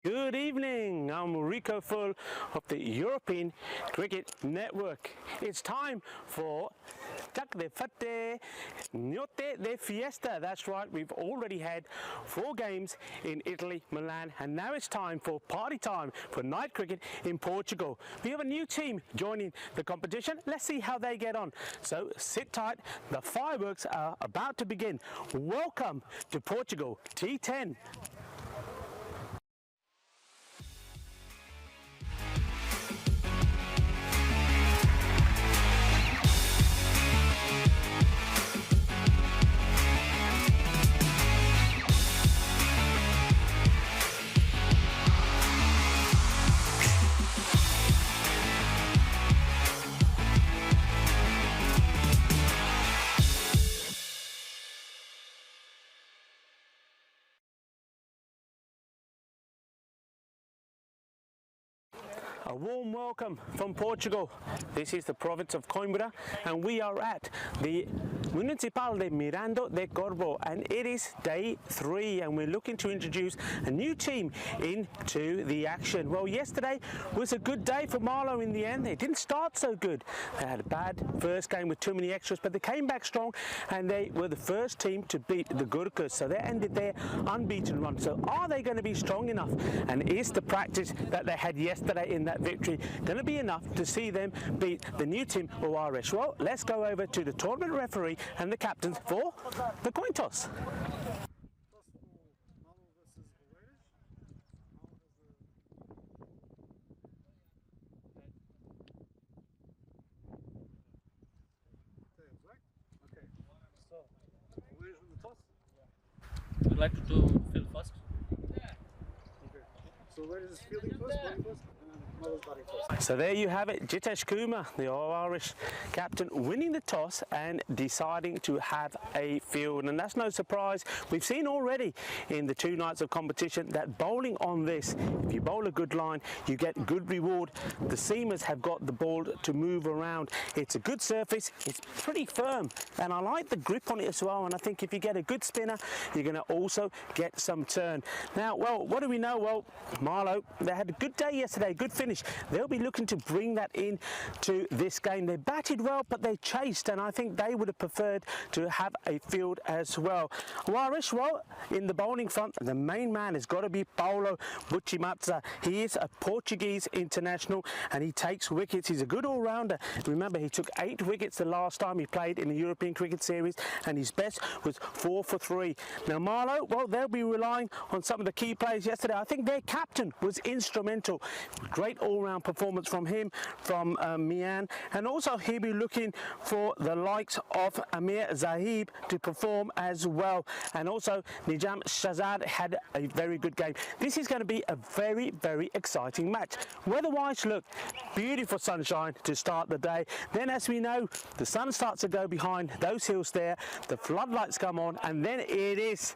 Good evening, I'm Rico Full of the European Cricket Network. It's time for Tak de Fate, Notte de Fiesta. That's right, we've already had 4 games in Italy, Milan, and now it's time for party time for night cricket in Portugal. We have a new team joining the competition. Let's see how they get on. So sit tight, the fireworks are about to begin. Welcome to Portugal, T10. A warm welcome from Portugal. This is the province of Coimbra and we are at the Municipal de Miranda de Corvo and it is day 3 and we're looking to introduce a new team into the action. Well, yesterday was a good day for Marlow in the end. It didn't start so good. They had a bad first game with too many extras, but they came back strong and they were the first team to beat the Gurkhas. So they ended their unbeaten run. So are they going to be strong enough? And is the practice that they had yesterday in that victory going to be enough to see them beat the new team Oares? Well, let's go over to the tournament referee and the captains for the coin toss. Would you like to fill first? Okay. So where is fielding first, bowling first, and Marlow's batting first? So there you have it, Jitesh Kumar, the Irish captain, winning the toss and deciding to have a field. And that's no surprise. We've seen already in the 2 nights of competition that bowling on this, if you bowl a good line, you get good reward. The seamers have got the ball to move around. It's a good surface, it's pretty firm, and I like the grip on it as well. And I think if you get a good spinner, you're going to also get some turn. Now, well, what do we know? Well, Marlow, they had a good day yesterday, good finish. They'll be looking to bring that in to this game. They batted well, but they chased, and I think they would have preferred to have a field as well. Warish, well, in the bowling front, the main man has got to be Paulo Buchimatza. He is a Portuguese international, and he takes wickets. He's a good all-rounder. Remember, he took 8 wickets the last time he played in the European Cricket Series, and his best was 4 for 3. Now, Marlow, well, they'll be relying on some of the key players yesterday. I think their captain was instrumental. Great all-round performance from him, from Mian, and also he'll be looking for the likes of Amir Zahib to perform as well. And also Nijam Shazad had a very good game. This is going to be a very, very exciting match. Weather-wise, look, beautiful sunshine to start the day. Then, as we know, the sun starts to go behind those hills there, the floodlights come on, and then it is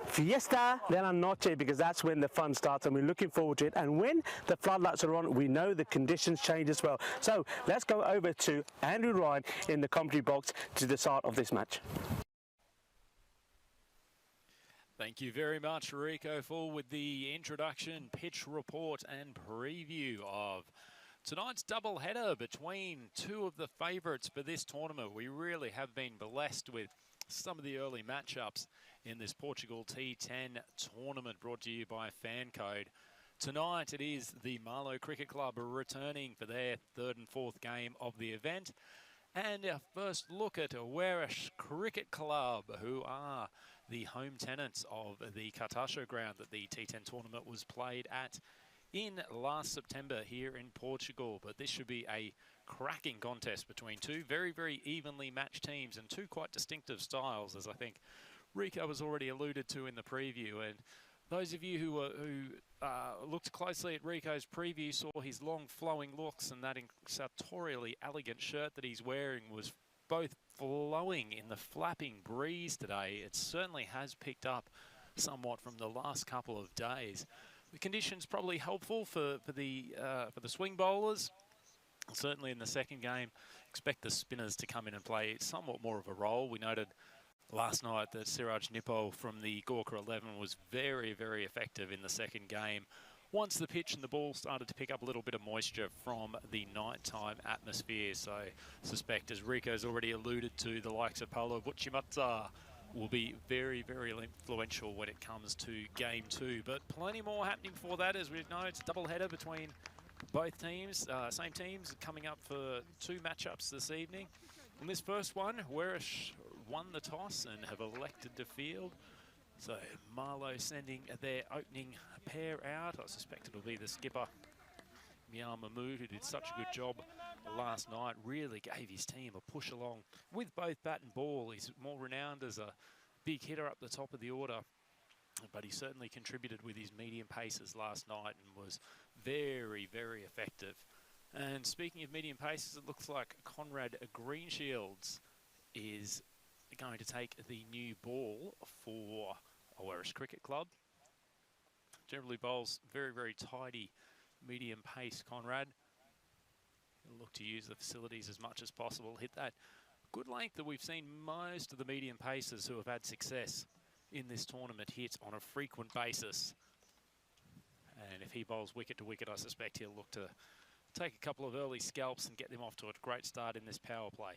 Fiesta de la Noche, because that's when the fun starts and we're looking forward to it. And when the floodlights are on, we know the conditions change as well. So let's go over to Andrew Ryan in the commentary box to the start of this match. Thank you very much, Rico, Full with the introduction, pitch report and preview of tonight's double header between 2 of the favourites for this tournament. We really have been blessed with some of the early matchups in this Portugal T10 tournament, brought to you by FanCode. Tonight it is the Marlow Cricket Club returning for their 3rd and 4th game of the event. And our first look at Oares Cricket Club, who are the home tenants of the Cartacho ground that the T10 tournament was played at in last September here in Portugal. But this should be a cracking contest between 2 very, very evenly matched teams and 2 quite distinctive styles, as I think Rico has already alluded to in the preview. And those of you who looked closely at Rico's preview saw his long flowing looks, and that sartorially elegant shirt that he's wearing was both flowing in the flapping breeze today. It certainly has picked up somewhat from the last couple of days. The conditions probably helpful for the swing bowlers. Certainly in the second game, expect the spinners to come in and play somewhat more of a role. We noted last night that Siraj Nipol from the Gorkha 11 was very, very effective in the second game once the pitch and the ball started to pick up a little bit of moisture from the nighttime atmosphere. So suspect, as Rico's already alluded to, the likes of Paulo Buchimata will be very, very influential when it comes to game 2. But plenty more happening for that. As we know, it's a double header between both teams, same teams coming up for 2 matchups this evening. In this first one, Werish won the toss and have elected to field. So Marlow sending their opening pair out. I suspect it'll be the skipper, Mian Mahmood, who did such a good job last night. Really gave his team a push along with both bat and ball. He's more renowned as a big hitter up the top of the order, but he certainly contributed with his medium paces last night and was very, very effective. And speaking of medium paces, it looks like Conrad Greenshields is going to take the new ball for Werish Cricket Club. Generally bowls very, very tidy medium pace, Conrad. He'll look to use the facilities as much as possible. Hit that good length that we've seen most of the medium pacers who have had success in this tournament hit on a frequent basis. And if he bowls wicket to wicket, I suspect he'll look to take a couple of early scalps and get them off to a great start in this power play.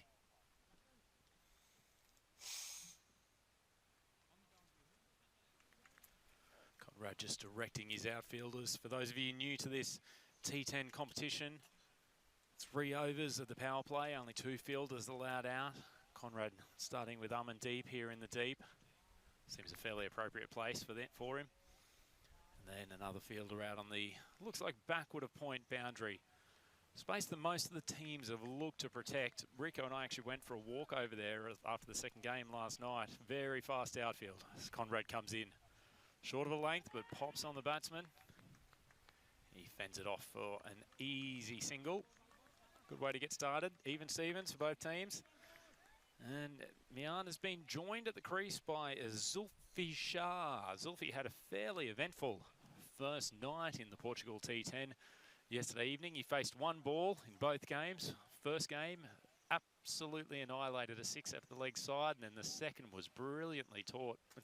Conrad just directing his outfielders. For those of you new to this T10 competition, 3 overs of the power play, only 2 fielders allowed out. Conrad starting with and deep here in the deep. Seems a fairly appropriate place for him. And then another fielder out on the, looks like backward of point boundary. Space that most of the teams have looked to protect. Rico and I actually went for a walk over there after the second game last night. Very fast outfield as Conrad comes in. Short of a length, but pops on the batsman. He fends it off for an easy single. Good way to get started. Even Stevens for both teams. And Mian has been joined at the crease by Zulfi Shah. Zulfi had a fairly eventful first night in the Portugal T10 yesterday evening. He faced 1 ball in both games. First game, absolutely annihilated a 6 out of the leg side, and then the second was brilliantly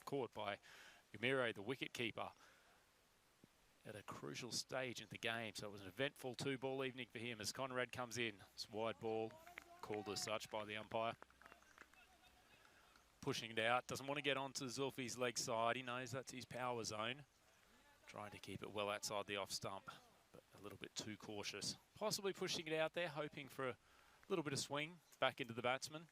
caught by Gamiro, the wicket-keeper, at a crucial stage in the game. So it was an eventful 2-ball evening for him as Conrad comes in. It's wide ball, called as such by the umpire. Pushing it out, doesn't want to get onto Zulfi's leg side. He knows that's his power zone. Trying to keep it well outside the off stump, but a little bit too cautious. Possibly pushing it out there, hoping for a little bit of swing back into the batsman.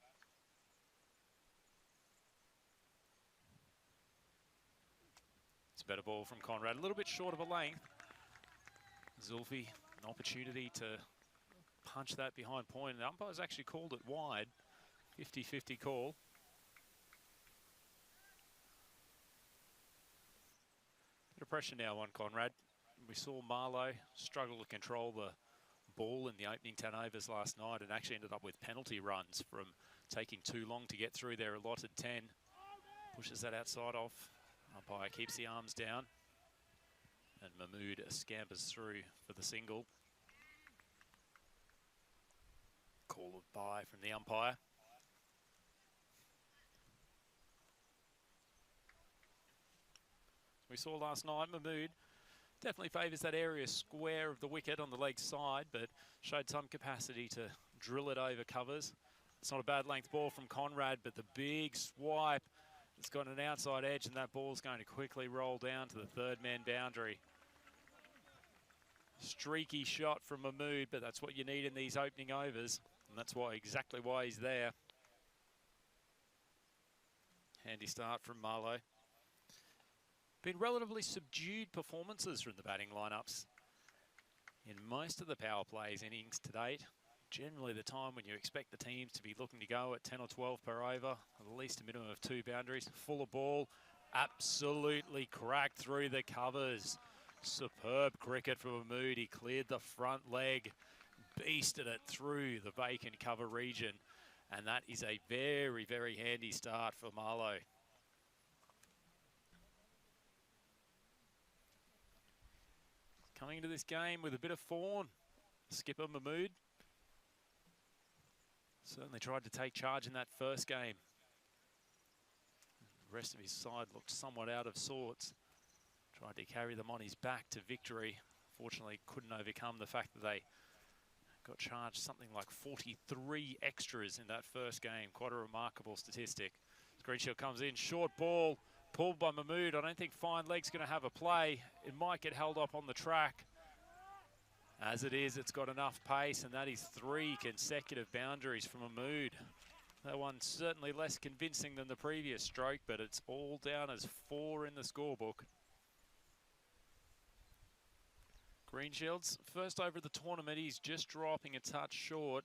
It's a better ball from Conrad, a little bit short of a length. Zulfi, an opportunity to punch that behind point. The umpire's actually called it wide. 50-50 call. Bit of pressure now on Conrad. We saw Marlow struggle to control the ball in the opening 10 overs last night and actually ended up with penalty runs from taking too long to get through their allotted 10. Pushes that outside off. Umpire keeps the arms down. And Mahmood scampers through for the single. Call of bye from the umpire. We saw last night, Mahmood definitely favours that area square of the wicket on the leg side, but showed some capacity to drill it over covers. It's not a bad length ball from Conrad, but the big swipe, it's got an outside edge, and that ball's going to quickly roll down to the 3rd man boundary. Streaky shot from Mahmood, but that's what you need in these opening overs, and that's exactly why he's there. Handy start from Marlow. Been relatively subdued performances from the batting lineups in most of the power plays innings to date. Generally the time when you expect the teams to be looking to go at 10 or 12 per over, at least a minimum of 2 boundaries. Full of ball, absolutely cracked through the covers. Superb cricket from Mahmood. He cleared the front leg, beasted it through the vacant cover region, and that is a very, very handy start for Marlow. Coming into this game with a bit of form, skipper Mahmood certainly tried to take charge in that first game. The rest of his side looked somewhat out of sorts. Tried to carry them on his back to victory Fortunately, couldn't overcome the fact that they got charged something like 43 extras in that first game. Quite a remarkable statistic. Greenshield comes in, short ball, pulled by Mahmood. I don't think Fine Leg's going to have a play. It might get held up on the track. As it is, it's got enough pace, and that is 3 consecutive boundaries from Mahmood. That one's certainly less convincing than the previous stroke, but it's all down as 4 in the scorebook. Greenshield's first over the tournament. He's just dropping a touch short.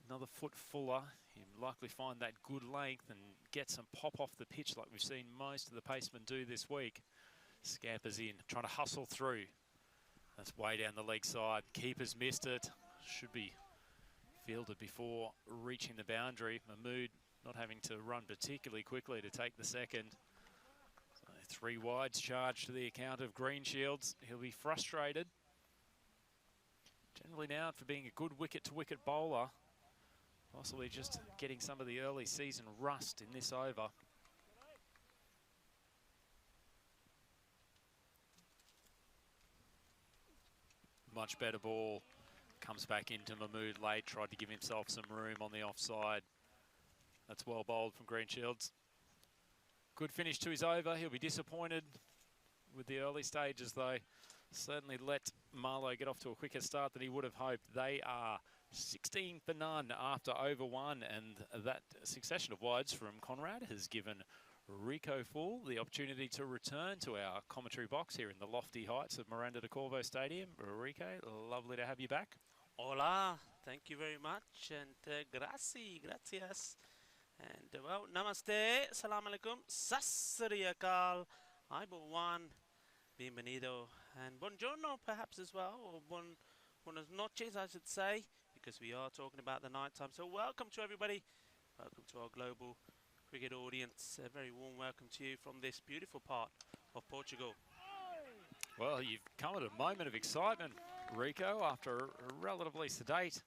Another foot fuller. He'll likely find that good length and get some pop off the pitch like we've seen most of the pacemen do this week. Scampers in, trying to hustle through. That's way down the leg side. Keeper's missed it. Should be fielded before reaching the boundary. Mahmood not having to run particularly quickly to take the second. So 3 wides charged to the account of Greenshields. He'll be frustrated. Generally known for being a good wicket-to-wicket bowler. Possibly just getting some of the early season rust in this over. Much better ball. Comes back into Mahmood late. Tried to give himself some room on the offside. That's well bowled from Greenshields. Good finish to his over. He'll be disappointed with the early stages though. Certainly let Marlow get off to a quicker start than he would have hoped. They are 16 for none after over 1, and that succession of wides from Conrad has given Rico Full the opportunity to return to our commentary box here in the lofty heights of Miranda de Corvo Stadium. Rico, lovely to have you back. Hola, thank you very much, and gracias. And well, namaste, salam alaikum, sassriyakal, aibuwan, bienvenido, and buongiorno perhaps as well, or buenas noches I should say, because we are talking about the night time. So welcome to everybody, welcome to our global cricket audience. A very warm welcome to you from this beautiful part of Portugal. Well, you've come at a moment of excitement, Rico, after a relatively sedate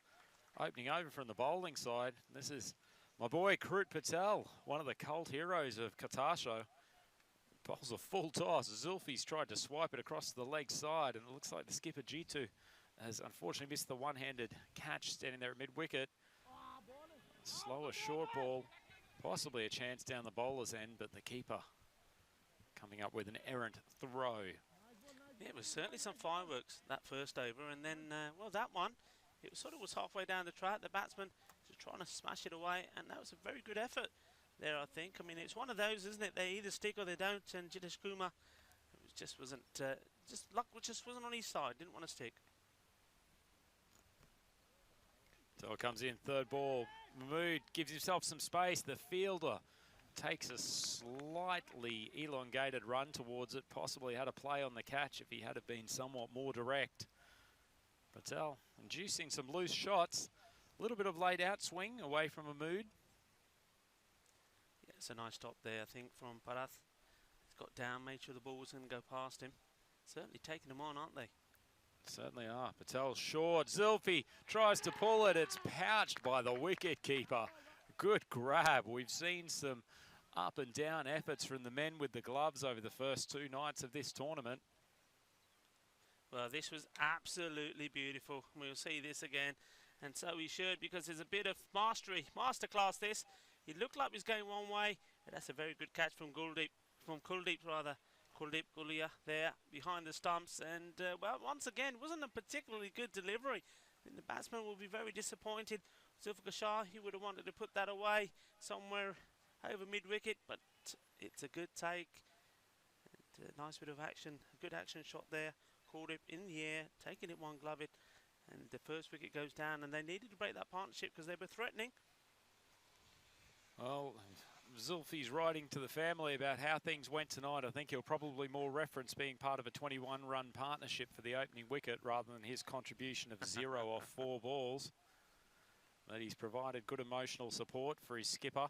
opening over from the bowling side. This is my boy Krut Patel, one of the cult heroes of Katasha. Bowls a full toss. Zulfi's tried to swipe it across the leg side, and it looks like the skipper Jitu has unfortunately missed the one-handed catch standing there at mid-wicket. Slower short ball, possibly a chance down the bowler's end, but the keeper coming up with an errant throw. Yeah, it was certainly some fireworks that first over, and then, well, that one, it sort of was halfway down the track. The batsman was trying to smash it away, and that was a very good effort there, I think. I mean, it's one of those, isn't it? They either stick or they don't, and Jitesh Kumar just wasn't, just luck just wasn't on his side, didn't want to stick. So it comes in, third ball. Mahmood gives himself some space. The fielder takes a slightly elongated run towards it. Possibly had a play on the catch if he had been somewhat more direct. Patel inducing some loose shots. A little bit of laid out swing away from Mahmood. Yeah, it's a nice stop there, I think, from Parath. He's got down, made sure the ball was going to go past him. Certainly taking them on, aren't they? Certainly are. Patel short. Zulfi tries to pull it. It's pouched by the wicket keeper. Good grab. We've seen some up and down efforts from the men with the gloves over the first 2 nights of this tournament. Well, this was absolutely beautiful. We'll see this again, and so we should, because there's a bit of masterclass this. It looked like it was going one way, but that's a very good catch from Kuldeep Gulia there behind the stumps, and well, once again, wasn't a particularly good delivery. And the batsman will be very disappointed. Zulfikar Shah, he would have wanted to put that away somewhere over mid-wicket, but it's a good take. And a nice bit of action, a good action shot there. Called it in the air, taking it one-gloved, and the first wicket goes down, and they needed to break that partnership because they were threatening. Well, Zulfi's writing to the family about how things went tonight. I think he'll probably more reference being part of a 21-run partnership for the opening wicket rather than his contribution of 0 off 4 balls. But he's provided good emotional support for his skipper.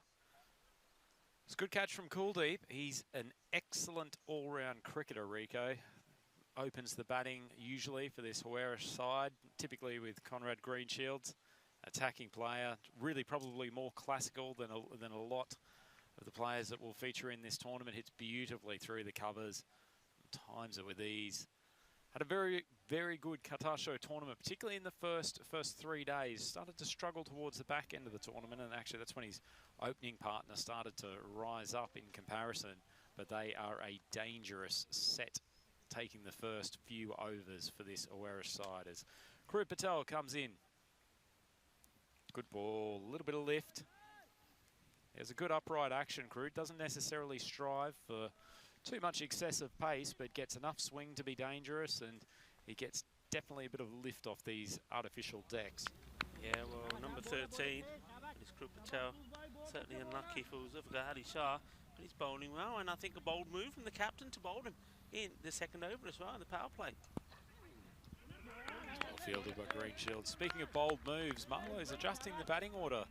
It's a good catch from Kuldeep. He's an excellent all-round cricketer, Rico. Opens the batting usually for this Huerish side, typically with Conrad Greenshields. Attacking player, really probably more classical than a lot of the players that will feature in this tournament. Hits beautifully through the covers. times it with ease. Had a very, very good Katasho tournament, particularly in the first 3 days. Started to struggle towards the back end of the tournament, and actually that's when his opening partner started to rise up in comparison. But they are a dangerous set, taking the first few overs for this Awarish side as Kuru Patel comes in. Good ball, a little bit of lift. There's a good upright action. Kuru doesn't necessarily strive for too much excessive pace, but gets enough swing to be dangerous, and he gets definitely a bit of lift off these artificial decks. Yeah, well, number 13 is Kuru Patel. Certainly unlucky for Zulfikar Shah, but he's bowling well, and I think a bold move from the captain to bowl him in the second over as well in the power play. Well fielded by Greenshield. Speaking of bold moves, Marlowe's adjusting the batting order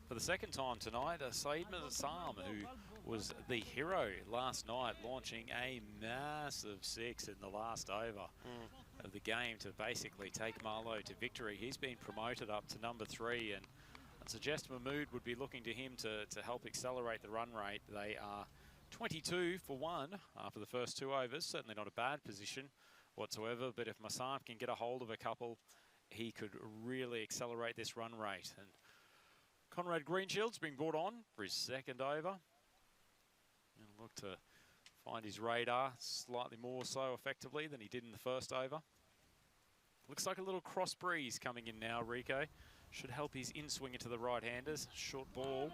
for the second time tonight. Saeed Mazam, who was the hero last night, launching a massive 6 in the last over of the game to basically take Marlowe to victory. He's been promoted up to number 3, and I'd suggest Mahmood would be looking to him to help accelerate the run rate. They are 22 for 1 after the first 2 overs. Certainly not a bad position whatsoever, but if Mazam can get a hold of a couple, he could really accelerate this run rate. And Conrad Greenshield's been brought on for his second over. And look to find his radar slightly more so effectively than he did in the first over. Looks like a little cross breeze coming in now, Rico. Should help his in-swinger to the right-handers. Short ball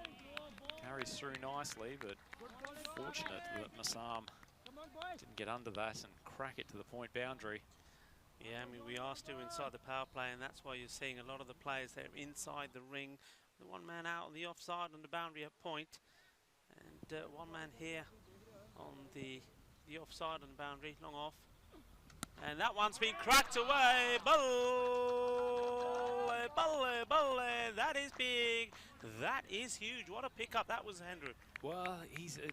carries through nicely, but fortunate that Mazam didn't get under that and crack it to the point boundary. Yeah, I mean, we are still inside the power play, and that's why you're seeing a lot of the players there inside the ring. The one man out on the offside on the boundary at point, and one man here on the offside on the boundary, long off. And that one's been cracked away. Bulle, bulle, bulle. That is big. That is huge. What a pickup that was, Andrew. Well, he's a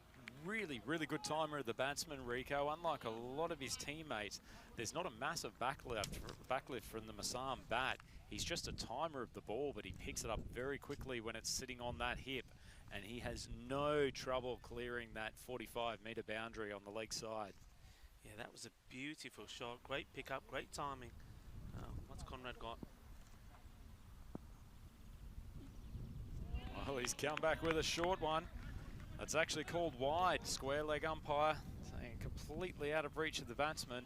really, really good timer of the batsman, Rico. Unlike a lot of his teammates, there's not a massive backlift from the Mazam bat. He's just a timer of the ball, but he picks it up very quickly when it's sitting on that hip. And he has no trouble clearing that 45-metre boundary on the leg side. Yeah, that was a beautiful shot. Great pickup, great timing. What's Conrad got? Well, he's come back with a short one. That's actually called wide. Square leg umpire saying completely out of reach of the batsman.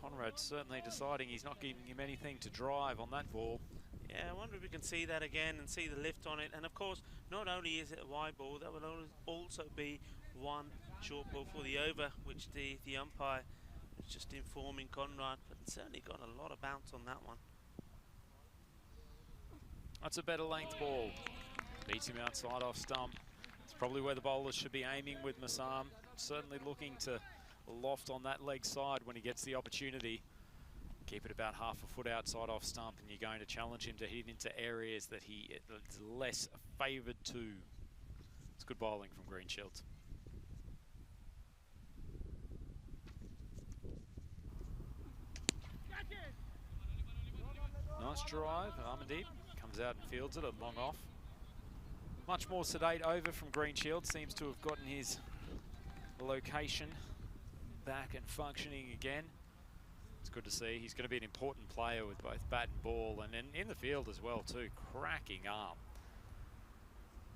Conrad certainly deciding he's not giving him anything to drive on that ball. Yeah, I wonder if we can see that again and see the lift on it. And of course, not only is it a wide ball, that will also be one short ball for the over, which the umpire was just informing Conrad, but certainly got a lot of bounce on that one. That's a better length ball. Beats him outside off stump. It's probably where the bowlers should be aiming with Mazam. Certainly looking to loft on that leg side when he gets the opportunity. Keep it about half a foot outside off stump, and you're going to challenge him to hit into areas that he is less favoured to. It's good bowling from Greenshield. Nice drive. Armandeep comes out and fields it, a long off. Much more sedate over from Greenshield. Seems to have gotten his location back and functioning again. It's good to see. He's going to be an important player with both bat and ball, and in the field as well too. Cracking arm.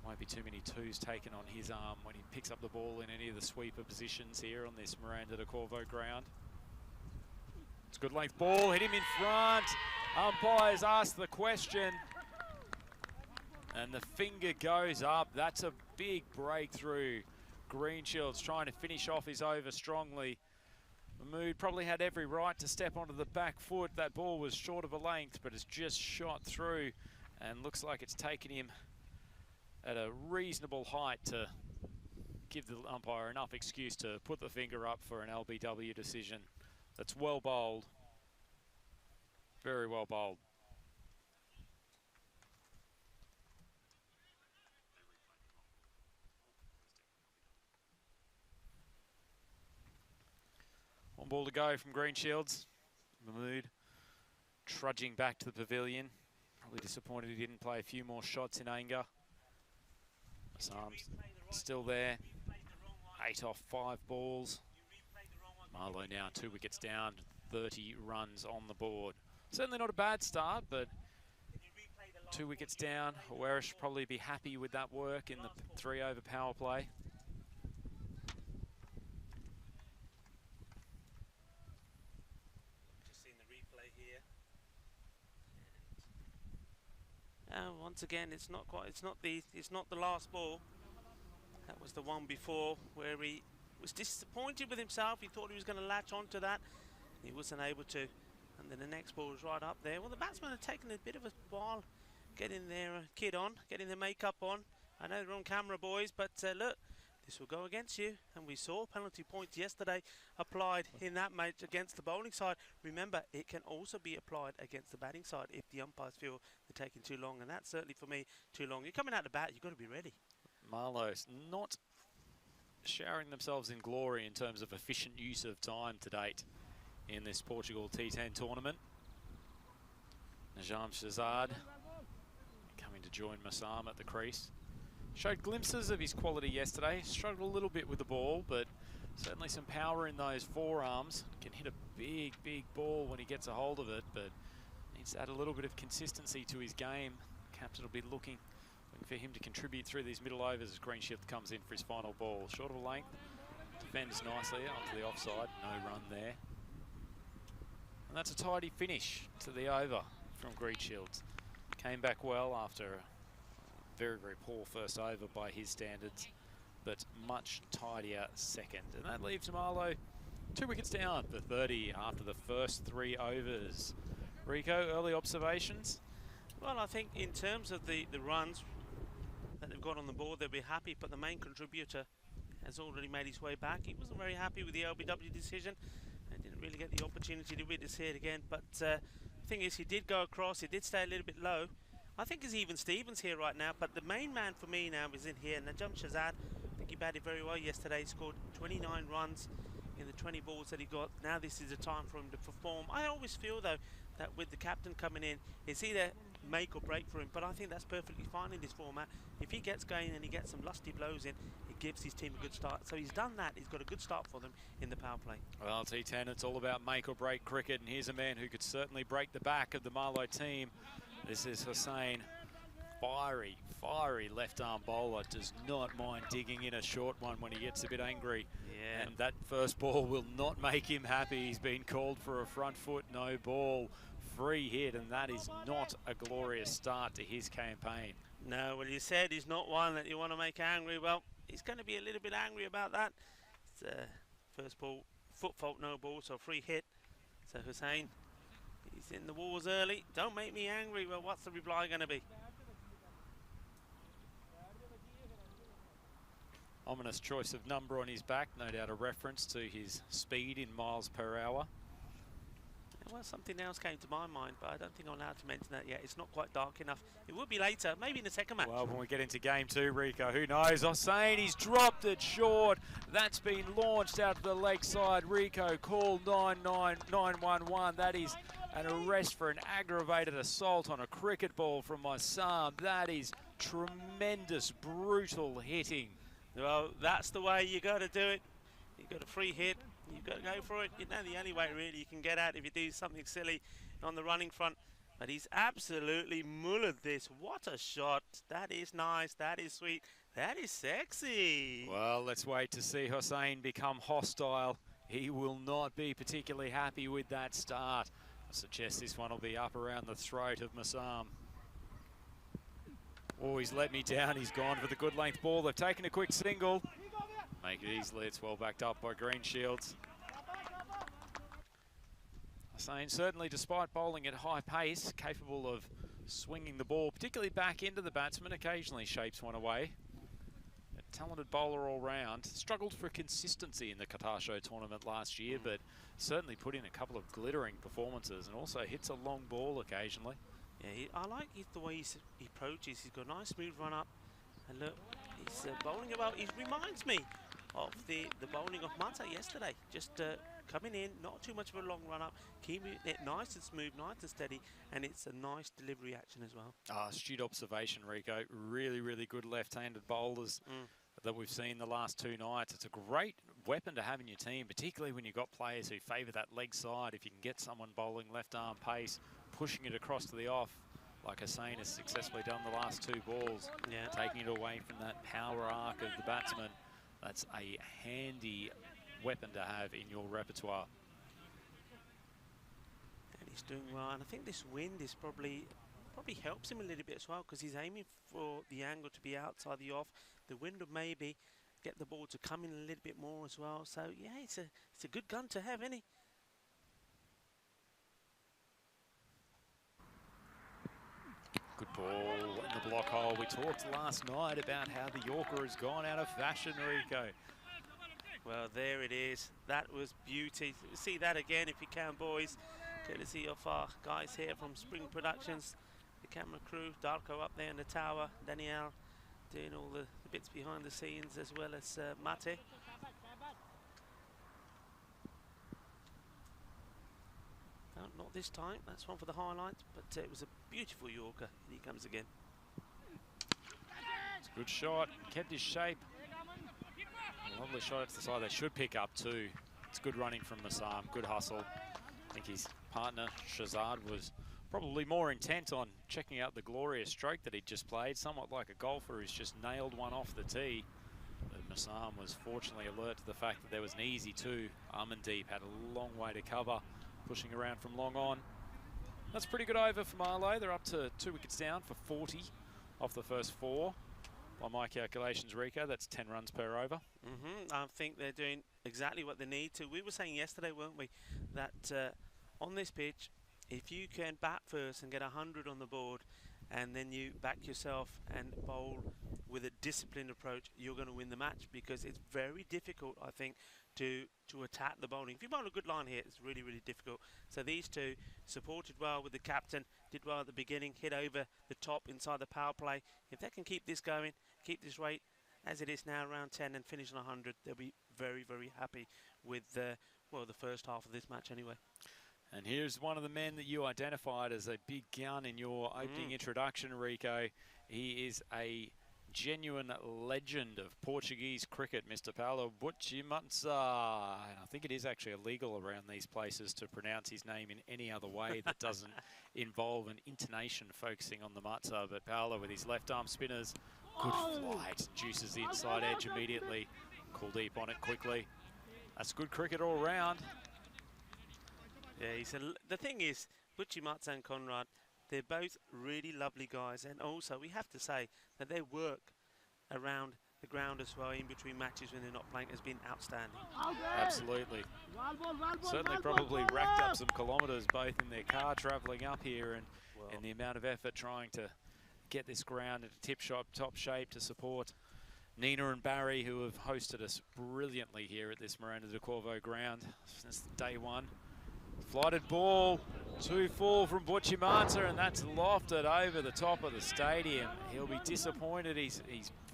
Won't be too many twos taken on his arm when he picks up the ball in any of the sweeper positions here on this Miranda de Corvo ground. It's a good length ball, hit him in front. Umpires ask the question, and the finger goes up. That's a big breakthrough. Greenshield's trying to finish off his over strongly. Mahmood probably had every right to step onto the back foot. That ball was short of a length, but it's just shot through, and looks like it's taken him at a reasonable height to give the umpire enough excuse to put the finger up for an LBW decision. That's well bowled. Very well bowled. One ball to go from Greenshields. Mahmood trudging back to the pavilion. Probably disappointed he didn't play a few more shots in anger. Mazam's still there. 8 off 5 balls. Marlowe now 2 wickets down, 30 runs on the board. Certainly not a bad start, but 2 wickets down. Awarish should probably be happy with that work in the 3-over power play. Just seen the replay here. And once again, it's not the last ball. That was the one before where he was disappointed with himself. He thought he was going to latch onto that. He wasn't able to. And then the next ball was right up there. Well, the batsmen have taken a bit of a while getting their kit on, getting their makeup on. I know they're on camera, boys, but look, this will go against you. And we saw penalty points yesterday applied in that match against the bowling side. Remember, it can also be applied against the batting side if the umpires feel they're taking too long. And that's certainly, for me, too long. You're coming out to bat, you've got to be ready. Marlowe's not showering themselves in glory in terms of efficient use of time to date in this Portugal T10 tournament. Najam Shazad coming to join Massam at the crease. Showed glimpses of his quality yesterday. Struggled a little bit with the ball, but certainly some power in those forearms. Can hit a big, big ball when he gets a hold of it, but needs to add a little bit of consistency to his game. Captain will be looking for him to contribute through these middle overs as Greenshield comes in for his final ball. Short of a length, defends nicely onto the offside, no run there. And that's a tidy finish to the over from Greenshields. Came back well after a very, very poor first over by his standards, but much tidier second. And that leaves Marlowe 2 wickets down for 30 after the first 3 overs. Rico, early observations? Well, I think in terms of the runs that they've got on the board, they'll be happy, but the main contributor has already made his way back. He wasn't very happy with the LBW decision and didn't really get the opportunity to witness it again, but the thing is, he did go across, he did stay a little bit low. I think it's even Stevens here right now, but the main man for me now is in here. Najam Shazad, I think he batted very well yesterday. He scored 29 runs in the 20 balls that he got. Now this is the time for him to perform. I always feel, though, that with the captain coming in, it's either make or break for him, but I think that's perfectly fine in this format. If he gets going and he gets some lusty blows in, it gives his team a good start. So he's done that. He's got a good start for them in the power play. Well, T10, it's all about make or break cricket, and here's a man who could certainly break the back of the Marlowe team. This is Hussain, fiery, fiery left-arm bowler, does not mind digging in a short one when he gets a bit angry. Yeah. And that first ball will not make him happy. He's been called for a front foot, no ball, free hit, and that is not a glorious start to his campaign. No, well, you said he's not one that you want to make angry. Well, he's going to be a little bit angry about that. It's first ball, foot fault, no ball, so free hit. So Hussain, he's in the walls early. Don't make me angry. Well, what's the reply going to be? Ominous choice of number on his back, no doubt a reference to his speed in miles per hour. Well, something else came to my mind, but I don't think I'm allowed to mention that yet. It's not quite dark enough. It will be later, maybe in the second match. Well, when we get into game 2, Rico, who knows? Hussain, he's dropped it short. That's been launched out to the leg side. Rico, call 99911. That is an arrest for an aggravated assault on a cricket ball from Massam. That is tremendous, brutal hitting. Well, that's the way you got to do it. You got a free hit. You've got to go for it. You know, the only way really you can get out if you do something silly on the running front. But he's absolutely mullered this. What a shot. That is nice. That is sweet. That is sexy. Well, let's wait to see Hussain become hostile. He will not be particularly happy with that start. I suggest this one will be up around the throat of Massam. Oh, he's let me down. He's gone for the good length ball. They've taken a quick single. Make it easily. It's well backed up by Greenshields. Hussain, certainly despite bowling at high pace, capable of swinging the ball, particularly back into the batsman, occasionally shapes one away. A talented bowler all round. Struggled for consistency in the Qatar Show tournament last year, but certainly put in a couple of glittering performances and also hits a long ball occasionally. Yeah, I like the way he approaches. He's got a nice smooth run up. And look, he's bowling about. He reminds me of the bowling of Mata yesterday. Just coming in, not too much of a long run up, keeping it nice and smooth, nice and steady, and it's a nice delivery action as well. Astute observation, Rico. Really, really good left-handed bowlers that we've seen the last 2 nights. It's a great weapon to have in your team, particularly when you've got players who favour that leg side. If you can get someone bowling left arm pace, pushing it across to the off, like Hussain has successfully done the last 2 balls, taking it away from that power arc of the batsman, that's a handy weapon to have in your repertoire. And he's doing well, and I think this wind is probably helps him a little bit as well, because he's aiming for the angle to be outside the off. The wind will maybe get the ball to come in a little bit more as well. So yeah, it's a good gun to have, isn't he? Good ball in the block hole. We talked last night about how the Yorker has gone out of fashion, Rico. Well, there it is. That was beauty. See that again if you can, boys. Courtesy of our guys here from Spring Productions, the camera crew, Darko up there in the tower, Danielle doing all the bits behind the scenes, as well as Mate. No, not this time. That's one for the highlights, but it was a beautiful Yorker. Here he comes again. It's a good shot. Kept his shape. Lovely shot to the side. They should pick up too. It's good running from Massam. Good hustle. I think his partner Shazad was probably more intent on checking out the glorious stroke that he'd just played, somewhat like a golfer who's just nailed one off the tee. But Massam was fortunately alert to the fact that there was an easy 2. Amandeep had a long way to cover, pushing around from long on. That's a pretty good over for Marlow. They're up to 2 wickets down for 40 off the first 4. By my calculations, Rico, that's 10 runs per over. I think they're doing exactly what they need to. We were saying yesterday, weren't we, that on this pitch, if you can bat first and get 100 on the board, and then you back yourself and bowl with a disciplined approach, you're going to win the match, because it's very difficult, I think, to attack the bowling. If you bowl a good line here, it's really, really difficult. So these two supported well with the captain, did well at the beginning, hit over the top inside the power play. If they can keep this going, keep this rate as it is now, around 10, and finish on 100, they'll be very, very happy with, well, the first half of this match anyway. And here's one of the men that you identified as a big gun in your opening introduction, Rico. He is a genuine legend of Portuguese cricket, Mr. Paulo Butchimansa. And I think it is actually illegal around these places to pronounce his name in any other way that doesn't involve an intonation focusing on the matza. But Paulo with his left arm spinners, good flight, juices the inside edge immediately. Kuldeep on it quickly. That's good cricket all round. Yeah, the thing is, Butchimansa and Conrad, they're both really lovely guys, and also we have to say that their work around the ground as well in between matches when they're not playing has been outstanding. Absolutely. Certainly probably racked up some kilometres both in their car travelling up here and the amount of effort trying to get this ground into top shape to support Nina and Barry, who have hosted us brilliantly here at this Miranda de Corvo ground since day 1. Flighted ball, 2-4 from Butchimansa, and that's lofted over the top of the stadium. He'll be disappointed. He's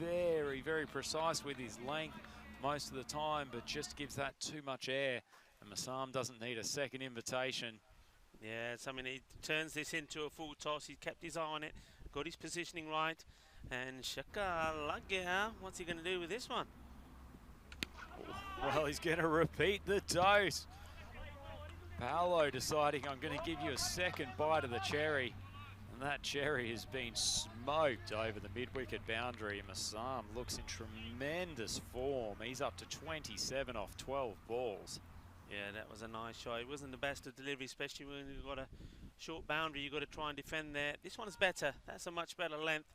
very, very precise with his length most of the time, but just gives that too much air. And Massam doesn't need a second invitation. Yeah, I mean, he turns this into a full toss. He's kept his eye on it, got his positioning right. And Shaka Lagya, what's he going to do with this one? Well, he's going to repeat the dose. Paulo deciding, I'm going to give you a second bite of the cherry. And that cherry has been smoked over the mid-wicket boundary. Massam looks in tremendous form. He's up to 27 off 12 balls. Yeah, that was a nice shot. It wasn't the best of delivery, especially when you've got a short boundary. You've got to try and defend there. This one's better. That's a much better length.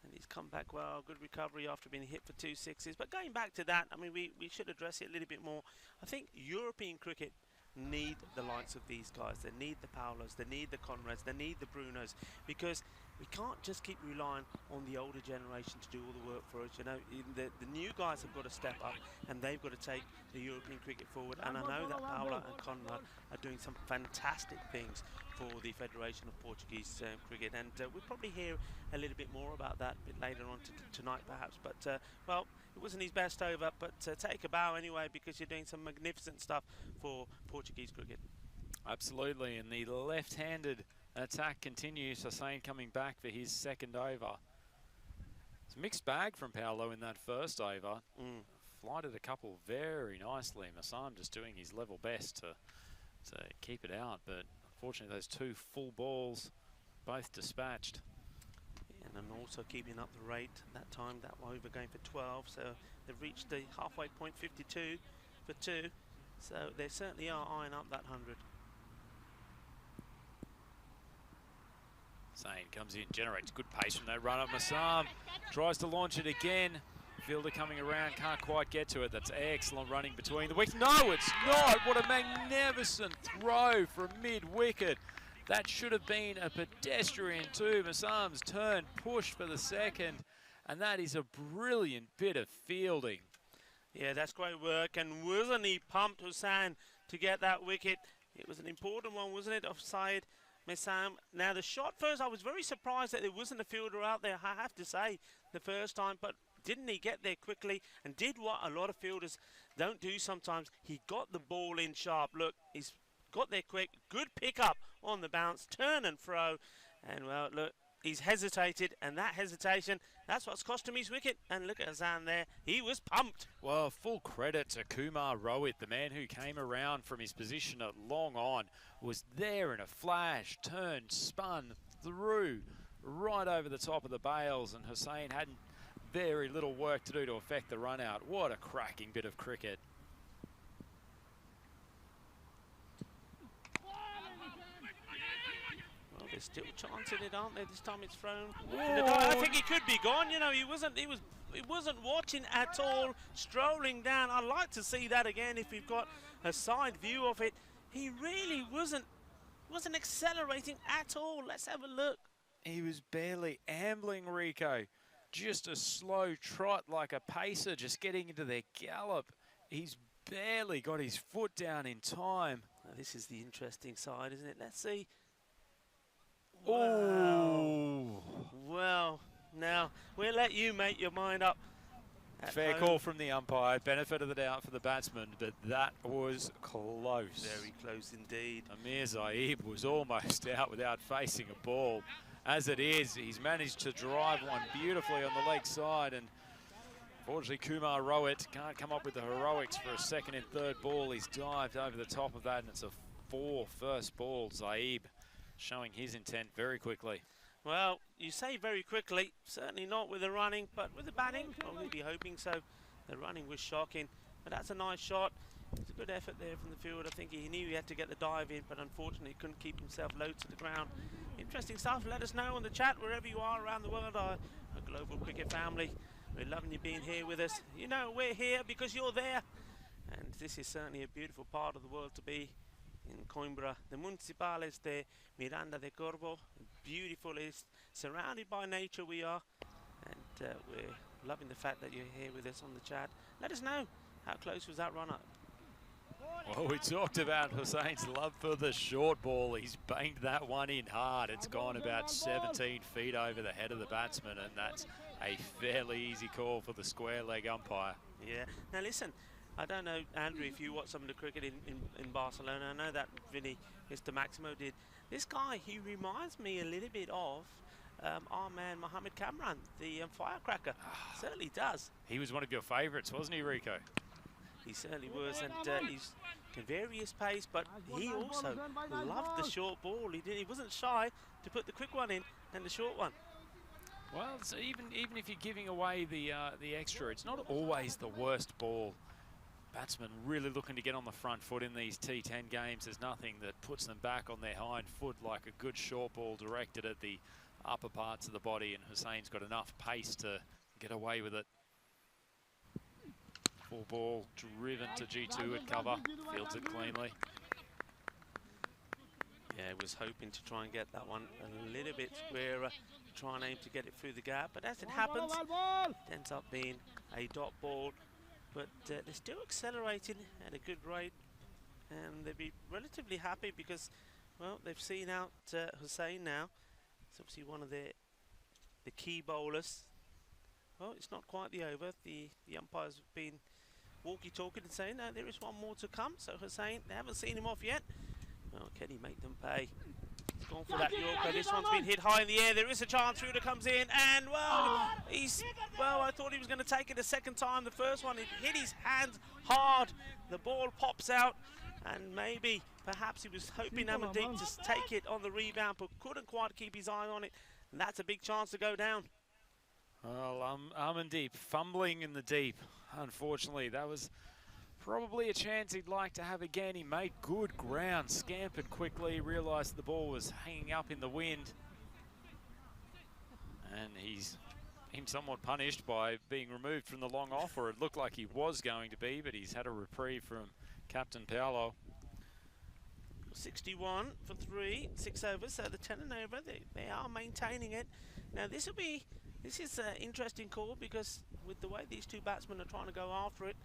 And he's come back well. Good recovery after being hit for 2 sixes. But going back to that, I mean, we should address it a little bit more. I think European cricket need the likes of these guys. They need the Paulos, they need the Conrads, they need the Brunos, because we can't just keep relying on the older generation to do all the work for us. You know, the new guys have got to step up, and they've got to take the European cricket forward. And I know that Paulo and Conrad are doing some fantastic things for the Federation of Portuguese Cricket, and we'll probably hear a little bit more about that a bit later on tonight perhaps. But well, it wasn't his best over, but take a bow anyway, because you're doing some magnificent stuff for Portuguese cricket. Absolutely, and the left-handed attack continues. Hussain coming back for his second over. It's a mixed bag from Paulo in that first over. flighted a couple very nicely. Massam just doing his level best to keep it out, but unfortunately those 2 full balls both dispatched. And also keeping up the rate. That time that over going for 12, so they've reached the halfway point, 52 for 2. So they certainly are eyeing up that 100. Zane comes in, generates good pace from that run up. Massam tries to launch it again. Fielder coming around, can't quite get to it. That's excellent running between the wickets. No, it's not. What a magnificent throw from mid-wicket. That should have been a pedestrian too. Massam's turn, push for the second, and that is a brilliant bit of fielding. Yeah, that's great work, and wasn't he pumped, Hussain, to get that wicket? It was an important one, wasn't it, offside, Massam. Now the shot first, I was very surprised that there wasn't a fielder out there, I have to say, the first time, but didn't he get there quickly and did what a lot of fielders don't do sometimes? He got the ball in sharp. Look, he's got there quick, good pickup on the bounce, turn and throw, and well, look, he's hesitated, and that hesitation, that's what's cost him his wicket. And look at Hassan there, he was pumped. Well, full credit to Kumar Rohit, the man who came around from his position at long on, was there in a flash, turned, spun, through, right over the top of the bails, and Hussain hadn't very little work to do to affect the run out. What a cracking bit of cricket. Well, they're still chancing it, aren't they? This time it's thrown. I think he could be gone. You know, he wasn't watching at all, strolling down. I'd like to see that again if we've got a side view of it. He really wasn't accelerating at all. Let's have a look. He was barely ambling, Rico. Just a slow trot like a pacer, just getting into their gallop. He's barely got his foot down in time. Now, this is the interesting side, isn't it? Let's see. Oh! Well, now, we'll let you make your mind up. Fair call from the umpire. Benefit of the doubt for the batsman, but that was close. Very close indeed. Amir Zaib was almost out without facing a ball. As it is, he's managed to drive one beautifully on the leg side, and unfortunately Kumar Rohit can't come up with the heroics for a second and third ball. He's dived over the top of that, and it's a 4 first ball. Zaib showing his intent very quickly. Well, you say very quickly, certainly not with the running, but with the batting, well, we'd be hoping so. The running was shocking, but that's a nice shot. It's a good effort there from the field. I think he knew he had to get the dive in, but unfortunately he couldn't keep himself low to the ground. Interesting stuff. Let us know on the chat wherever you are around the world, our global cricket family. We're loving you being here with us. You know, we're here because you're there. And this is certainly a beautiful part of the world to be in Coimbra. The Municipales de Miranda de Corvo. Beautiful. It's surrounded by nature we are. And we're loving the fact that you're here with us on the chat. Let us know, how close was that run-up? Well, we talked about Hussain's love for the short ball. He's banged that one in hard. It's gone about 17 feet over the head of the batsman, and that's a fairly easy call for the square leg umpire. Yeah. Now listen, I don't know, Andrew, if you watch some of the cricket in Barcelona. I know that Vinny, Mr. Maximo did. This guy, he reminds me a little bit of our man Mohammed Kamran, the firecracker. Certainly does. He was one of your favourites, wasn't he, Rico? He certainly was, and he's can vary his pace, but he also loved the short ball. He wasn't shy to put the quick one in and the short one. Well, so even if you're giving away the extra, it's not always the worst ball. Batsmen really looking to get on the front foot in these T10 games. There's nothing that puts them back on their hind foot like a good short ball directed at the upper parts of the body, and Hussain's got enough pace to get away with it. Full ball driven to G2 at cover, fields it cleanly. Yeah, was hoping to try and get that one a little bit squarer, try and aim to get it through the gap, but as it happens, it ends up being a dot ball. But they're still accelerating at a good rate, and they'll be relatively happy because, well, they've seen out Hussain now. It's obviously one of the key bowlers. Well, it's not quite the over. The umpires have been walkie-talking and saying, no, there is one more to come. So Hussain, they haven't seen him off yet. Well, can he make them pay? gone for that Yorker. This one's been hit high in the air. There is a chance. Fielder comes in, and well, I thought he was going to take it a second time. The first one, it hit his hands hard. The ball pops out, and maybe, perhaps he was hoping Amandeep to take it on the rebound, but couldn't quite keep his eye on it. And that's a big chance to go down. Well, Amandeep fumbling in the deep. Unfortunately, that was probably a chance he'd like to have again. He made good ground, scampered quickly, realised the ball was hanging up in the wind. And he's been somewhat punished by being removed from the long off, or it looked like he was going to be, but he's had a reprieve from Captain Paolo. 61 for 3, 6 overs, so the 10 and over, they are maintaining it. Now this is an interesting call, because with the way these two batsmen are trying to go after it,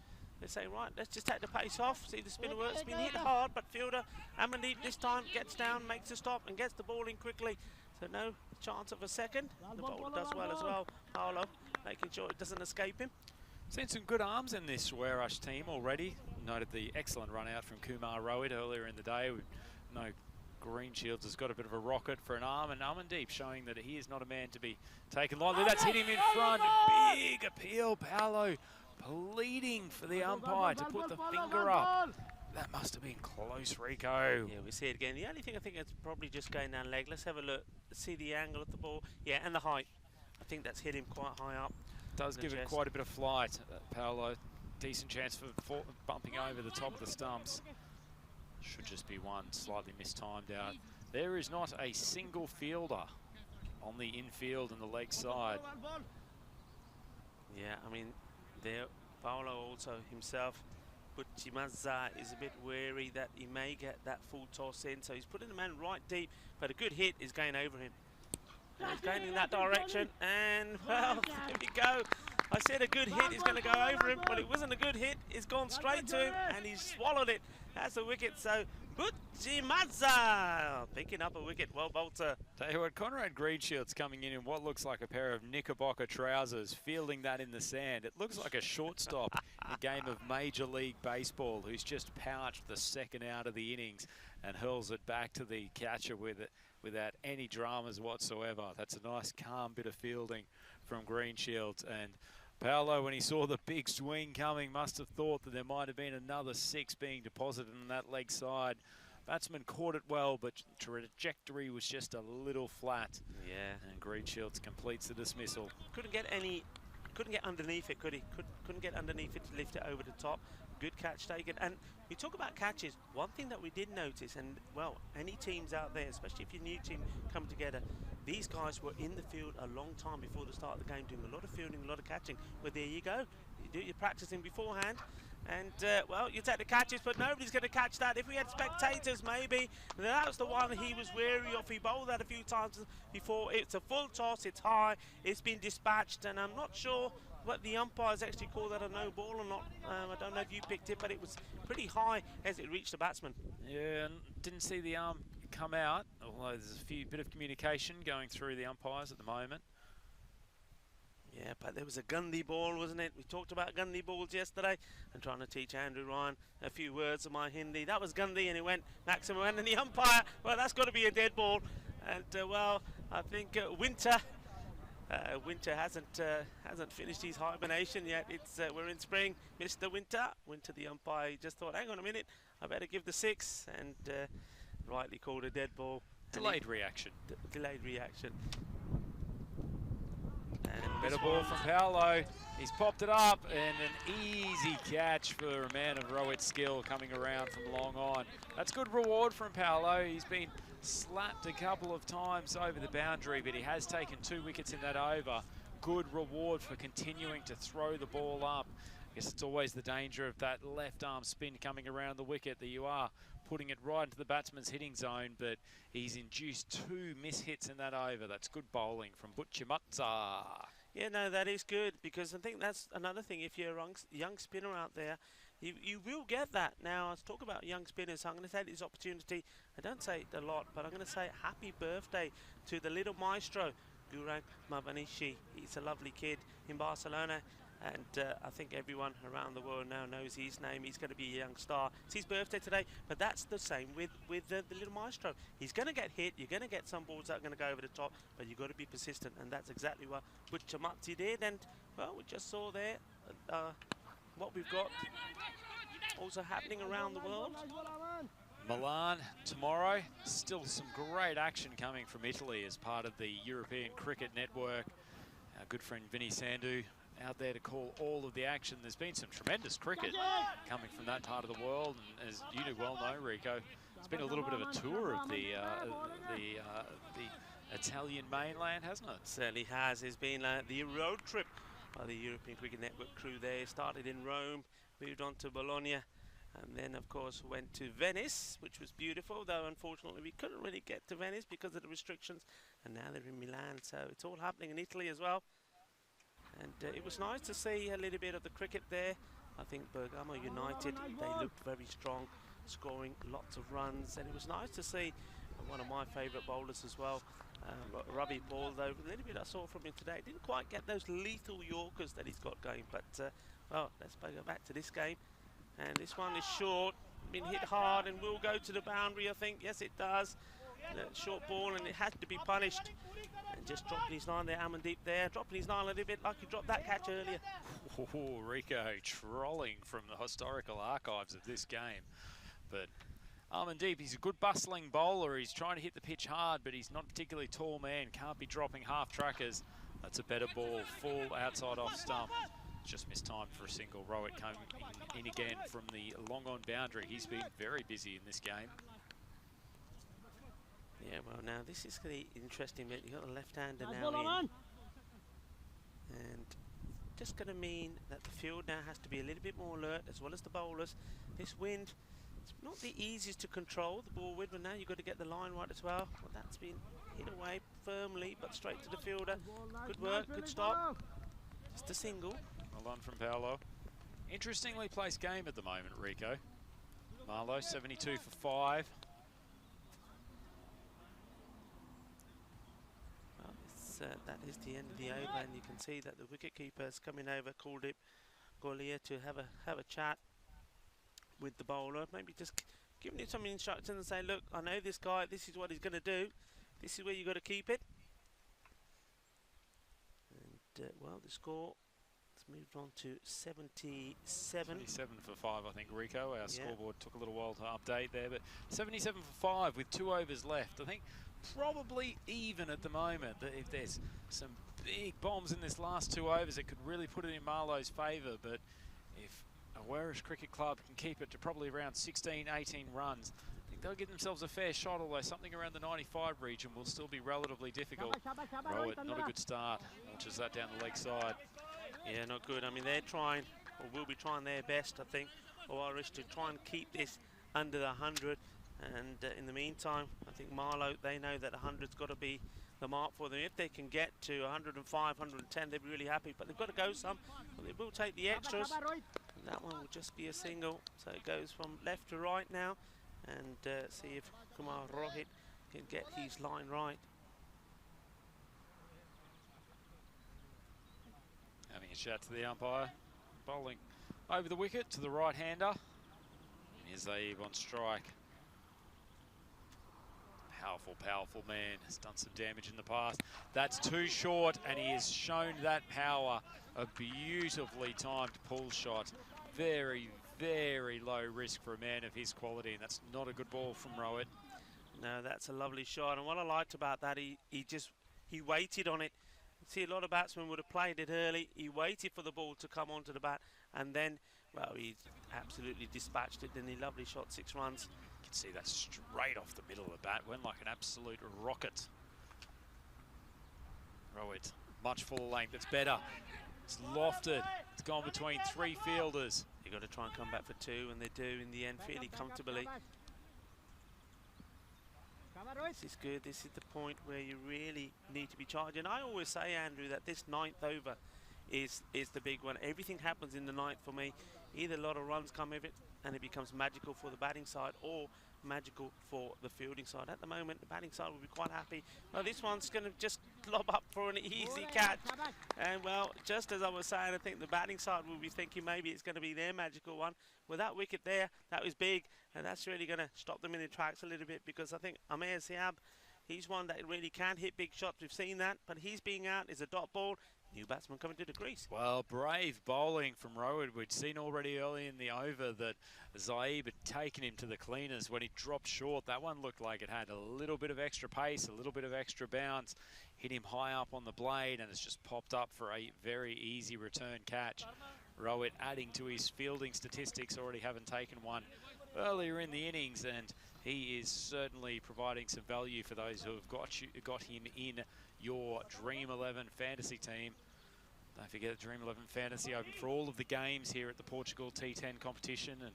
they say, right, let's just take the pace off, see the spinner work. It's been hit hard, but fielder Amandeep this time gets down, makes a stop, and gets the ball in quickly. So no chance of a second. The bowler does well as well, Paolo, making sure it doesn't escape him. Seen some good arms in this Werash team already. Noted the excellent run out from Kumar Rohit earlier in the day. We know Greenshields has got a bit of a rocket for an arm, and Amandeep showing that he is not a man to be taken lightly. That's hit him in front. Big appeal, Paolo pleading for the umpire to put the finger up. That must have been close, Rico. Yeah, we see it again. The only thing I think it's probably just going down leg. Let's have a look, see the angle of the ball. Yeah, and the height. I think that's hit him quite high up. Does give it quite a bit of flight, Paolo. Decent chance for bumping over the top of the stumps. Should just be one, slightly mistimed out. There is not a single fielder on the infield and the leg side. Yeah, I mean, there, Paolo also himself, but Chimaza is a bit wary that he may get that full toss in, so he's putting the man right deep, but a good hit is going over him. And he's going in that direction, and well, there we go. I said a good hit is going to go over him. Well, it wasn't a good hit. It's gone straight to him, and he's swallowed it. That's a wicket. So, Butchimadza picking up a wicket. Well, Bolter. Tell you what, Conrad Greenshields coming in what looks like a pair of Knickerbocker trousers, fielding that in the sand. It looks like a shortstop in a game of Major League Baseball who's just pouched the second out of the innings and hurls it back to the catcher without any dramas whatsoever. That's a nice, calm bit of fielding from Greenshields. And Paolo, when he saw the big swing coming, must have thought that there might have been another 6 being deposited on that leg side. Batsman caught it well, but trajectory was just a little flat. Yeah. And Greenshields completes the dismissal. Couldn't get underneath it, could he? Couldn't get underneath it to lift it over the top. Good catch taken. And we talk about catches. One thing that we did notice, and well, any teams out there, especially if your new team come together, these guys were in the field a long time before the start of the game, doing a lot of fielding, a lot of catching. Well, there you go. You do your practicing beforehand, and well, you take the catches, but nobody's going to catch that. If we had spectators, maybe that was the one he was wary of. He bowled that a few times before. It's a full toss. It's high. It's been dispatched, and I'm not sure what the umpires actually call that a no ball or not. I don't know if you picked it, but it was pretty high as it reached the batsman. Yeah, and didn't see the arm come out, although there's a bit of communication going through the umpires at the moment. Yeah, but there was a Gundy ball, wasn't it? We talked about Gundy balls yesterday. I'm trying to teach Andrew Ryan a few words of my Hindi. That was Gundy, and it went maximum, and the umpire, well, that's got to be a dead ball. And well, I think Winter hasn't finished his hibernation yet. It's we're in spring, Mr. Winter. Winter, the umpire, he just thought, hang on a minute, I better give the 6, and rightly called a dead ball. Delayed reaction. Delayed reaction. And better ball from Paolo. He's popped it up, and an easy catch for a man of Rohit's skill coming around from long on. That's good reward from Paolo. He's been slapped a couple of times over the boundary, but he has taken 2 wickets in that over. Good reward for continuing to throw the ball up. I guess it's always the danger of that left arm spin coming around the wicket, that you are putting it right into the batsman's hitting zone, but he's induced 2 mishits in that over. That's good bowling from Butchimadza. Yeah, no, that is good, because I think that's another thing. If you're a young spinner out there, you will get that. Now, let's talk about young spinners. So I'm going to take this opportunity. I don't say it a lot, but I'm going to say happy birthday to the little maestro, Gurang Mavanishi. He's a lovely kid in Barcelona. And I think everyone around the world now knows his name. He's going to be a young star. It's his birthday today, but that's the same with the little maestro. He's going to get hit. You're going to get some balls that are going to go over the top, but you've got to be persistent, and that's exactly what Bucciamazzi did. And, well, we just saw there what we've got also happening around the world. Milan tomorrow. Still some great action coming from Italy as part of the European Cricket Network. Our good friend Vinny Sandu out there to call all of the action. There's been some tremendous cricket coming from that part of the world, and as you do well know, Rico, it's been a little bit of a tour of the Italian mainland, hasn't it? Certainly has. It's been the road trip by the European Cricket Network crew there. Started in Rome, moved on to Bologna, and then of course went to Venice, which was beautiful, though unfortunately we couldn't really get to Venice because of the restrictions, and now they're in Milan, so it's all happening in Italy as well. And it was nice to see a little bit of the cricket there. I think Bergamo United, they looked very strong, scoring lots of runs, and it was nice to see one of my favourite bowlers as well, Robbie Ball, though a little bit I saw from him today. Didn't quite get those lethal Yorkers that he's got going, but well, let's go back to this game. And this one is short, been hit hard and will go to the boundary, I think. Yes, it does. Short ball, and it had to be punished. And just dropping his line there, Amandeep there, dropping his line a little bit like he dropped that catch earlier. Oh, Rico trolling from the historical archives of this game. But Amandeep, he's a good bustling bowler. He's trying to hit the pitch hard, but he's not a particularly tall man. Can't be dropping half trackers. That's a better ball, full outside off stump. Just missed time for a single. Rowett coming in again from the long on boundary. He's been very busy in this game. Yeah, well, now this is going to be interesting. You've got a left-hander now in. And just going to mean that the field now has to be a little bit more alert, as well as the bowlers. This wind, it's not the easiest to control, the ball wind, but now you've got to get the line right as well. Well, that's been hit away firmly, but straight to the fielder. Good work, good stop. Just a single. Well done from Paolo. Interestingly placed game at the moment, Rico. Marlowe, 72 for 5. That is the end of the over, and you can see that the wicketkeeper is coming over, called it Golia to have a chat with the bowler, maybe just giving him some instructions and say, look, I know this guy, this is what he's going to do, this is where you got to keep it. And well, the score has moved on to 77. 77 for 5, I think, Rico. Our scoreboard took a little while to update there, but 77 for 5 with 2 overs left. I think probably even at the moment. That if there's some big bombs in this last 2 overs, it could really put it in Marlowe's favour. But if Awarish Cricket Club can keep it to probably around 16, 18 runs, I think they'll give themselves a fair shot, although something around the 95 region will still be relatively difficult. Rowett, not a good start. Launches that down the leg side. Yeah, not good. I mean, they're trying, or will be trying their best, I think, Awarish, to try and keep this under the 100. And in the meantime, I think Marlowe, they know that 100's got to be the mark for them. If they can get to 105, 110, they'll be really happy. But they've got to go some. Well, they will take the extras. And that one will just be a single. So it goes from left to right now. And see if Kumar Rohit can get his line right. Having a shout to the umpire. Bowling over the wicket to the right-hander. Here's Zaib on strike. Powerful, powerful man. Has done some damage in the past. That's too short, and he has shown that power. A beautifully timed pull shot. Very, very low risk for a man of his quality, and that's not a good ball from Rowett. No, that's a lovely shot, and what I liked about that, he waited on it. See, a lot of batsmen would have played it early. He waited for the ball to come onto the bat, and then, well, he absolutely dispatched it. Then he lovely shot, 6 runs. You can see that straight off the middle of the bat, went like an absolute rocket. Rowett, much fuller length, it's better. It's lofted, it's gone between 3 fielders. You've got to try and come back for 2, and they do in the end fairly comfortably. This is good. This is the point where you really need to be charging. I always say, Andrew, that this 9th over is the big one. Everything happens in the 9th for me. Either a lot of runs come of it, and it becomes magical for the batting side or magical for the fielding side. At the moment, the batting side will be quite happy. Well, this one's going to just lob up for an easy catch. And, well, just as I was saying, I think the batting side will be thinking maybe it's going to be their magical one. With that wicket there, that was big, and that's really going to stop them in their tracks a little bit, because I think Amir Siab, he's one that really can hit big shots. We've seen that, but he's being out is a dot ball. New batsman coming to the crease. Well, brave bowling from Rowan. We'd seen already early in the over that Zaib had taken him to the cleaners when he dropped short. That one looked like it had a little bit of extra pace, a little bit of extra bounce, hit him high up on the blade, and it's just popped up for a very easy return catch. Rowan adding to his fielding statistics, already having taken one earlier in the innings, and he is certainly providing some value for those who have got him in your Dream 11 fantasy team. Don't forget Dream 11 Fantasy open for all of the games here at the Portugal T10 competition, and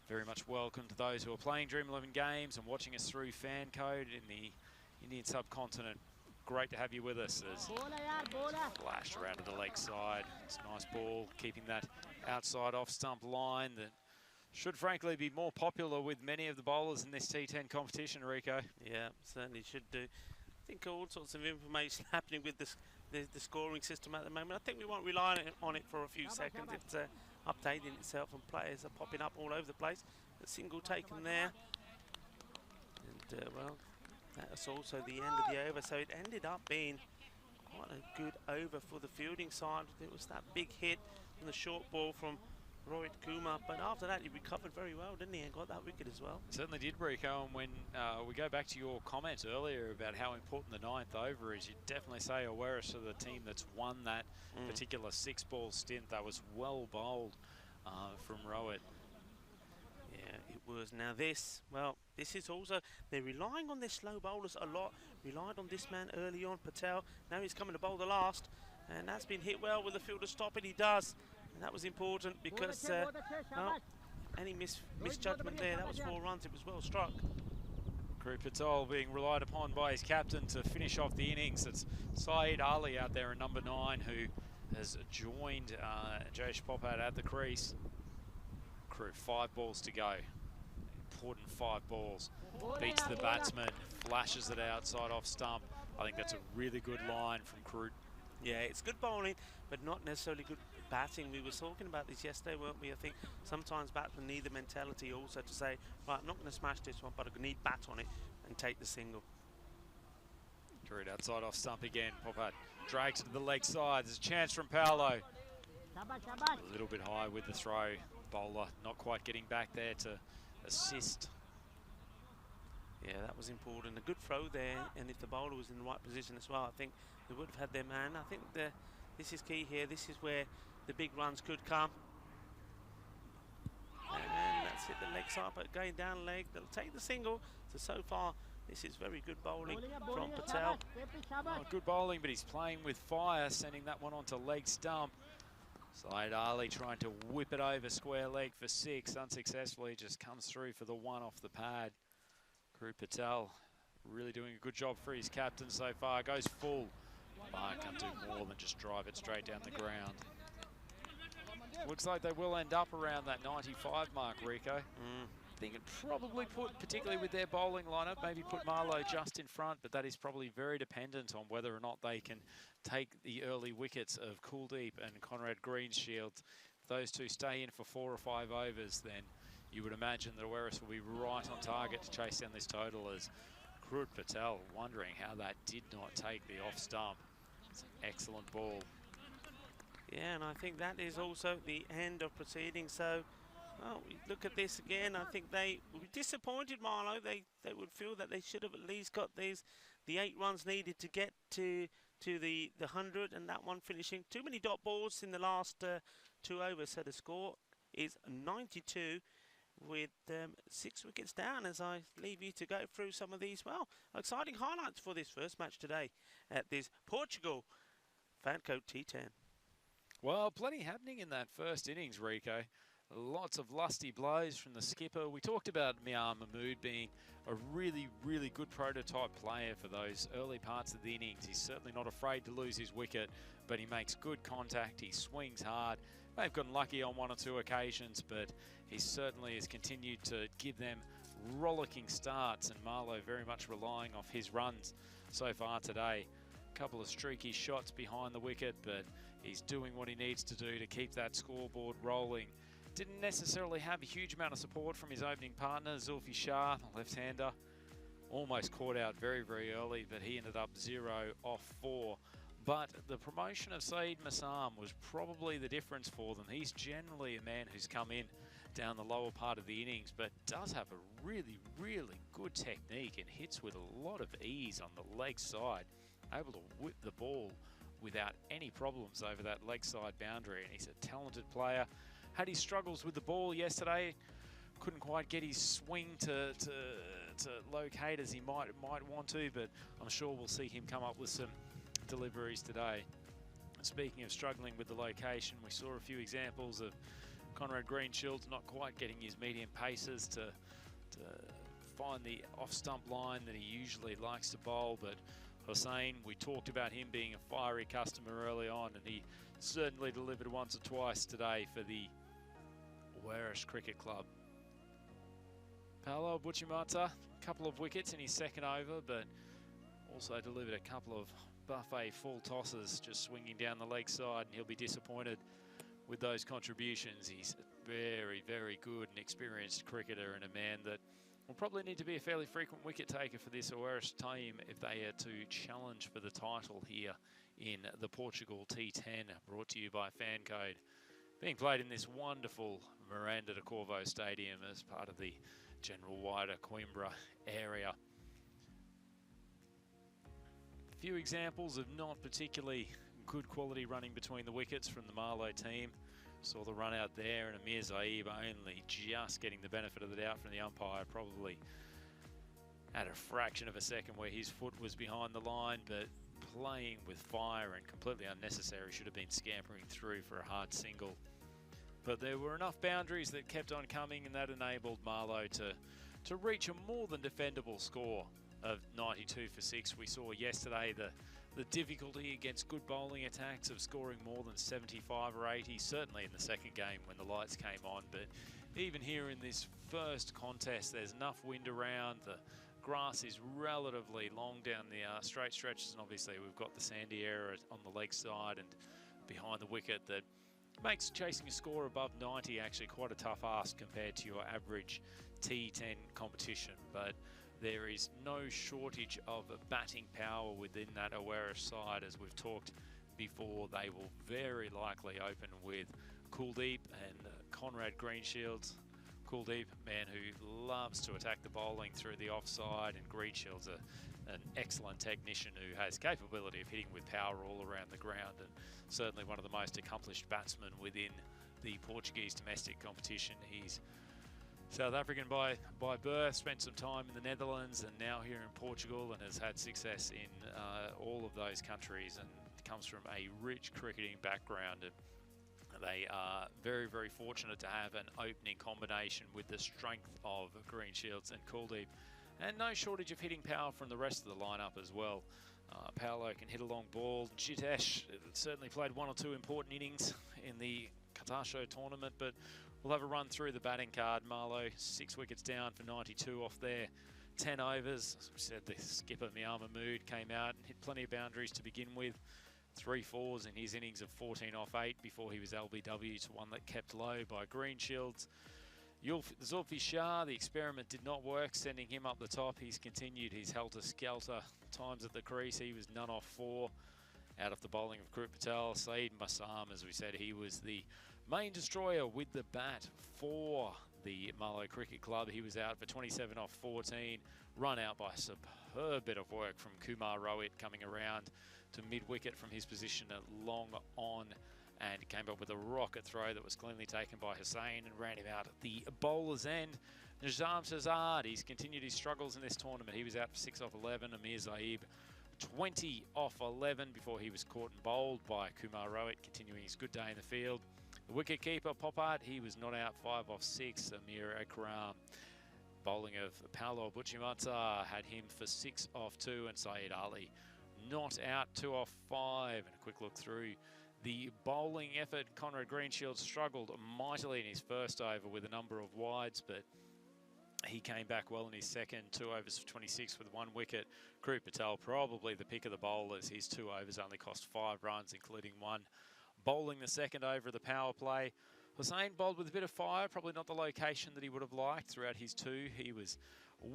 very much welcome to those who are playing Dream 11 games and watching us through FanCode in the Indian subcontinent. Great to have you with us as flashed around to the leg side. It's a nice ball, keeping that outside off stump line that should frankly be more popular with many of the bowlers in this T10 competition, Rico. Yeah, certainly should do. I think all sorts of information happening with this the scoring system at the moment. I think we won't rely on it for a few seconds. It's updating itself, and players are popping up all over the place. A single taken there, and well, that was also the end of the over. So it ended up being quite a good over for the fielding side. It was that big hit on the short ball from Rohit Kumar, but after that he recovered very well, didn't he, and got that wicket as well. Certainly did, Rico, and when we go back to your comments earlier about how important the 9th over is, you definitely say Awaris to the team that's won that particular 6-ball stint. That was well bowled from Rohit. Yeah, it was. Now this, well, this is also, they're relying on their slow bowlers a lot. Relied on this man early on, Patel. Now he's coming to bowl the last, and that's been hit well with the fielder stopping. He does. And that was important because any misjudgment there, that was 4 runs. It was well struck. Krip Patel being relied upon by his captain to finish off the innings. It's Saeed Ali out there in number 9 who has joined Jayesh Popat at the crease. Krip, 5 balls to go. Important 5 balls. Beats the batsman, flashes it outside off stump. I think that's a really good line from Krip. Yeah, it's good bowling, but not necessarily good batting. We were talking about this yesterday, weren't we? I think sometimes batsmen need the mentality also to say, right, I'm not going to smash this one, but I need bat on it and take the single. Threw it outside off stump again. Popat drags it to the leg side. There's a chance from Paolo. A little bit high with the throw. Bowler not quite getting back there to assist. Yeah, that was important. A good throw there, and if the bowler was in the right position as well, I think they would have had their man. I think this is key here. This is where the big runs could come. And that's it, the leg side, but going down leg, they'll take the single. So far, this is very good bowling from Patel. Oh, good bowling, but he's playing with fire, sending that one onto leg stump. Saeed Ali trying to whip it over square leg for 6, unsuccessfully, just comes through for the 1 off the pad. Krip Patel really doing a good job for his captain so far, goes full. Can't do more than just drive it straight down the ground. Looks like they will end up around that 95 mark, Rico. I think it probably put, particularly with their bowling lineup, maybe put Marlowe just in front, but that is probably very dependent on whether or not they can take the early wickets of Kuldeep and Conrad Greenshield. If those two stay in for 4 or 5 overs, then you would imagine that Awaris will be right on target to chase down this total, as Krip Patel wondering how that did not take the off stump. It's an excellent ball. Yeah, and I think that is also the end of proceedings. So, well, we look at this again. I think they would be disappointed, Marlowe. They would feel that they should have at least got the 8 runs needed to get to the 100, and that one finishing. Too many dot balls in the last 2 overs. So the score is 92 with 6 wickets down, as I leave you to go through some of these, well, exciting highlights for this first match today at this Portugal FanCode T10. Well, plenty happening in that first innings, Rico. Lots of lusty blows from the skipper. We talked about Miyar Mahmood being a really, really good prototype player for those early parts of the innings. He's certainly not afraid to lose his wicket, but he makes good contact, he swings hard, They've gotten lucky on one or two occasions, but he certainly has continued to give them rollicking starts, and Marlowe very much relying off his runs so far today. A couple of streaky shots behind the wicket, but he's doing what he needs to do to keep that scoreboard rolling. Didn't necessarily have a huge amount of support from his opening partner, Zulfi Shah, left-hander. Almost caught out very, very early, but he ended up 0 off 4. But the promotion of Saeed Massam was probably the difference for them. He's generally a man who's come in down the lower part of the innings, but does have a really, really good technique and hits with a lot of ease on the leg side. Able to whip the ball without any problems over that leg side boundary, and he's a talented player. Had his struggles with the ball yesterday. Couldn't quite get his swing to locate as he might want to, but I'm sure we'll see him come up with some deliveries today. Speaking of struggling with the location, we saw a few examples of Conrad Greenshields not quite getting his medium paces to find the off-stump line that he usually likes to bowl, but Hussain, we talked about him being a fiery customer early on, and he certainly delivered once or twice today for the Warish Cricket Club. Paolo Buchimata, a couple of wickets in his second over, but also delivered a couple of buffet full tosses, just swinging down the leg side, and he'll be disappointed with those contributions. He's a very, very good and experienced cricketer, and a man that will probably need to be a fairly frequent wicket taker for this Warish team if they are to challenge for the title here in the Portugal T10, brought to you by FanCode. Being played in this wonderful Miranda de Corvo Stadium as part of the general wider Coimbra area. A few examples of not particularly good quality running between the wickets from the Marlowe team. Saw the run out there, and Amir Zaib only just getting the benefit of the doubt from the umpire, probably at a fraction of a second where his foot was behind the line, but playing with fire and completely unnecessary. Should have been scampering through for a hard single. But there were enough boundaries that kept on coming, and that enabled Marlowe to reach a more than defendable score of 92 for 6. We saw yesterday the difficulty against good bowling attacks of scoring more than 75 or 80, certainly in the second game when the lights came on. But even here in this first contest, there's enough wind around. The grass is relatively long down the straight stretches, and obviously we've got the sandy area on the leg side and behind the wicket that makes chasing a score above 90 actually quite a tough ask compared to your average T10 competition. But there is no shortage of batting power within that Warish side. As we've talked before, they will very likely open with Kuldeep and Conrad Greenshields. Kuldeep, man who loves to attack the bowling through the offside, and Greenshields an excellent technician who has capability of hitting with power all around the ground, and certainly one of the most accomplished batsmen within the Portuguese domestic competition. He's South African by birth, spent some time in the Netherlands and now here in Portugal, and has had success in all of those countries, and comes from a rich cricketing background. And they are very, very fortunate to have an opening combination with the strength of Greenshields and Kuldeep, and no shortage of hitting power from the rest of the lineup as well. Paolo can hit a long ball. Jitesh certainly played one or two important innings in the Qatar tournament, but we'll have a run through the batting card. Marlowe, 6 wickets down for 92 off their 10 overs. As we said, the skipper, Miyama Mood, came out and hit plenty of boundaries to begin with. 3 fours in his innings of 14 off 8 before he was LBW to one that kept low by Greenshields. Zulfi Shah, the experiment did not work, sending him up the top. He's continued his helter-skelter times at the crease. He was none off 4 out of the bowling of Krut Patel. Saeed Massam, as we said, he was the main destroyer with the bat for the Marlowe Cricket Club. He was out for 27 off 14, run out by a superb bit of work from Kumar Rohit, coming around to mid-wicket from his position at long on, and came up with a rocket throw that was cleanly taken by Hussain and ran him out at the bowler's end. Nizam Shazad, he's continued his struggles in this tournament. He was out for 6 off 11. Amir Zaib, 20 off 11 before he was caught and bowled by Kumar Rohit, continuing his good day in the field. The wicket-keeper, Poppart, he was not out, 5 off 6. Amir Akram, bowling of Paolo Buchimata, had him for 6 off 2, and Saeed Ali not out, 2 off 5. And a quick look through the bowling effort, Conrad Greenshield struggled mightily in his first over with a number of wides, but he came back well in his second, 2 overs for 26 with 1 wicket. Krup Patel, probably the pick of the bowlers. His 2 overs only cost 5 runs, including 1 bowling the second over of the power play. Hussain bowled with a bit of fire, probably not the location that he would have liked throughout his 2. He was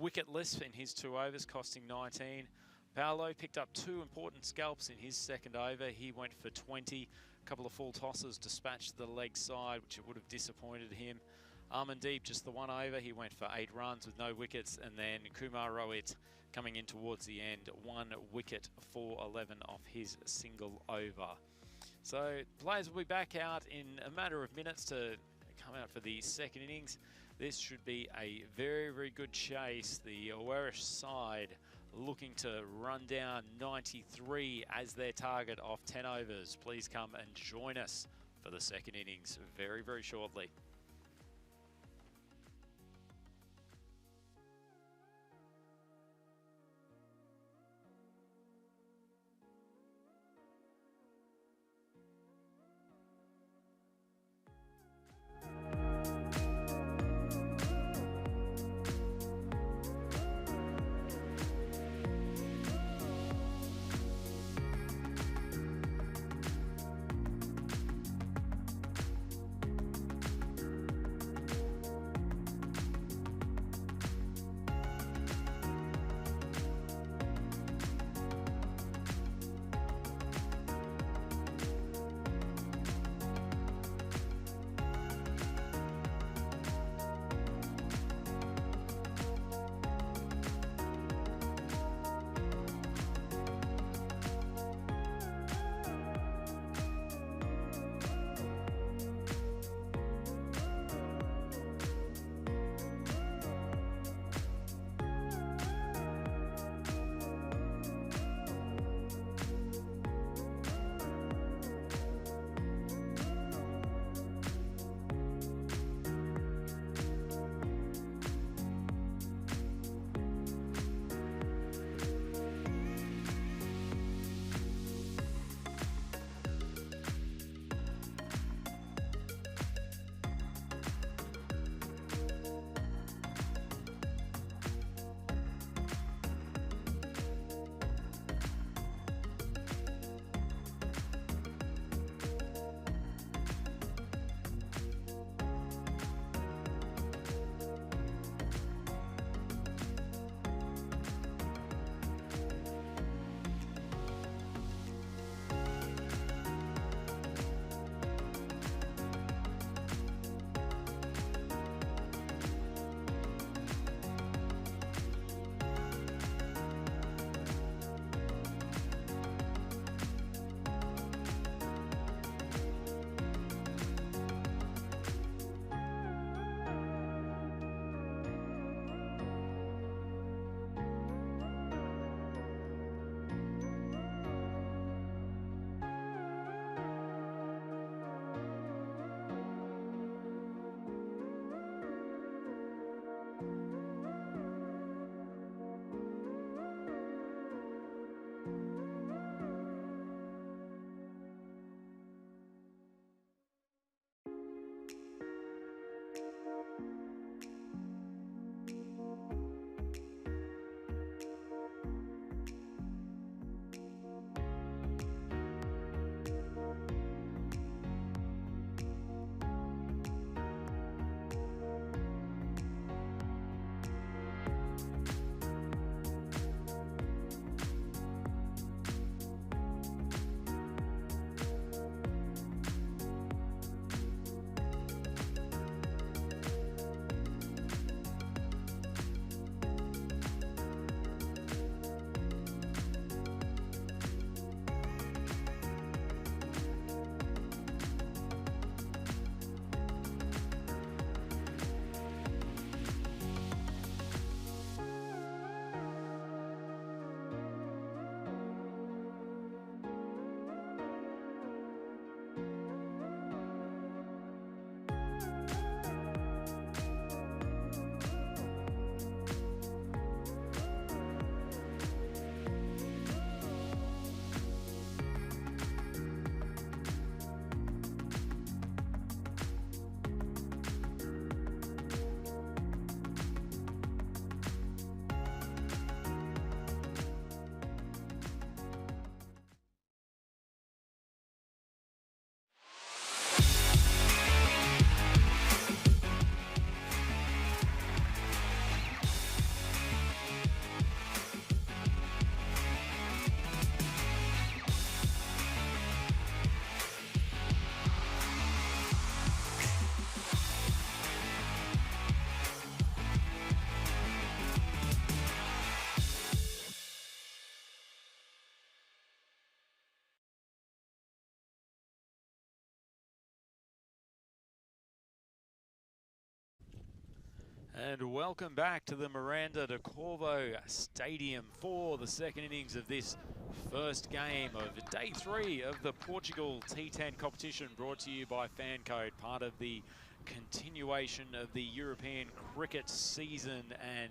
wicketless in his 2 overs, costing 19. Paolo picked up 2 important scalps in his second over. He went for 20. A couple of full tosses dispatched the leg side, which it would have disappointed him. Armandeep, just the 1 over. He went for 8 runs with no wickets. And then Kumar Rohit coming in towards the end, 1 wicket for 11 off his single over. So players will be back out in a matter of minutes to come out for the second innings. This should be a very, very good chase. The Warish side looking to run down 93 as their target off 10 overs. Please come and join us for the second innings very, very shortly. And welcome back to the Miranda de Corvo Stadium for the second innings of this first game of day 3 of the Portugal T10 competition, brought to you by FanCode, part of the continuation of the European cricket season. And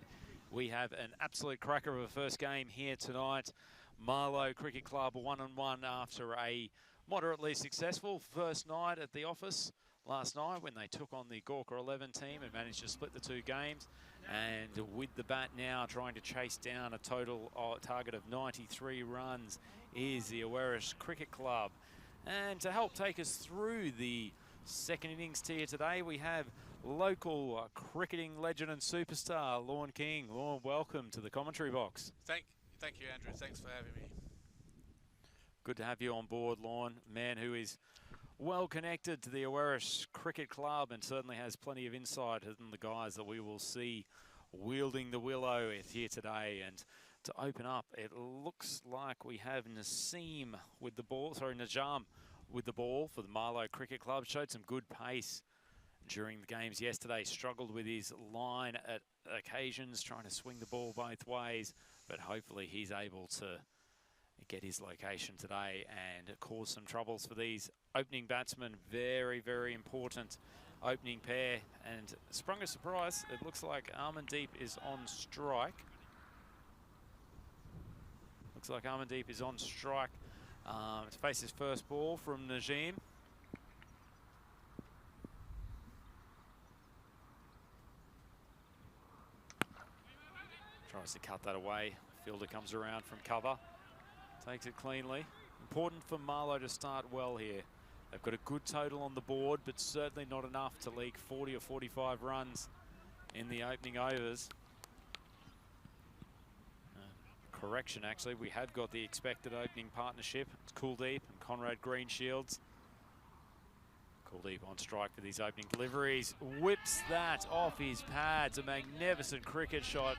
we have an absolute cracker of a first game here tonight. Marlow Cricket Club 1-1 after a moderately successful first night at the office last night when they took on the Gawker 11 team and managed to split the 2 games. And with the bat now trying to chase down a total target of 93 runs is the Awaris Cricket Club. And to help take us through the second innings here today, we have local cricketing legend and superstar Lorne King. Lorne, welcome to the commentary box. Thank you, Andrew. Thanks for having me. Good to have you on board, Lorne. Man who is well connected to the Awaris Cricket Club and certainly has plenty of insight in the guys that we will see wielding the willow here today. And to open up, it looks like we have Najam with the ball for the Marlow Cricket Club. Showed some good pace during the games yesterday, struggled with his line at occasions, trying to swing the ball both ways, but hopefully he's able to get his location today and cause some troubles for these opening batsmen. Very, very important opening pair. And sprung a surprise. It looks like Armandeep is on strike. Looks like Armandeep is on strike to face his first ball from Najam. Tries to cut that away. Fielder comes around from cover. Takes it cleanly. Important for Marlow to start well here. They've got a good total on the board, but certainly not enough to leak 40 or 45 runs in the opening overs. Correction, actually, we have got the expected opening partnership. It's Kuldeep and Conrad Greenshields. Kuldeep on strike for these opening deliveries. Whips that off his pads. A magnificent cricket shot.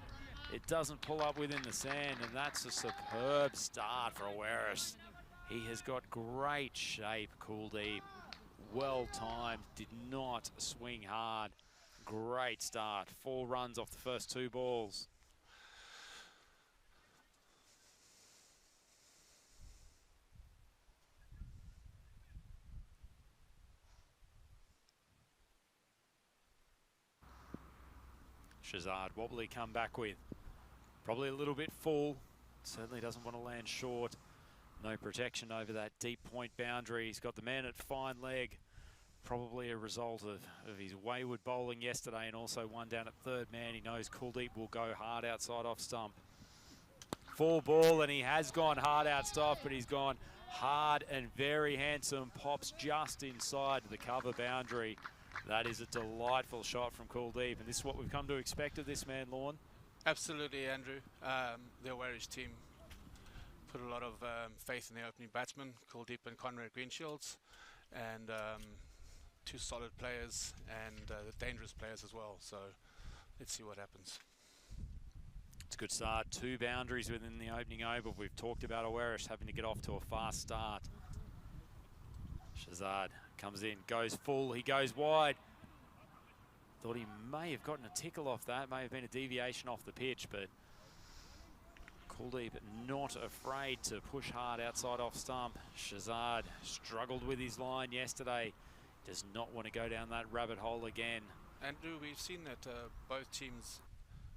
It doesn't pull up within the sand, and that's a superb start for Awaris. He has got great shape, Kuldeep. Well timed, did not swing hard. Great start. 4 runs off the first 2 balls. Shazad, wobbly come back with. Probably a little bit full. Certainly doesn't want to land short. No protection over that deep point boundary. He's got the man at fine leg. Probably a result of his wayward bowling yesterday, and also one down at third man. He knows Kuldeep will go hard outside off stump. 4 ball, and he has gone hard outside, but he's gone hard and very handsome. Pops just inside the cover boundary. That is a delightful shot from Kuldeep, and this is what we've come to expect of this man, Lorne. Absolutely, Andrew. The Awaris team put a lot of faith in their opening batsmen, Kuldeep and Conrad Greenshields, and 2 solid players and dangerous players as well. So let's see what happens. It's a good start. 2 boundaries within the opening over. We've talked about Awaris having to get off to a fast start. Shazad comes in, goes full, he goes wide. Thought he may have gotten a tickle off that, may have been a deviation off the pitch, but Kuldeep not afraid to push hard outside off stump. Shazad struggled with his line yesterday. Does not want to go down that rabbit hole again. Andrew, we've seen that both teams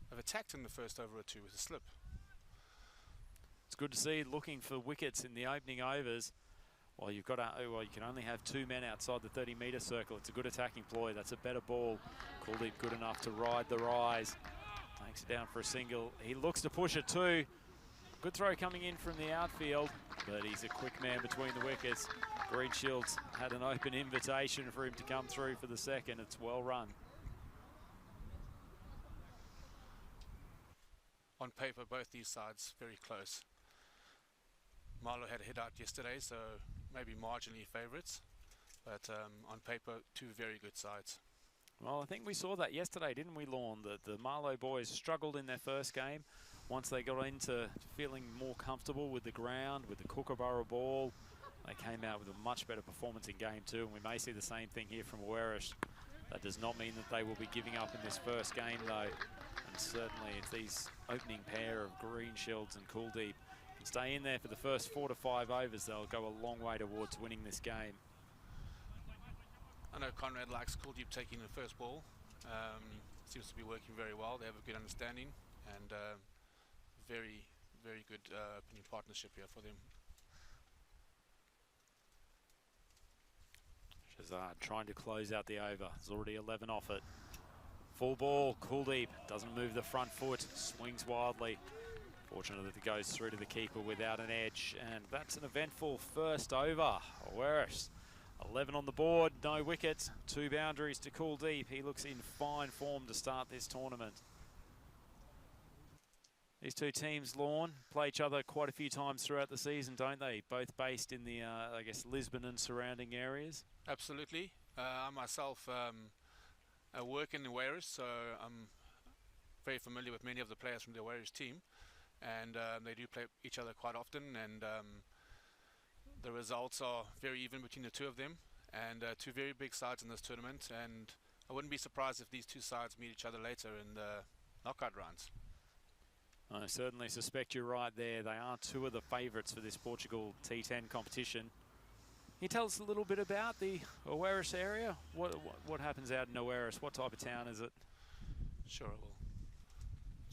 have attacked in the first over or 2 with a slip. It's good to see, looking for wickets in the opening overs. Well, you can only have 2 men outside the 30-metre circle. It's a good attacking ploy. That's a better ball. Kuldeep good enough to ride the rise. Takes it down for a single. He looks to push it too. Good throw coming in from the outfield, but he's a quick man between the wickets. Greenshields had an open invitation for him to come through for the second. It's well run. On paper, both these sides very close. Marlow had a hit out yesterday, so maybe marginally favourites, but on paper, 2 very good sides. Well, I think we saw that yesterday, didn't we, Lorne? The Marlow boys struggled in their first game. Once they got into feeling more comfortable with the ground, with the Kookaburra ball, they came out with a much better performance in game 2, and we may see the same thing here from Awaris. That does not mean that they will be giving up in this first game, though. And certainly, if these opening pair of Greenshields and Cooldeep can stay in there for the first 4 to 5 overs, they'll go a long way towards winning this game. I know Conrad likes Cooldeep taking the first ball. Seems to be working very well. They have a good understanding and very, very good opening partnership here for them. Shazad trying to close out the over. There's already 11 off it. Full ball, Cooldeep doesn't move the front foot, swings wildly. Fortunate that it goes through to the keeper without an edge, and that's an eventful first over. Awaris, 11 on the board, no wickets, 2 boundaries to Cooldeep. He looks in fine form to start this tournament. These two teams, Lorne, play each other quite a few times throughout the season, don't they? Both based in the, I guess, Lisbon and surrounding areas. Absolutely. I myself work in the Awaris, so I'm very familiar with many of the players from the Awaris team, and they do play each other quite often, and the results are very even between the two of them, and 2 very big sides in this tournament, and I wouldn't be surprised if these 2 sides meet each other later in the knockout rounds. I certainly suspect you're right there. They are 2 of the favourites for this Portugal T10 competition. Can you tell us a little bit about the Awaris area? What happens out in Awaris? What type of town is it? Sure, I will.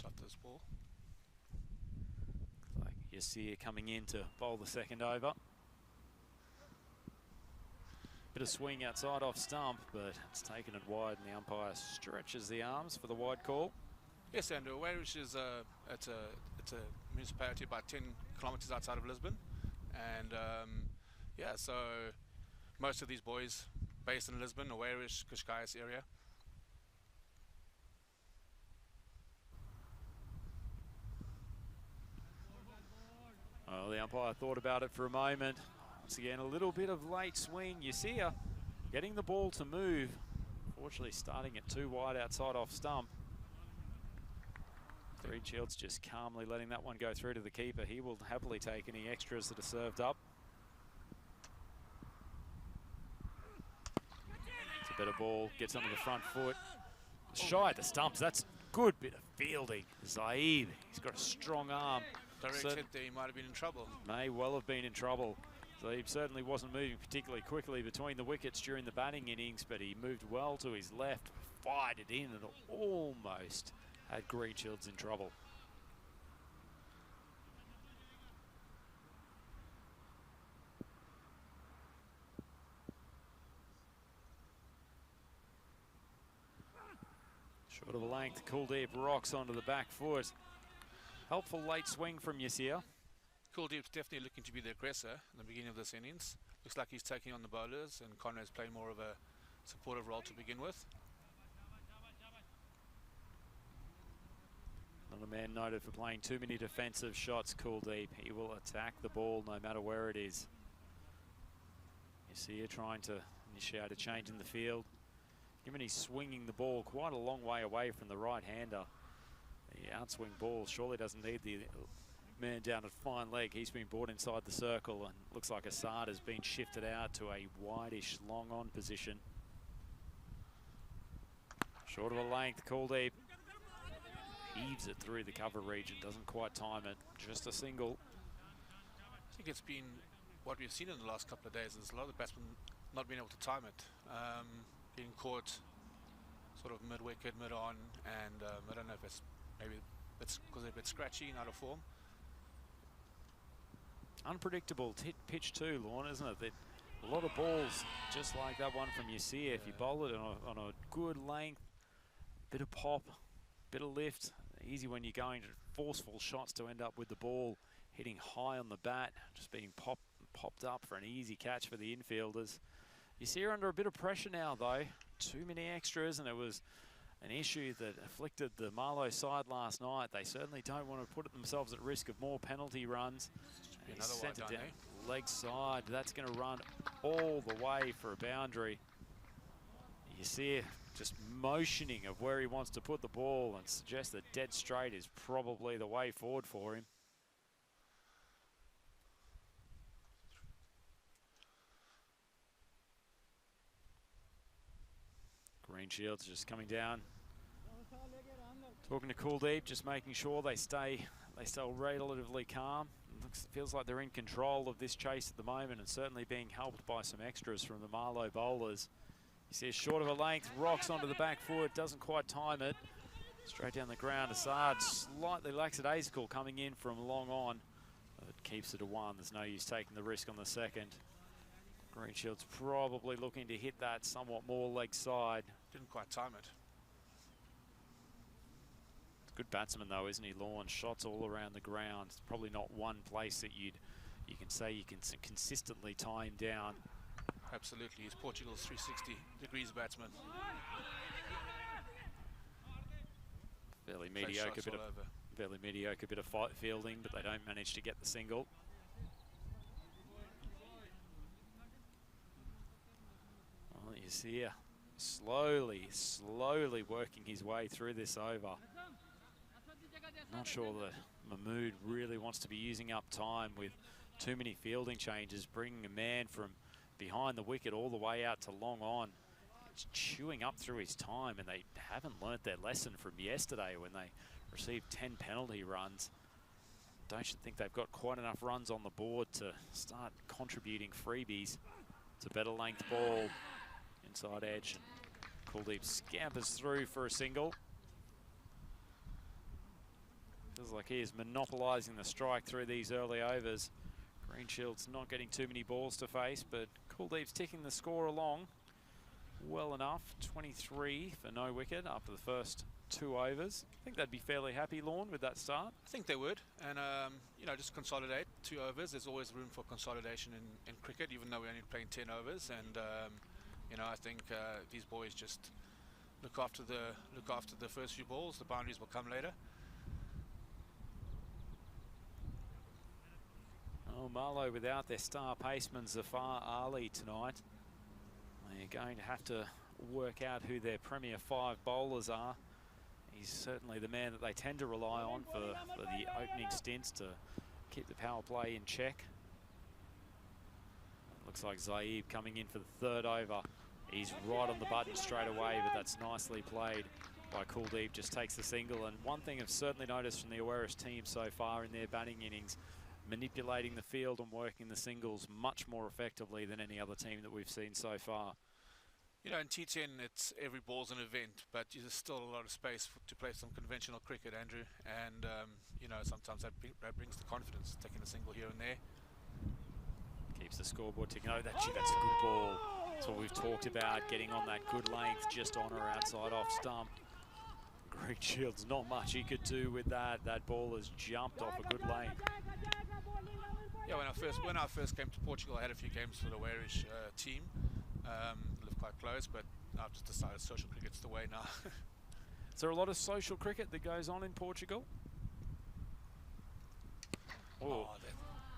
Shot this ball. Like Yasir coming in to bowl the second over. Bit of swing outside off stump, but it's taken it wide, and the umpire stretches the arms for the wide call. Yes, and Awaris is it's a municipality about 10 kilometers outside of Lisbon, and yeah, so most of these boys based in Lisbon, Awaris, Cascais area. Well, the umpire thought about it for a moment. Once again, a little bit of late swing. You see her getting the ball to move. Fortunately, starting it too wide outside off stump. Greenshields just calmly letting that one go through to the keeper. He will happily take any extras that are served up. It's a better ball, gets under the front foot. Shy at the stumps, that's a good bit of fielding. Zaid, he's got a strong arm. Direct hit there, he might have been in trouble. May well have been in trouble. Zaid certainly wasn't moving particularly quickly between the wickets during the batting innings, but he moved well to his left, fired it in, and almost had Greenshields in trouble. Short of a length, Cooldeep rocks onto the back foot. Helpful late swing from Yasir. Cooldeep's definitely looking to be the aggressor in the beginning of this innings. Looks like he's taking on the bowlers, and Conrad's playing more of a supportive role to begin with. Not a man noted for playing too many defensive shots, Cooldeep. He will attack the ball no matter where it is. Yasir trying to initiate a change in the field. Given he's swinging the ball quite a long way away from the right-hander, the outswing ball surely doesn't need the man down at fine leg. He's been brought inside the circle, and looks like Assad has been shifted out to a wideish long-on position. Short of a length, Cooldeep heaves it through the cover region, doesn't quite time it, just a single. I think it's been what we've seen in the last couple of days is a lot of the batsmen not being able to time it, being caught sort of mid-wicket, mid-on, and I don't know if it's maybe it's because they're a bit scratchy and out of form. Unpredictable pitch too, Lorne, isn't it? That a lot of balls just like that one from Yasir. If you bowl it on a good length, bit of pop, bit of lift, easy when you're going to forceful shots to end up with the ball hitting high on the bat, just being popped up for an easy catch for the infielders. Yasir under a bit of pressure now though, too many extras, and it was an issue that afflicted the Marlow side last night. They certainly don't want to put themselves at risk of more penalty runs. And he sent it down leg side. That's going to run all the way for a boundary. Yasir just motioning of where he wants to put the ball and suggests that dead straight is probably the way forward for him. Green Shields just coming down, talking to Kuldeep, just making sure they stay relatively calm. Feels like they're in control of this chase at the moment, and certainly being helped by some extras from the Marlow bowlers. You see a short of a length, rocks onto the back foot, doesn't quite time it. Straight down the ground, Assad slightly lackadaisical coming in from long on. It keeps it a 1. There's no use taking the risk on the second. Green Shields probably looking to hit that somewhat more leg side. Didn't quite time it. Good batsman though, isn't he, Lorne? Shots all around the ground. It's probably not one place that you can say you can consistently tie him down. Absolutely, he's Portugal's 360 degrees batsman. Fairly mediocre bit of fight fielding, but they don't manage to get the single. Well, you see here, slowly working his way through this over. Not sure that Mahmood really wants to be using up time with too many fielding changes, bringing a man from behind the wicket all the way out to long on. It's chewing up through his time, and they haven't learnt their lesson from yesterday when they received 10 penalty runs. Don't you think they've got quite enough runs on the board to start contributing freebies? It's a better length ball, inside edge, and Kuldeep scampers through for a single. Feels like he is monopolising the strike through these early overs. Green Shields not getting too many balls to face, but Kuldeep's ticking the score along well enough. 23 for no wicket after the first 2 overs. I think they'd be fairly happy, Lorne, with that start. I think they would, and you know, just consolidate 2 overs. There's always room for consolidation in cricket, even though we're only playing 10 overs. And you know, I think these boys just look after the first few balls. The boundaries will come later. Oh, Marlow without their star paceman Zafar Ali tonight. They're going to have to work out who their premier 5 bowlers are. He's certainly the man that they tend to rely on for the opening stints to keep the power play in check. Looks like Zaib coming in for the 3rd over. He's right on the button straight away, but that's nicely played by Kuldeep. Just takes the single. And one thing I've certainly noticed from the Awaris team so far in their batting innings, manipulating the field and working the singles much more effectively than any other team that we've seen so far. You know, in T10, it's every ball's an event, but there's still a lot of space to play some conventional cricket, Andrew. And, you know, sometimes that brings the confidence, taking a single here and there. Keeps the scoreboard ticking. Oh, that's a good ball. That's what we've talked about, getting on that good length, just on or outside off stump. Green Shields, not much he could do with that. That ball has jumped off a good length. Yeah, when I first came to Portugal, I had a few games for the Warish team. Lived quite close, but I've just decided social cricket's the way now. Is there a lot of social cricket that goes on in Portugal? Oh,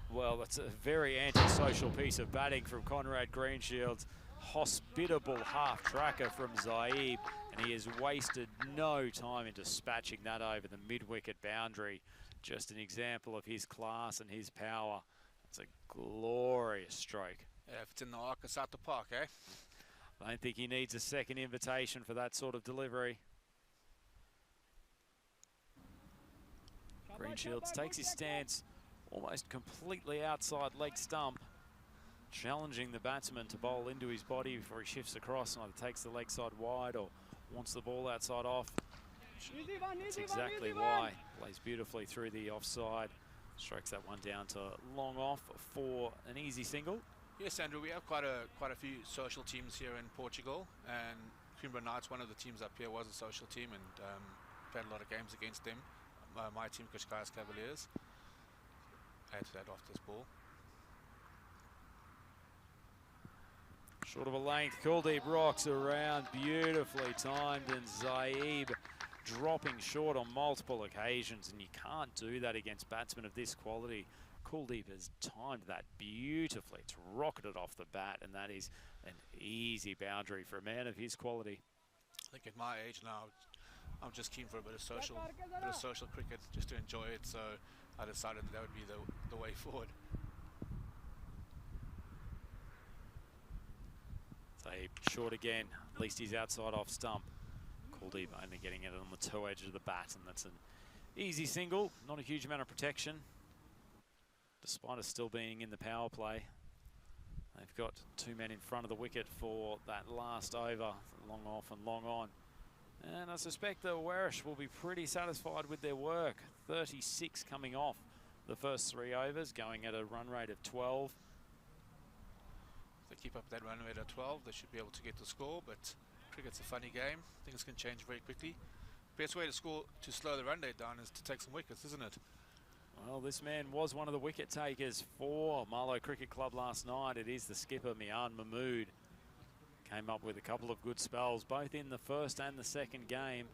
well, that's a very antisocial piece of batting from Conrad Greenshields. Hospitable half-tracker from Zaib, and he has wasted no time in dispatching that over the mid-wicket boundary. Just an example of his class and his power. It's a glorious stroke. Yeah, if it's in the arc, it's out the park, eh? I don't think he needs a second invitation for that sort of delivery. Greenshields takes his stance almost completely outside leg stump, challenging the batsman to bowl into his body before he shifts across and either takes the leg side wide or wants the ball outside off. That's exactly why. Plays beautifully through the offside. Strikes that one down to long off for an easy single. Yes, Andrew, we have quite a few social teams here in Portugal, and Coimbra Knights, one of the teams up here, was a social team, and played a lot of games against them. My team, Cascais Cavaliers. Add to that off this ball. Short of a length, Kuldeep rocks around, beautifully timed, and Zaib dropping short on multiple occasions, and you can't do that against batsmen of this quality. Kuldeep has timed that beautifully. It's rocketed off the bat, and that is an easy boundary for a man of his quality. I think at my age now, I'm just keen for a bit of social cricket, just to enjoy it. So I decided that would be the way forward. Saeed short again. At least he's outside off stump. Kuldeep only getting it on the toe edge of the bat, and that's an easy single. Not a huge amount of protection, despite us still being in the power play. They've got 2 men in front of the wicket for that last over, long off and long on. And I suspect the Warish will be pretty satisfied with their work. 36 coming off the first 3 overs, going at a run rate of 12. If they keep up that run rate of 12, they should be able to get the score, but cricket's a funny game. Things can change very quickly. Best way to slow the run rate down is to take some wickets, isn't it? Well, this man was one of the wicket takers for Marlow Cricket Club last night. It is the skipper, Mian Mahmood. Came up with a couple of good spells, both in the first and the second game.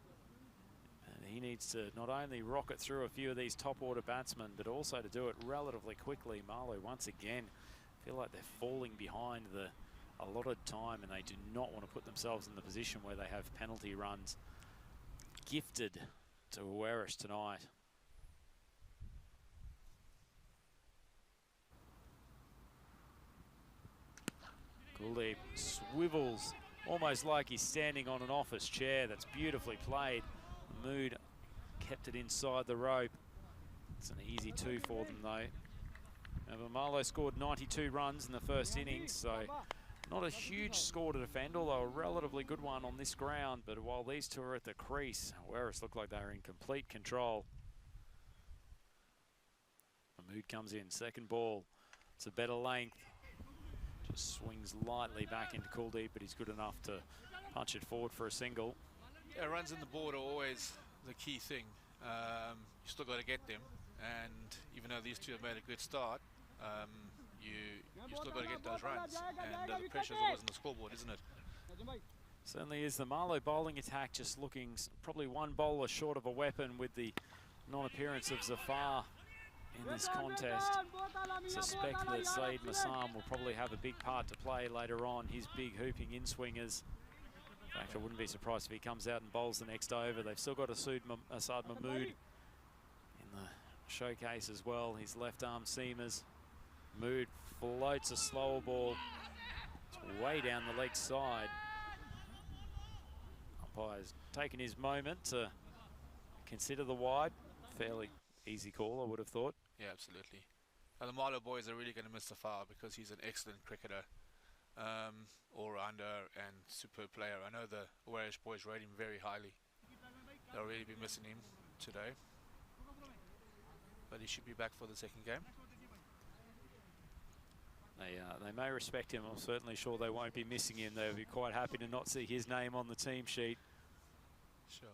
And he needs to not only rocket through a few of these top order batsmen, but also to do it relatively quickly. Marlow, once again, feel like they're falling behind the allotted time, and they do not want to put themselves in the position where they have penalty runs gifted to Warish tonight. Kuldeep swivels almost like he's standing on an office chair. That's beautifully played. Mahmood kept it inside the rope. It's an easy 2 for them though. Marlow scored 92 runs in the first innings, so not a huge score to defend, although a relatively good one on this ground. But while these two are at the crease, Warish look like they're in complete control. Mahmood comes in, second ball. It's a better length. Just swings lightly back into Kuldeep, but he's good enough to punch it forward for a single. Yeah, runs in the board are always the key thing. You still got to get them, and even though these two have made a good start, you still got to get those runs, and the pressure's always on the scoreboard, isn't it? Certainly is. The Marlow bowling attack just looking probably one bowler short of a weapon with the non-appearance of Zafar in this contest. Suspect that Saeed Massam will probably have a big part to play later on. His big hooping in-swingers. In fact, I wouldn't be surprised if he comes out and bowls the next over. They've still got Asad Mahmood in the showcase as well. His left arm seamers. Mahmood floats a slower ball. It's way down the leg side. Umpire's taken his moment to consider the wide. Fairly easy call, I would have thought. Yeah, absolutely. The Marlow boys are really going to miss Zafar because he's an excellent cricketer, all-rounder and superb player. I know the Warish boys rate him very highly. They'll really be missing him today. But he should be back for the second game. They may respect him. I'm certainly sure they won't be missing him. They'll be quite happy to not see his name on the team sheet. Sure.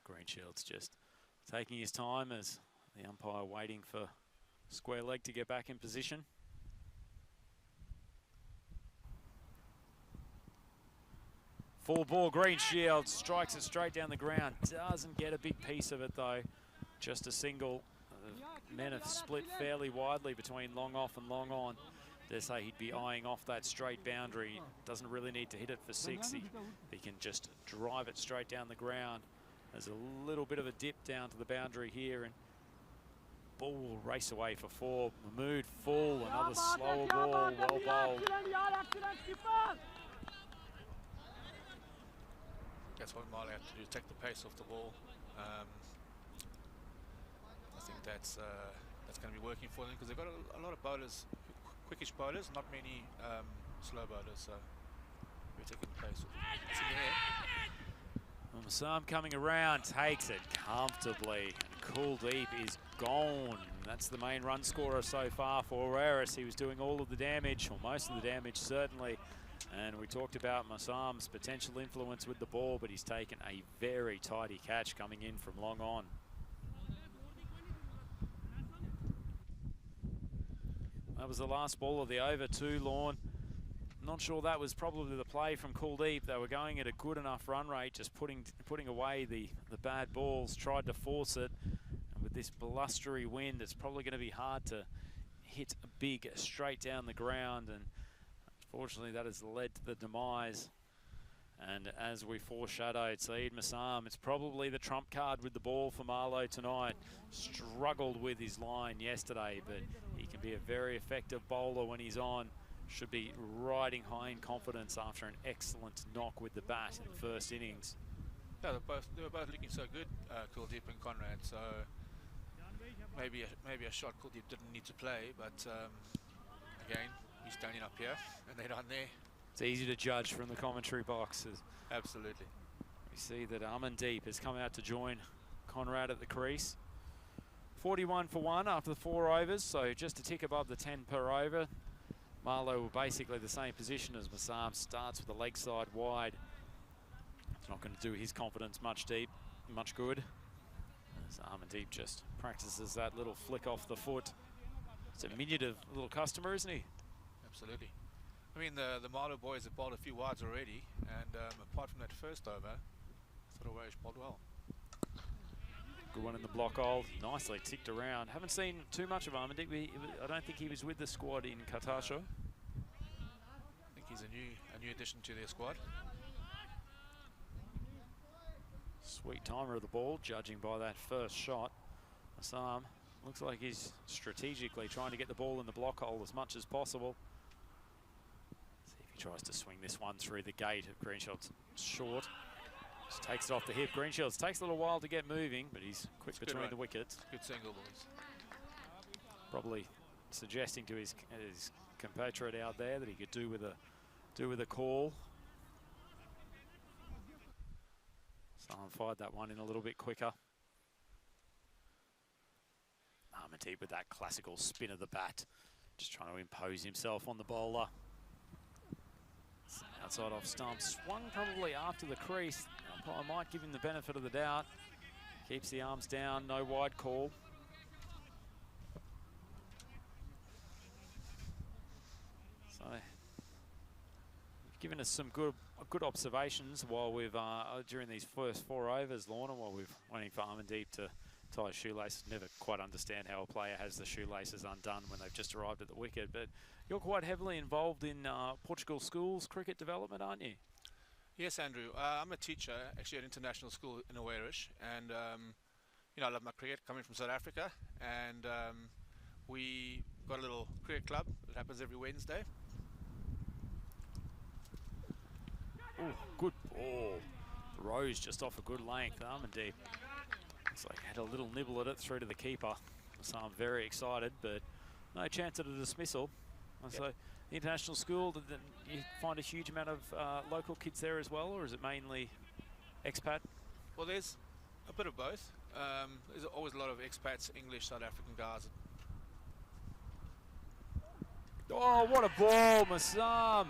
Greenshield's just taking his time as the umpire waiting for square leg to get back in position. Full ball, Greenshield strikes it straight down the ground. Doesn't get a big piece of it though. Just a single. The men have split fairly widely between long off and long on. They say he'd be eyeing off that straight boundary. Doesn't really need to hit it for 6. He can just drive it straight down the ground. There's a little bit of a dip down to the boundary here, and ball will race away for 4. Mahmood full, another slower ball, well bowled. That's what Marlow have to do, take the pace off the ball. I think that's going to be working for them because they've got a lot of bowlers, quickish bowlers, not many slow bowlers, so we're taking the pace off. It's in the air. Massam coming around, takes it comfortably. Kuldeep is gone. That's the main run scorer so far for Warish. He was doing all of the damage, or most of the damage certainly. And we talked about Massam's potential influence with the ball, but he's taken a very tidy catch coming in from long on. That was the last ball of the over too, Lorne. Not sure that was probably the play from Kuldeep. They were going at a good enough run rate, just putting away the bad balls, tried to force it. And with this blustery wind, it's probably going to be hard to hit a big straight down the ground. And unfortunately, that has led to the demise. And as we foreshadowed, Saeed Massam, it's probably the trump card with the ball for Marlow tonight. Struggled with his line yesterday, but he can be a very effective bowler when he's on. should be riding high in confidence after an excellent knock with the bat in the first innings. Yeah, they were both looking so good, Kuldeep and Conrad. So maybe a shot Kuldeep didn't need to play, but again, he's standing up here and they're not there. It's easy to judge from the commentary boxes. Absolutely. We see that Amandeep has come out to join Conrad at the crease. 41 for 1 after the 4 overs, so just a tick above the 10 per over. Marlowe were basically the same position as Massam. Starts with the leg side wide. It's not going to do his confidence much good. As Amandeep just practices that little flick off the foot. It's a diminutive little customer, isn't he? Absolutely. I mean, the Marlowe boys have bowled a few wides already, and apart from that first over, I thought Awarish bowled well. Good one in the block hole, nicely ticked around. Haven't seen too much of Amandeep. I don't think he was with the squad in Qatar. I think he's a new addition to their squad. Sweet timer of the ball, judging by that first shot. Assam looks like he's strategically trying to get the ball in the block hole as much as possible. See if he tries to swing this one through the gate. Greenshield's short. Just takes it off the hip. Greenshields takes a little while to get moving, but he's quick between the wickets. Good single, boys. Probably suggesting to his compatriot out there that he could do with a call. Someone fired that one in a little bit quicker. Amandeep with that classical spin of the bat, just trying to impose himself on the bowler. Outside off stump, swung probably after the crease. I might give him the benefit of the doubt. Keeps the arms down, no wide call. So, given us some good observations while we've during these first 4 overs, Lorna, while we've waiting for Amandeep to tie his shoelaces. Never quite understand how a player has the shoelaces undone when they've just arrived at the wicket, but you're quite heavily involved in Portugal schools cricket development, aren't you? Yes, Andrew. I'm a teacher, actually at international school in Awarish, and you know, I love my cricket, coming from South Africa, and we got a little cricket club that happens every Wednesday. Oh, good ball. Rose just off a good length. Amandeep looks like had a little nibble at it through to the keeper. So I'm very excited, but no chance at a dismissal. Yep. So the international school, did you find a huge amount of local kids there as well, or is it mainly expat? Well, there's a bit of both. There's always a lot of expats, English, South African guys. Oh, what a ball, Massam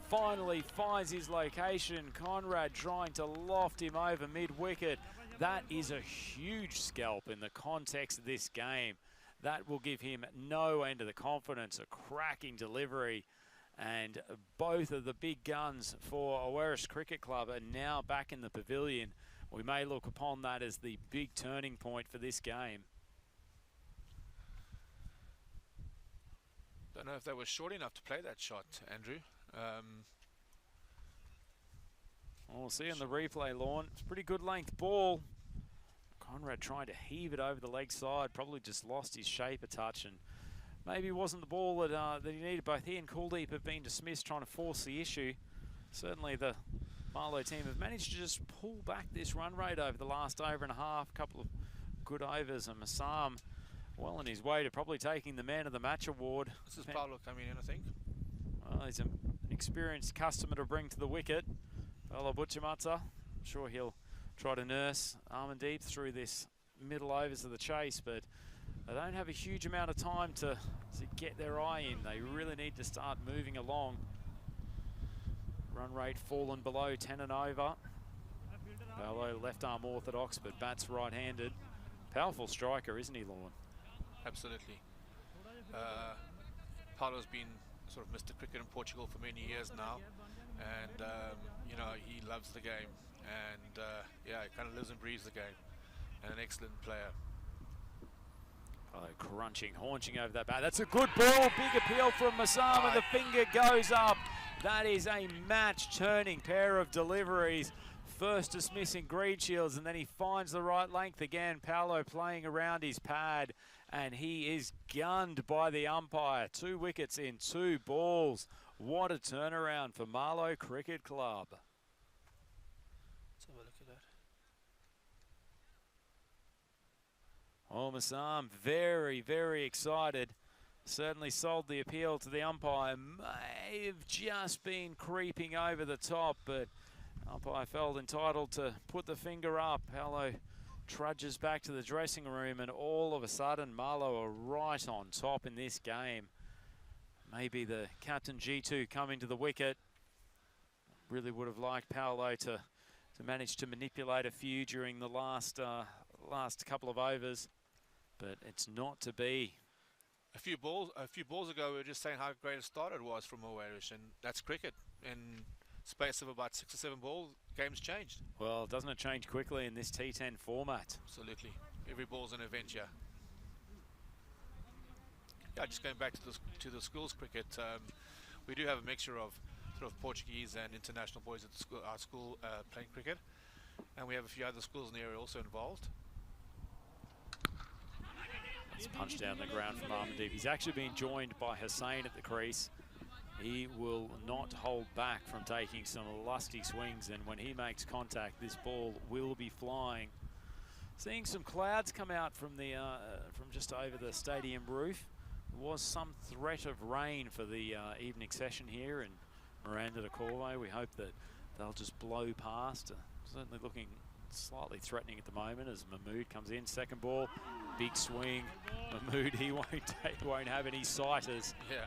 finally finds his location. Conrad trying to loft him over mid-wicket. That is a huge scalp in the context of this game. That will give him no end of the confidence, a cracking delivery. And both of the big guns for Awarish Cricket Club are now back in the pavilion. We may look upon that as the big turning point for this game. Don't know if they were short enough to play that shot, Andrew. We'll see on the replay, Lorne. It's a pretty good length ball. Conrad trying to heave it over the leg side, probably just lost his shape a touch, and maybe wasn't the ball that that he needed. Both he and Kuldeep have been dismissed, trying to force the issue. Certainly the Marlowe team have managed to just pull back this run rate over the last over and a half. A couple of good overs, and Massam well on his way to probably taking the Man of the Match award. This is Paolo coming in, I think. Well, he's an experienced customer to bring to the wicket. Paolo Butchermata. I'm sure he'll try to nurse Amandeep through this middle overs of the chase, but they don't have a huge amount of time to get their eye in. They really need to start moving along. Run rate fallen below 10 and over. Paolo left arm orthodox, but bats right-handed. Powerful striker, isn't he, Lorne? Absolutely. Paolo's been sort of Mr. Cricket in Portugal for many years now, and you know, he loves the game, and yeah, he kind of lives and breathes the game, and an excellent player. Oh, crunching, haunching over that bat. That's a good ball. Big appeal from Massam, and the finger goes up. That is a match-turning pair of deliveries. first dismissing Greenshields, and then he finds the right length again. Paolo playing around his pad, and he is gunned by the umpire. 2 wickets in 2 balls. What a turnaround for Marlow Cricket Club. Let's have a look at that. Oh, Massam very, very excited. Certainly sold the appeal to the umpire. May have just been creeping over the top, but umpire felt entitled to put the finger up. Paolo trudges back to the dressing room, and all of a sudden Marlow are right on top in this game. Maybe the captain G2 coming to the wicket. Really would have liked Paolo to manage to manipulate a few during the last couple of overs, but it's not to be. A few balls ago, we were just saying how great a start it was from Owarish, and that's cricket. In space of about 6 or 7 balls, game's changed. Well, doesn't it change quickly in this T10 format? Absolutely. Every ball's an adventure. Yeah, just going back to the schools cricket, we do have a mixture of sort of Portuguese and international boys at our school playing cricket, and we have a few other schools in the area also involved. It's punched down the ground from Armandeep. He's actually been joined by Hussain at the crease. He will not hold back from taking some lusty swings, and when he makes contact, this ball will be flying. Seeing some clouds come out from from just over the stadium roof. There was some threat of rain for the evening session here in Miranda de Corvée. We hope that they'll just blow past. Certainly looking slightly threatening at the moment as Mahmood comes in. Second ball, big swing. Mahmood, he won't have any sighters. Yeah.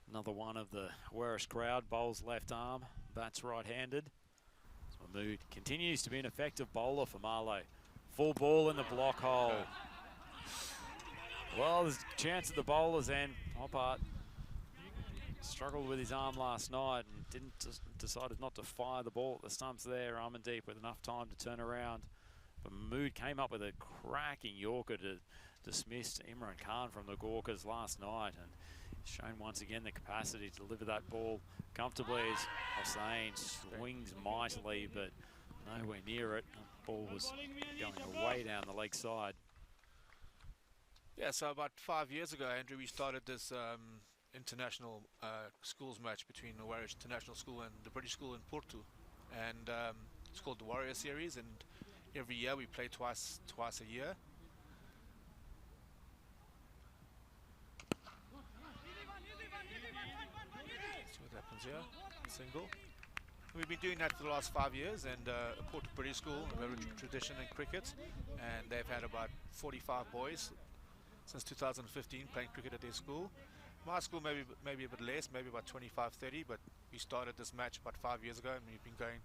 Another one of the Warish crowd, bowls left arm, bats right-handed. Mahmood continues to be an effective bowler for Marlow. Full ball in the block hole. Well, there's a chance at the bowler's end. Poppart struggled with his arm last night and decided not to fire the ball at the stumps there. Armandeep with enough time to turn around. But Mahmood came up with a cracking Yorker to dismiss Imran Khan from the Gorkas last night, and shown once again the capacity to deliver that ball comfortably as Hussain swings mightily, but nowhere near it. The ball was going way down the leg side. Yeah, so about 5 years ago, Andrew, we started this international schools match between the Warish International School and the British School in Porto, and it's called the Warrior Series, and every year we play twice a year. See what happens here. Single. We've been doing that for the last 5 years, and Porto British School, we have a tradition in cricket, and they've had about 45 boys since 2015 playing cricket at their school. My school maybe a bit less, maybe about 25, 30, but we started this match about 5 years ago, and we've been going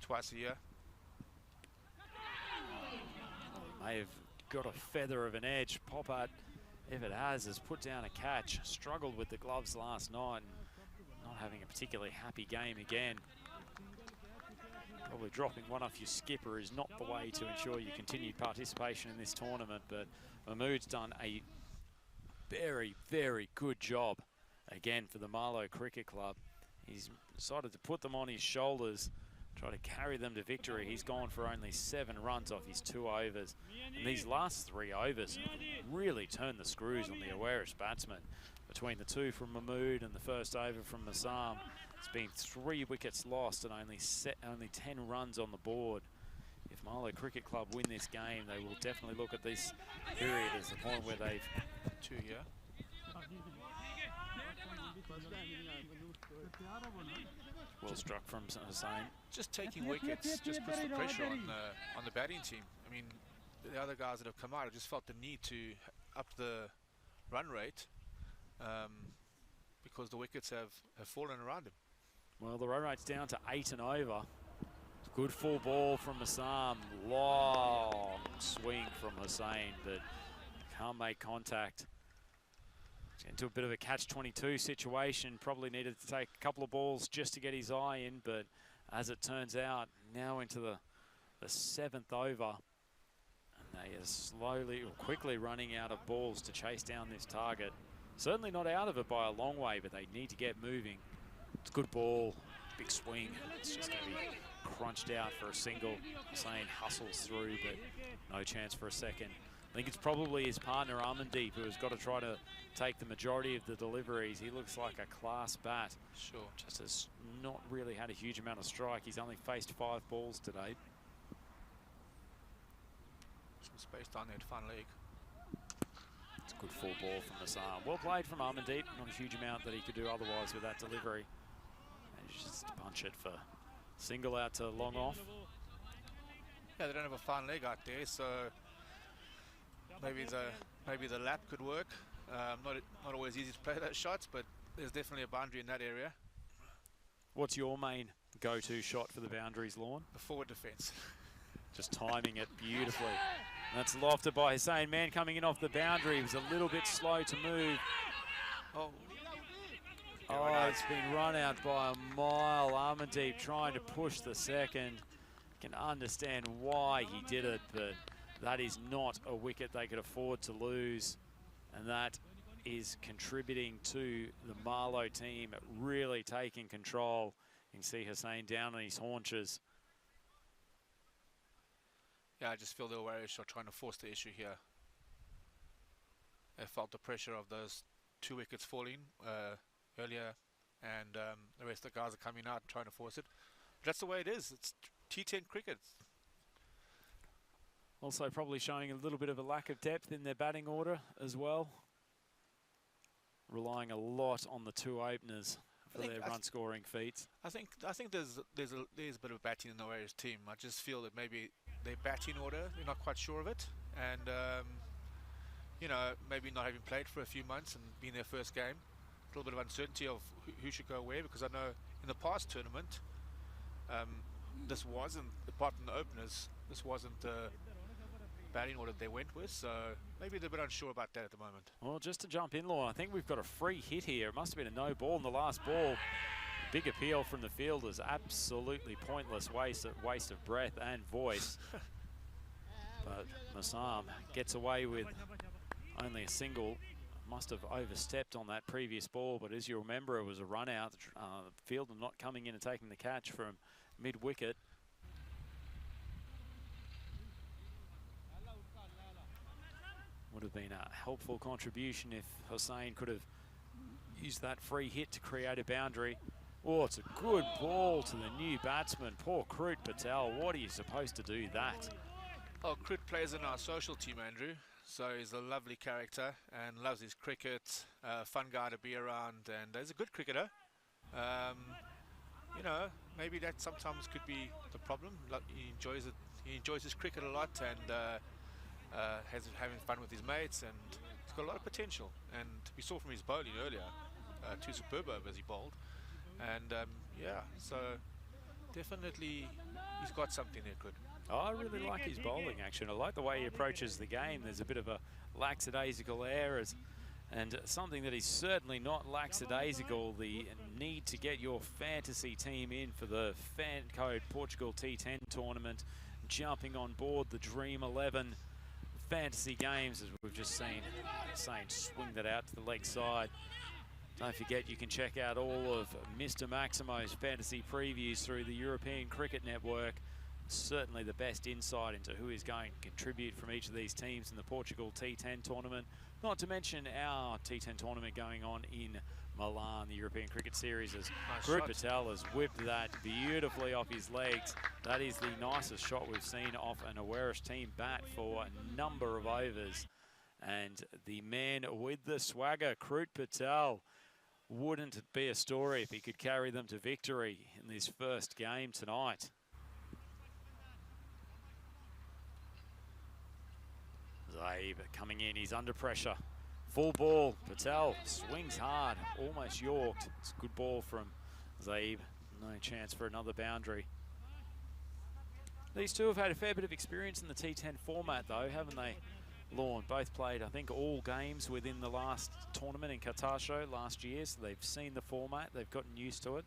twice a year. May have got a feather of an edge. Poppart, if it has put down a catch. Struggled with the gloves last night, and not having a particularly happy game again. Probably dropping one off your skipper is not the way to ensure your continued participation in this tournament, but Mahmood's done a very, very good job again for the Marlow Cricket Club. He's decided to put them on his shoulders, try to carry them to victory. He's gone for only 7 runs off his 2 overs. And these last 3 overs really turned the screws on the Owarish batsmen. Between the 2 from Mahmood and the first over from Massam, it's been 3 wickets lost and only 10 runs on the board. If Marlow Cricket Club win this game, they will definitely look at this period as the point where they've... 2 year. Well struck from Hussain. Just taking wickets just puts the pressure on the batting team. I mean, the other guys that have come out have just felt the need to up the run rate because the wickets have fallen around him. Well, the run rate's down to 8 and over. Good full ball from Massam. Long swing from Hussain, but can't make contact. Into a bit of a catch-22 situation. Probably needed to take a couple of balls just to get his eye in, but as it turns out, now into the 7th over, and they are slowly or quickly running out of balls to chase down this target. Certainly not out of it by a long way, but they need to get moving. It's a good ball, big swing. It's just going to be crunched out for a single. Hussain hustles through, but no chance for a second. I think it's probably his partner Amandeep who has got to try to take the majority of the deliveries. He looks like a class bat. Sure. Just has not really had a huge amount of strike. He's only faced 5 balls today. Some space down there at fun leg. It's a good full ball from Massam. Well played from Amandeep. Not a huge amount that he could do otherwise with that delivery. And just punch it for single out to long off. Yeah, they don't have a fine leg out there, so maybe the lap could work. Not always easy to play those shots, but there's definitely a boundary in that area. What's your main go-to shot for the boundaries, Lorne? The forward defence. Just timing it beautifully. And that's lofted by Hussain. Man coming in off the boundary. He was a little bit slow to move. Oh, it's been run out by a mile. Amandeep trying to push the second. Can understand why he did it, but that is not a wicket they could afford to lose. And that is contributing to the Marlow team really taking control. You can see Hussain down on his haunches. yeah, I just feel the Warriors are trying to force the issue here. They felt the pressure of those 2 wickets falling earlier, and the rest of the guys are coming out and trying to force it. But that's the way it is. It's T10 cricket. Also probably showing a little bit of a lack of depth in their batting order as well. Relying a lot on the 2 openers for their run-scoring feats. I think there's a bit of batting in the Warriors team. I just feel that maybe their batting order, they're not quite sure of it, and you know, maybe not having played for a few months and being their first game, a little bit of uncertainty of who should go where. Because I know in the past tournament, this wasn't, apart from the openers, this wasn't the batting order they went with, so maybe they're a bit unsure about that at the moment. Well, just to jump in, Lorne, I think we've got a free hit here. It must have been a no ball in the last ball. Big appeal from the fielders. Absolutely pointless waste of breath and voice. But Massam gets away with only a single. Must have overstepped on that previous ball, but as you remember, it was a run out. The fielder not coming in and taking the catch from mid-wicket. Would have been a helpful contribution if Hussain could have used that free hit to create a boundary. Oh, it's a good ball to the new batsman. Poor Krut Patel. What are you supposed to do that? Oh, Krut plays in our social team, Andrew. So he's a lovely character and loves his cricket. Fun guy to be around, and he's a good cricketer. You know, maybe that sometimes could be the problem. He enjoys it. He enjoys his cricket a lot, and having fun with his mates, and he's got a lot of potential. And we saw from his bowling earlier, 2 superb overs he bowled, and yeah, so definitely he's got something there good. Oh, I really like his bowling action. I like the way he approaches the game. There's a bit of a lackadaisical air, and something that is certainly not lackadaisical, the need to get your fantasy team in for the FanCode Portugal T10 tournament, jumping on board the Dream 11 fantasy games, as we've just seen. Saying swing that out to the leg side. Don't forget, you can check out all of Mr. Maximo's fantasy previews through the European Cricket Network. Certainly the best insight into who is going to contribute from each of these teams in the Portugal T10 tournament. Not to mention our T10 tournament going on in Milan, the European Cricket Series, as Krut Patel has whipped that beautifully off his legs. That is the nicest shot we've seen off an Awaris team bat for a number of overs. And the man with the swagger, Krut Patel, wouldn't it be a story if he could carry them to victory in this first game tonight. Zaib coming in, he's under pressure. Full ball, Patel swings hard, almost yorked. It's a good ball from Zaib. No chance for another boundary. These two have had a fair bit of experience in the T10 format though, haven't they, Lorne? Both played, I think, all games within the last tournament in Qatar show last year, so they've seen the format, they've gotten used to it.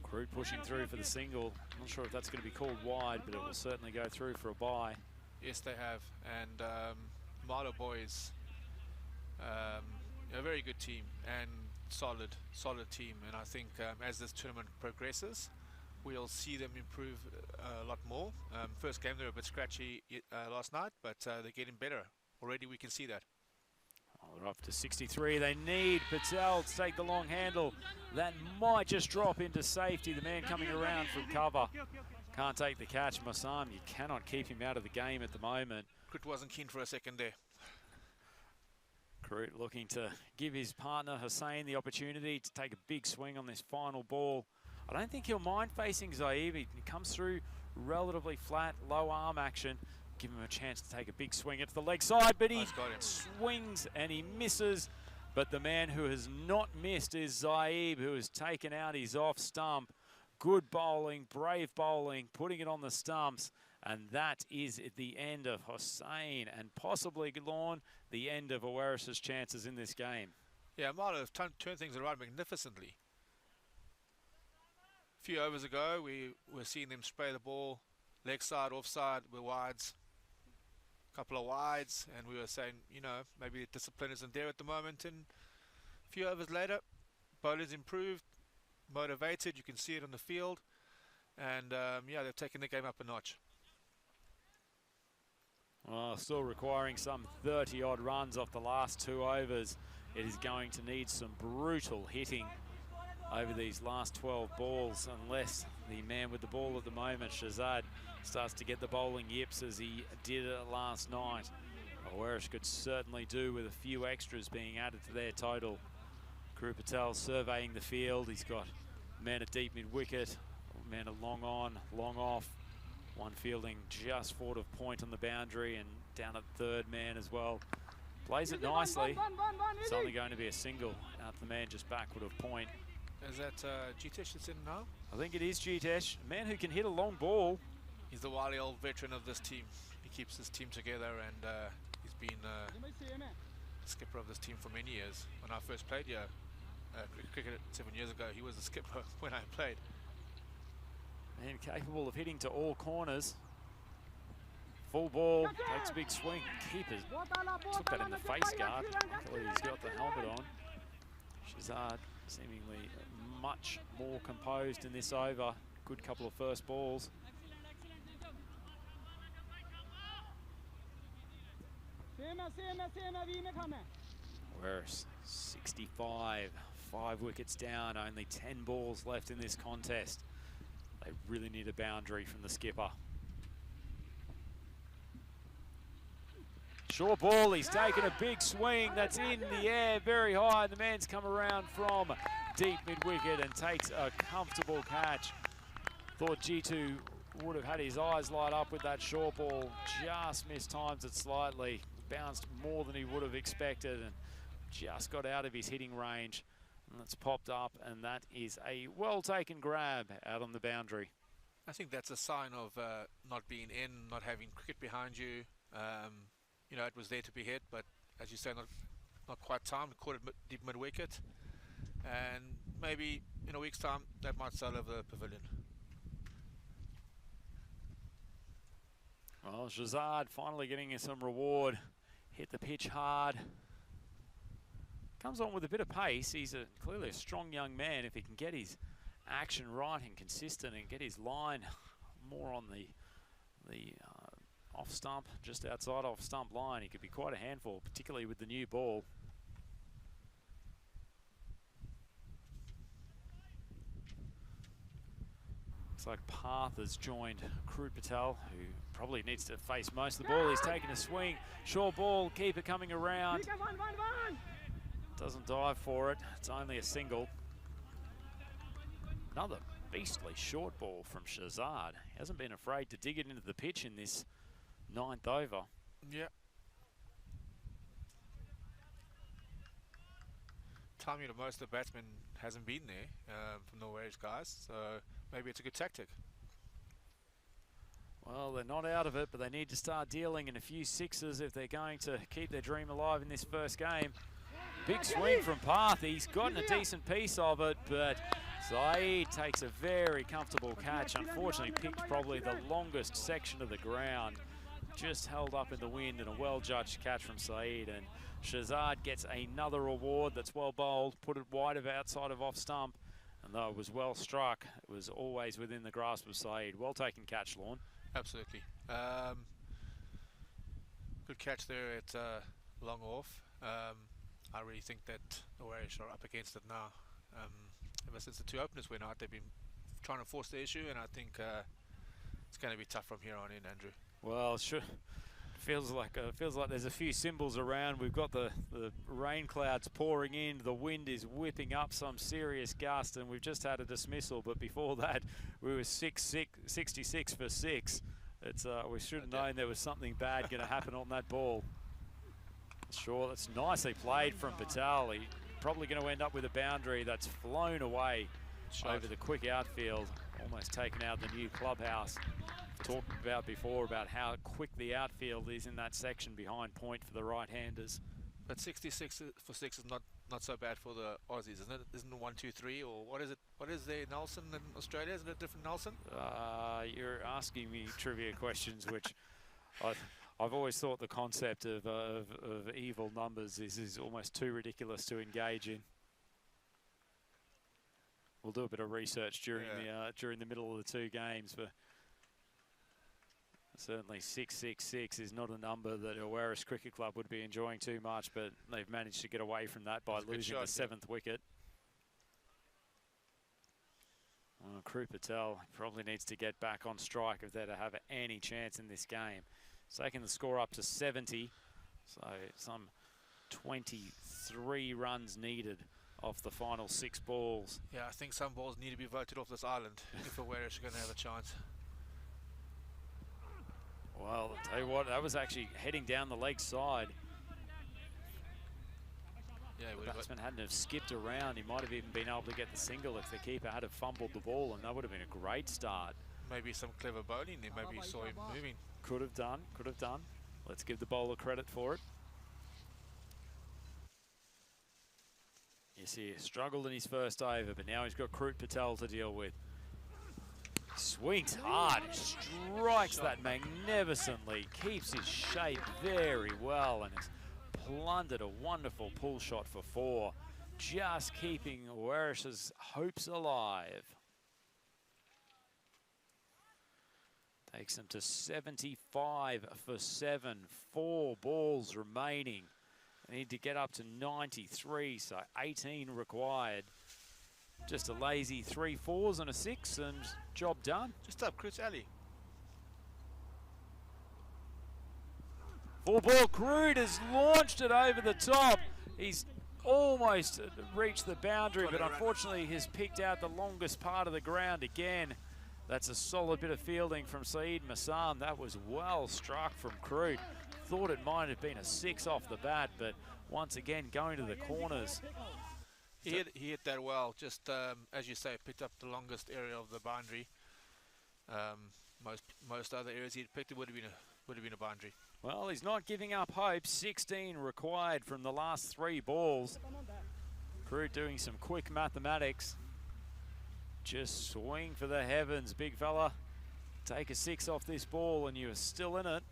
Krut pushing through for the single. Not sure if that's going to be called wide, but it will certainly go through for a bye. Yes, they have. And Marlow boys A very good team and solid team. And I think as this tournament progresses, we'll see them improve a lot more. First game they were a bit scratchy last night, but they're getting better. Already we can see that. Oh, they're up to 63. They need Patel to take the long handle. That might just drop into safety. The man coming around from cover. Can't take the catch. Masam, you cannot keep him out of the game at the moment. Krit wasn't keen for a second there. Krit looking to give his partner Hussein the opportunity to take a big swing on this final ball. I don't think he'll mind facing Zaib. He comes through relatively flat, low arm action. Give him a chance to take a big swing into the leg side, but he swings and he misses. But the man who has not missed is Zaib, who has taken out his off stump. Good bowling, brave bowling, putting it on the stumps. And that is the end of Hussein and possibly, Lorne, the end of Owaris's chances in this game. Yeah, might have turned things around magnificently. A few overs ago, we were seeing them spray the ball, leg side, offside, with wides. A couple of wides, and we were saying, you know, maybe the discipline isn't there at the moment. And a few overs later, bowlers improved, motivated, you can see it on the field. And yeah, they've taken the game up a notch. Well, still requiring some 30-odd runs off the last 2 overs. It is going to need some brutal hitting over these last 12 balls, unless the man with the ball at the moment, Shazad, starts to get the bowling yips as he did last night. Owaris could certainly do with a few extras being added to their total. Kuru Patel surveying the field. He's got a man at deep mid-wicket, a man at long on, long off. One fielding just forward of point on the boundary and down at third man as well. Plays it nicely. It's only going to be a single out the man just backward of point. Is that Jitesh that's in now? I think it is Jitesh, a man who can hit a long ball. He's the wily old veteran of this team. He keeps his team together, and he's been skipper of this team for many years. When I first played here, cricket 7 years ago, he was the skipper when I played. And capable of hitting to all corners. Full ball, takes a big swing. Keeper took that in the face guard. Luckily he's got the helmet on. Shazad seemingly much more composed in this over. Good couple of first balls. Whereas 65, 5 wickets down, only 10 balls left in this contest. They really need a boundary from the skipper. Short ball, he's taken a big swing. That's in the air, very high. The man's come around from deep mid-wicket and takes a comfortable catch. Thought G2 would have had his eyes light up with that short ball. Just mistimed it slightly. Bounced more than he would have expected and just got out of his hitting range. And it's popped up, and that is a well-taken grab out on the boundary. I think that's a sign of not being in, not having cricket behind you. You know, it was there to be hit, but as you say, not quite timed. Caught it deep mid-wicket. And maybe in a week's time, that might sail over the pavilion. Well, Shazad finally getting some reward. Hit the pitch hard. Comes on with a bit of pace. He's clearly a strong young man. If he can get his action right and consistent and get his line more on the off stump, just outside off stump line, he could be quite a handful, particularly with the new ball. Looks like Parth has joined Kuru Patel, who probably needs to face most of the ball. He's taking a swing. Short ball, keeper coming around. Doesn't dive for it. It's only a single. Another beastly short ball from Shazad. He hasn't been afraid to dig it into the pitch in this 9th over. Yeah. Timing of most of the batsmen hasn't been there from the Warriors guys, so maybe it's a good tactic. Well, they're not out of it, but they need to start dealing in a few sixes if they're going to keep their dream alive in this first game. Big swing from Parth. He's gotten a decent piece of it, but Zaid takes a very comfortable catch. Unfortunately, picked probably the longest section of the ground. just held up in the wind, and a well-judged catch from Saeed. And Shazad gets another award that's well bowled, put it wide of outside of off stump. And though it was well struck, it was always within the grasp of Saeed. Well taken catch, Lorne. Absolutely. Good catch there at long off. I really think that the Warriors are up against it now. Ever since the two openers went out, they've been trying to force the issue, and I think it's going to be tough from here on in, Andrew. Well, sure. Feels like there's a few symbols around. We've got the rain clouds pouring in. The wind is whipping up some serious gust, and we've just had a dismissal. But before that, we were 66 for 6. It's we should have known there was something bad going to happen on that ball. Sure, that's nicely played from Patel. He's probably going to end up with a boundary that's flown away over the quick outfield, almost taken out the new clubhouse. Talked about before about how quick the outfield is in that section behind point for the right-handers. But 66 for 6 is not so bad for the Aussies, isn't it? Isn't it 1, 2, 3, or what is it? What is the Nelson in Australia? Isn't it a different Nelson? You're asking me trivia questions, which I've always thought the concept of evil numbers is almost too ridiculous to engage in. We'll do a bit of research during the middle of the two games, but certainly 666 is not a number that Awaris Cricket Club would be enjoying too much, but they've managed to get away from that by losing the 7th wicket. Well, Crew Patel probably needs to get back on strike if they're to have any chance in this game. It's taking the score up to 70, so some 23 runs needed off the final 6 balls. Yeah, I think some balls need to be voted off this island if Awaris are going to have a chance. Well, I'll tell you what, that was actually heading down the leg side. Yeah, the batsman hadn't have skipped around. He might have even been able to get the single if the keeper had have fumbled the ball, and that would have been a great start. Maybe some clever bowling there. Maybe you saw him moving. Could have done, could have done. Let's give the bowler credit for it. You see, he struggled in his first over, but now he's got Krut Patel to deal with. Swings hard, strikes that magnificently, keeps his shape very well, and has plundered a wonderful pull shot for 4, just keeping Awaris's hopes alive. Takes them to 75 for 7, 4 balls remaining. They need to get up to 93, so 18 required. Just a lazy 3 4s and a 6, and job done. Just up Chris Alley. 4-ball Crude has launched it over the top. He's almost reached the boundary, but unfortunately has picked out the longest part of the ground again. That's a solid bit of fielding from Saeed Massam. That was well struck from Crude. Thought it might have been a 6 off the bat, but once again going to the corners. He hit that well, just as you say, picked up the longest area of the boundary. Most other areas he'd picked, it would have been a boundary. Well, he's not giving up hope. 16 required from the last 3 balls. Crew doing some quick mathematics. Just swing for the heavens, big fella. Take a 6 off this ball and you're still in it.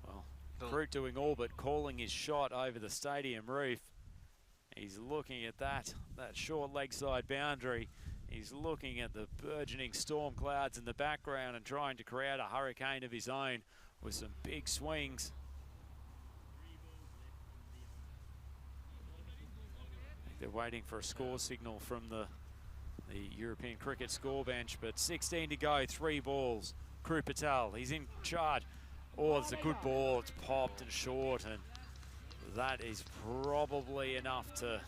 Well, Crew doing all but calling his shot over the stadium roof. He's looking at that short leg side boundary. He's looking at the burgeoning storm clouds in the background and trying to create a hurricane of his own with some big swings. They're waiting for a score signal from the European cricket score bench, but 16 to go, 3 balls. Crew Patel, he's in charge. Oh, it's a good ball. It's popped and short, and that is probably enough to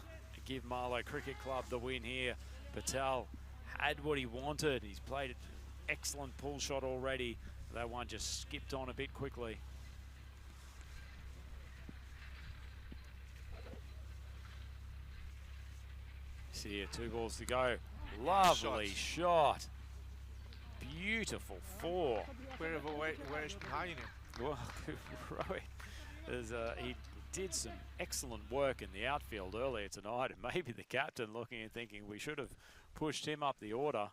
give Marlow Cricket Club the win here. Patel had what he wanted. He's played an excellent pull shot already. That one just skipped on a bit quickly. See here, 2 balls to go. Lovely shot. Beautiful 4. Where is behind him? Well, he did some excellent work in the outfield earlier tonight, and maybe the captain looking and thinking we should have pushed him up the order.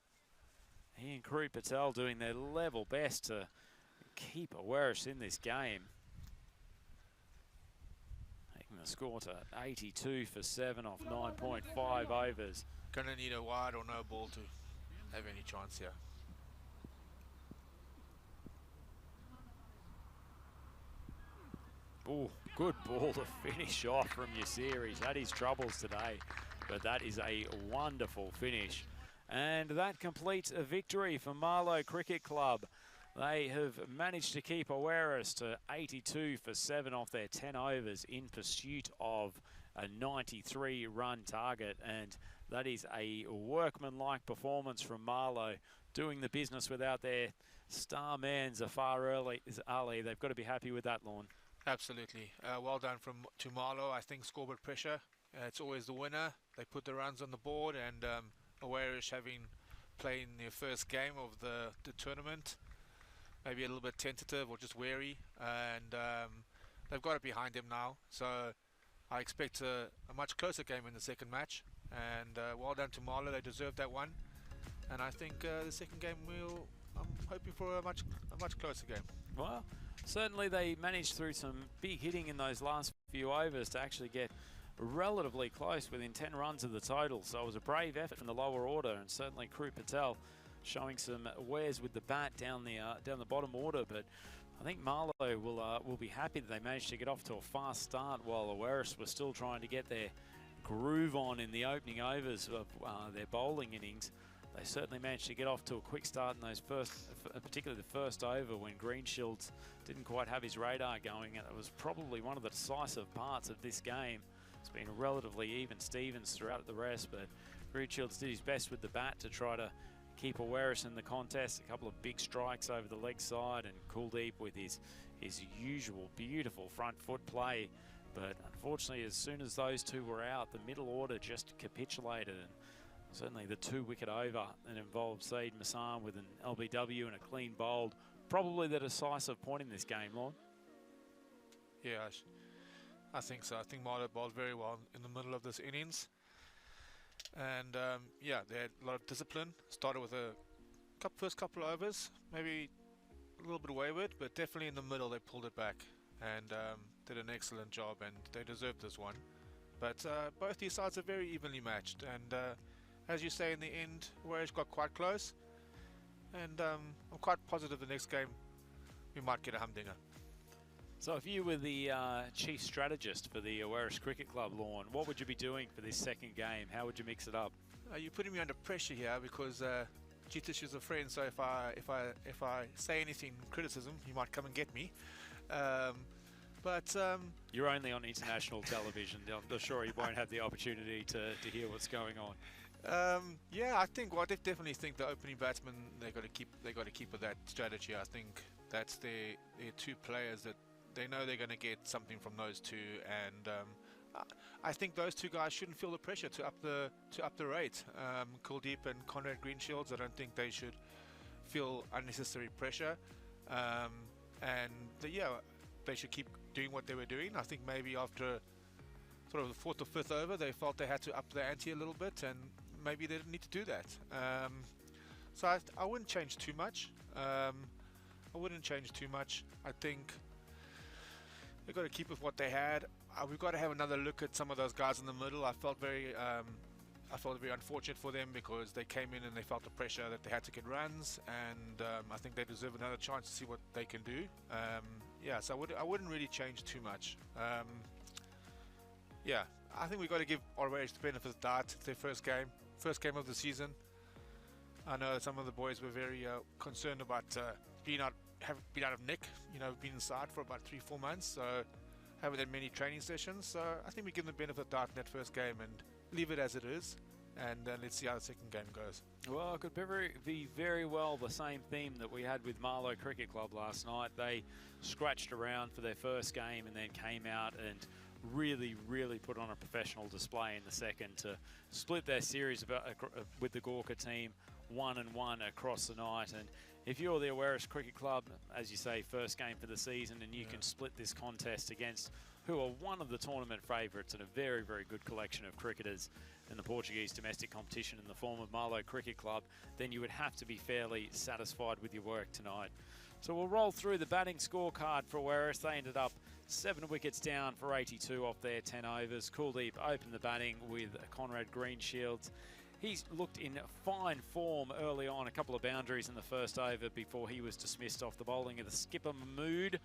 He and Crew Patel doing their level best to keep Awaris in this game. Taking the score to 82 for 7 off 9.5 overs. Gonna need a wide or no ball to have any chance here. Oh, good ball to finish off from your series. Had his troubles today, but that is a wonderful finish. And that completes a victory for Marlow Cricket Club. They have managed to keep Awaris to 82 for 7 off their 10 overs in pursuit of a 93-run target. And that is a workmanlike performance from Marlow, doing the business without their star man Zafar Ali. They've got to be happy with that, Lorne. Absolutely. Well done to Marlow. I think scoreboard pressure. It's always the winner. They put the runs on the board, and Awaris having played in their first game of the tournament, maybe a little bit tentative or just wary, and they've got it behind them now. So I expect a much closer game in the second match, and well done to Marlow. They deserve that one, and I think the second game I'm hoping for a much closer game. Well, certainly they managed through some big hitting in those last few overs to actually get relatively close within 10 runs of the total. So it was a brave effort from the lower order, and certainly Crew Patel showing some wares with the bat down the bottom order. But I think Marlow will be happy that they managed to get off to a fast start while Awaris were still trying to get their groove on in the opening overs of their bowling innings. They certainly managed to get off to a quick start in those particularly the first over, when Greenshields didn't quite have his radar going, and it was probably one of the decisive parts of this game. It's been relatively even Stevens throughout the rest, but Greenshields did his best with the bat to try to keep Awaris in the contest. A couple of big strikes over the leg side, and Kuldeep with his usual beautiful front foot play. But unfortunately, as soon as those two were out, the middle order just capitulated. And certainly the 2-wicket over that involved Saeed Masan with an LBW and a clean bowled, probably the decisive point in this game, Lord. Yeah, I think so. I think Marlow bowled very well in the middle of this innings. And yeah, they had a lot of discipline. Started with a first couple of overs, maybe a little bit wayward, but definitely in the middle they pulled it back and did an excellent job, and they deserved this one. But both these sides are very evenly matched, and as you say, in the end, Awaris got quite close, and I'm quite positive the next game we might get a humdinger. So if you were the chief strategist for the Awaris Cricket Club, Lorne, what would you be doing for this second game? How would you mix it up? You're putting me under pressure here, because Jitish is a friend, so if I say anything criticism, he might come and get me. But you're only on international television. I'm sure you won't have the opportunity to hear what's going on. Yeah, I definitely think the opening batsmen, they got to keep with that strategy. I think that's their two players that they know they're going to get something from those two, and I think those two guys shouldn't feel the pressure to up the rate. Kuldeep and Conrad Greenshields, I don't think they should feel unnecessary pressure, and they should keep doing what they were doing. I think maybe after sort of the 4th or 5th over, they felt they had to up the ante a little bit, and maybe they didn't need to do that. So I wouldn't change too much. I think they've got to keep with what they had. We've got to have another look at some of those guys in the middle. I felt very unfortunate for them, because they came in and they felt the pressure that they had to get runs, and I think they deserve another chance to see what they can do. Yeah, so I wouldn't really change too much. Yeah, I think we've got to give Awaris the benefit of the doubt. It's their first game of the season. I know some of the boys were very concerned about being out of nick. Been inside for about 3-4 months, so haven't had many training sessions. So I think we give them the benefit of the doubt in that first game and leave it as it is, and then let's see how the second game goes. Well, it could be very well the same theme that we had with Marlow Cricket Club last night. They scratched around for their first game and then came out and really put on a professional display in the second to split their series with the Gorka team 1-1 across the night. And if you're the Awaris Cricket Club, as you say, first game for the season, and you can split this contest against who are one of the tournament favourites and a very, very good collection of cricketers in the Portuguese domestic competition in the form of Marlow Cricket Club, then you would have to be fairly satisfied with your work tonight. So we'll roll through the batting scorecard for Werris. They ended up 7 wickets down for 82 off their 10 overs. Kuldeep opened the batting with Conrad Greenshields. He's looked in fine form early on, a couple of boundaries in the first over before he was dismissed off the bowling of the skipper Mahmood,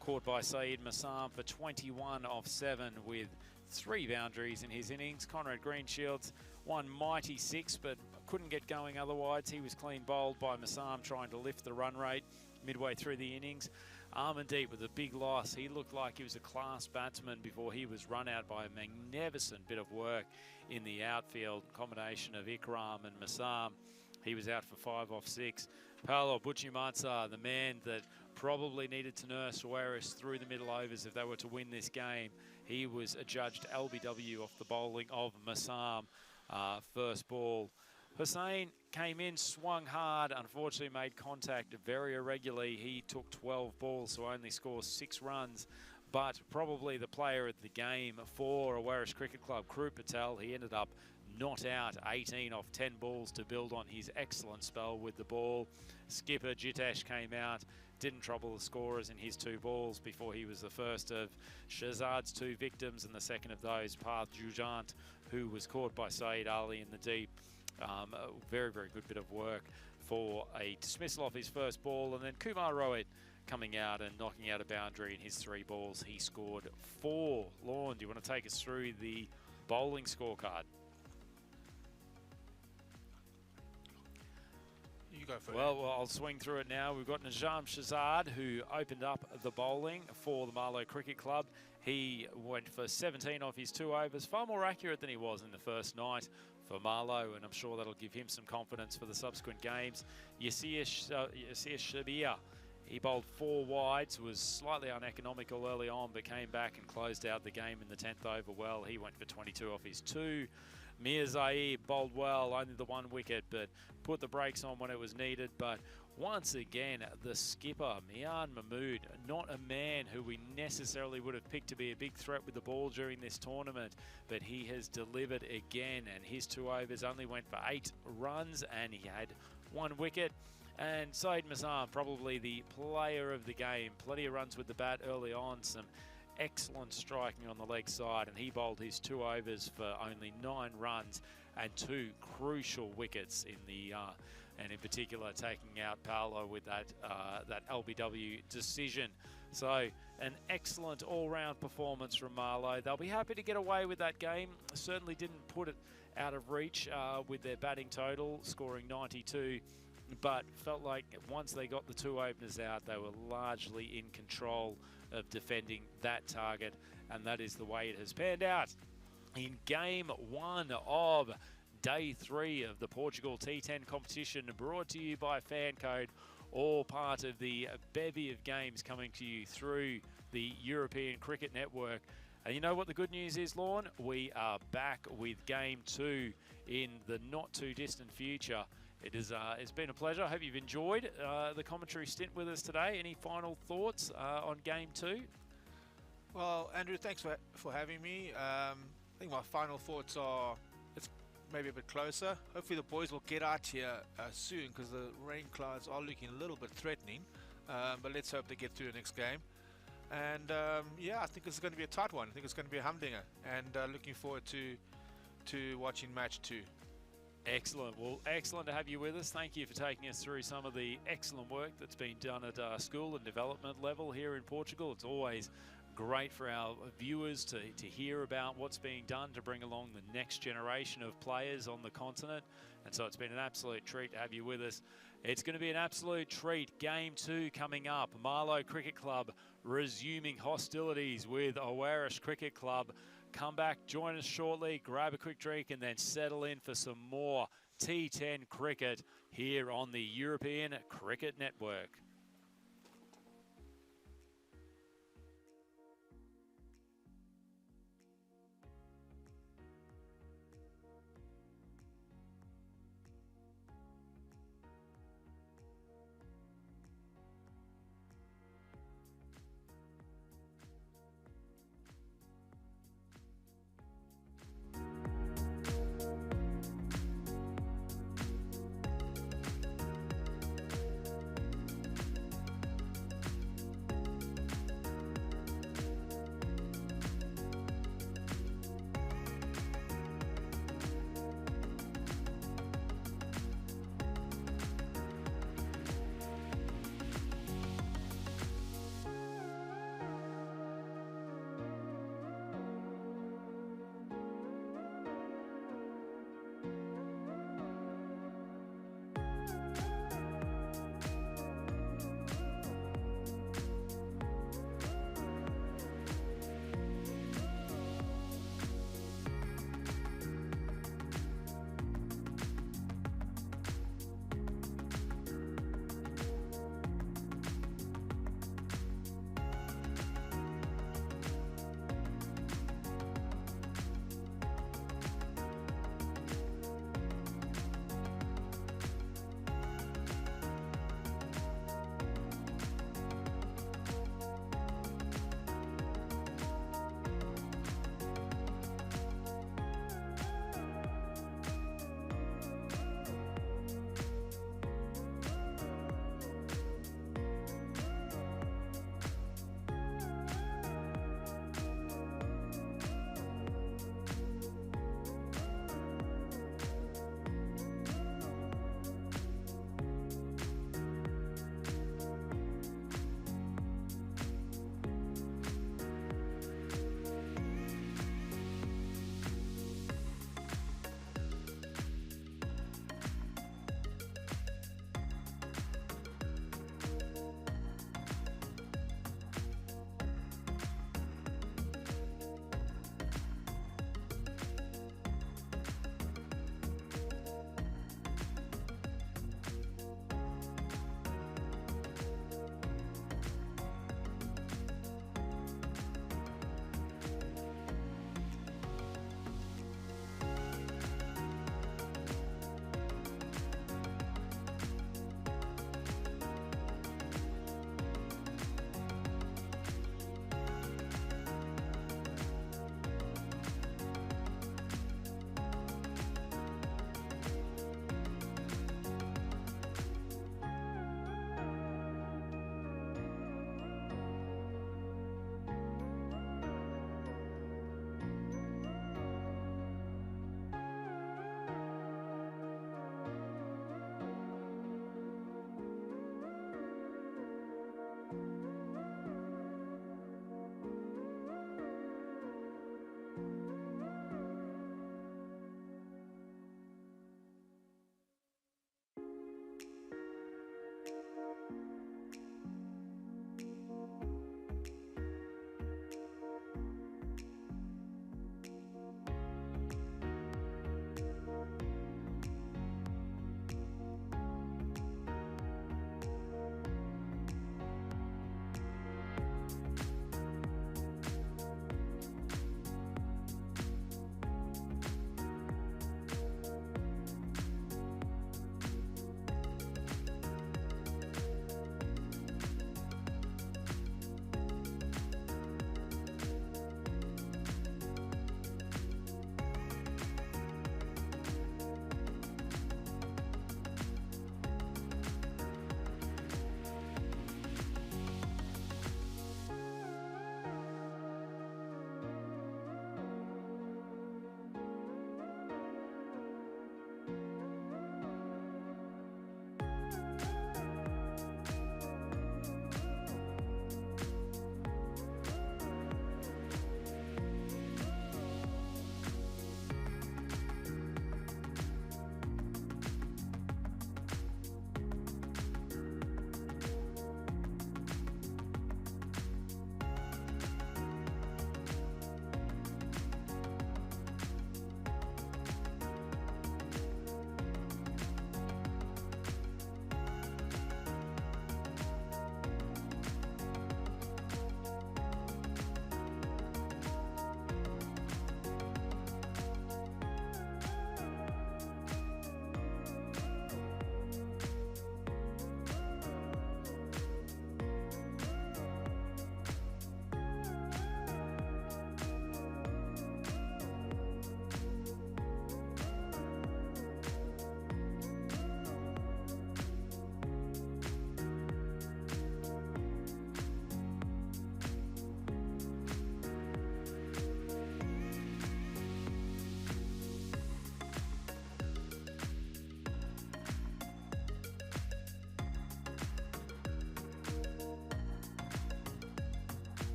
caught by Saeed Massam for 21 off 7 with 3 boundaries in his innings. Conrad Greenshields, one mighty 6, but couldn't get going otherwise. He was clean bowled by Massam, trying to lift the run rate midway through the innings. Armandeep with a big loss. He looked like he was a class batsman before he was run out by a magnificent bit of work in the outfield. Combination of Ikram and Massam. He was out for 5 off 6. Paolo Buchimansa, the man that probably needed to nurse Werris through the middle overs if they were to win this game. He was adjudged LBW off the bowling of Massam. First ball. Hussain came in, swung hard, unfortunately made contact very irregularly. He took 12 balls, so only scores 6 runs. But probably the player of the game for Werris Cricket Club, Kru Patel, he ended up not out, 18 off 10 balls to build on his excellent spell with the ball. Skipper Jitesh came out, didn't trouble the scorers in his 2 balls before he was the first of Shahzad's 2 victims, and the second of those, Parth Jujant, who was caught by Saeed Ali in the deep. A very, very good bit of work for a dismissal off his first ball. And then Kumar Rohit coming out and knocking out a boundary in his 3 balls. He scored 4. Lorne, do you want to take us through the bowling scorecard? You go for it. Well, I'll swing through it now. We've got Najam Shahzad, who opened up the bowling for the Marlow Cricket Club. He went for 17 off his 2 overs, far more accurate than he was in the first night for Marlow, and I'm sure that'll give him some confidence for the subsequent games. Yasir Shabir, he bowled 4 wides, was slightly uneconomical early on, but came back and closed out the game in the 10th over well. He went for 22 off his 2. Mir Zaid bowled well, only the 1 wicket, but put the brakes on when it was needed. But once again, the skipper, Mian Mahmood, not a man who we necessarily would have picked to be a big threat with the ball during this tournament, but he has delivered again, and his 2 overs only went for 8 runs, and he had 1 wicket. And Saeed Massam, probably the player of the game, plenty of runs with the bat early on, some excellent striking on the leg side, and he bowled his 2 overs for only 9 runs and 2 crucial wickets in the and in particular taking out Paolo with that LBW decision. So an excellent all-round performance from Marlow. They'll be happy to get away with that game. Certainly didn't put it out of reach with their batting total, scoring 92. But felt like once they got the 2 openers out, they were largely in control of defending that target, and that is the way it has panned out in game 1 of day 3 of the Portugal T10 competition, brought to you by FanCode, all part of the bevy of games coming to you through the European Cricket Network. And you know what the good news is, Lorne? We are back with game 2 in the not too distant future. It's been a pleasure. I hope you've enjoyed the commentary stint with us today. Any final thoughts on game 2? Well, Andrew, thanks for having me. I think my final thoughts are it's maybe a bit closer. Hopefully the boys will get out here soon, because the rain clouds are looking a little bit threatening. But let's hope they get through the next game. And yeah, I think it's going to be a tight one. I think it's going to be a humdinger. And looking forward to watching match 2. Excellent. Well, excellent to have you with us. Thank you for taking us through some of the excellent work that's been done at school and development level here in Portugal. It's always great for our viewers to hear about what's being done to bring along the next generation of players on the continent. And so it's been an absolute treat to have you with us. It's going to be an absolute treat. Game 2 coming up. Marlow Cricket Club resuming hostilities with Werris Cricket Club. Come back, join us shortly, grab a quick drink, and then settle in for some more T10 cricket here on the European Cricket Network.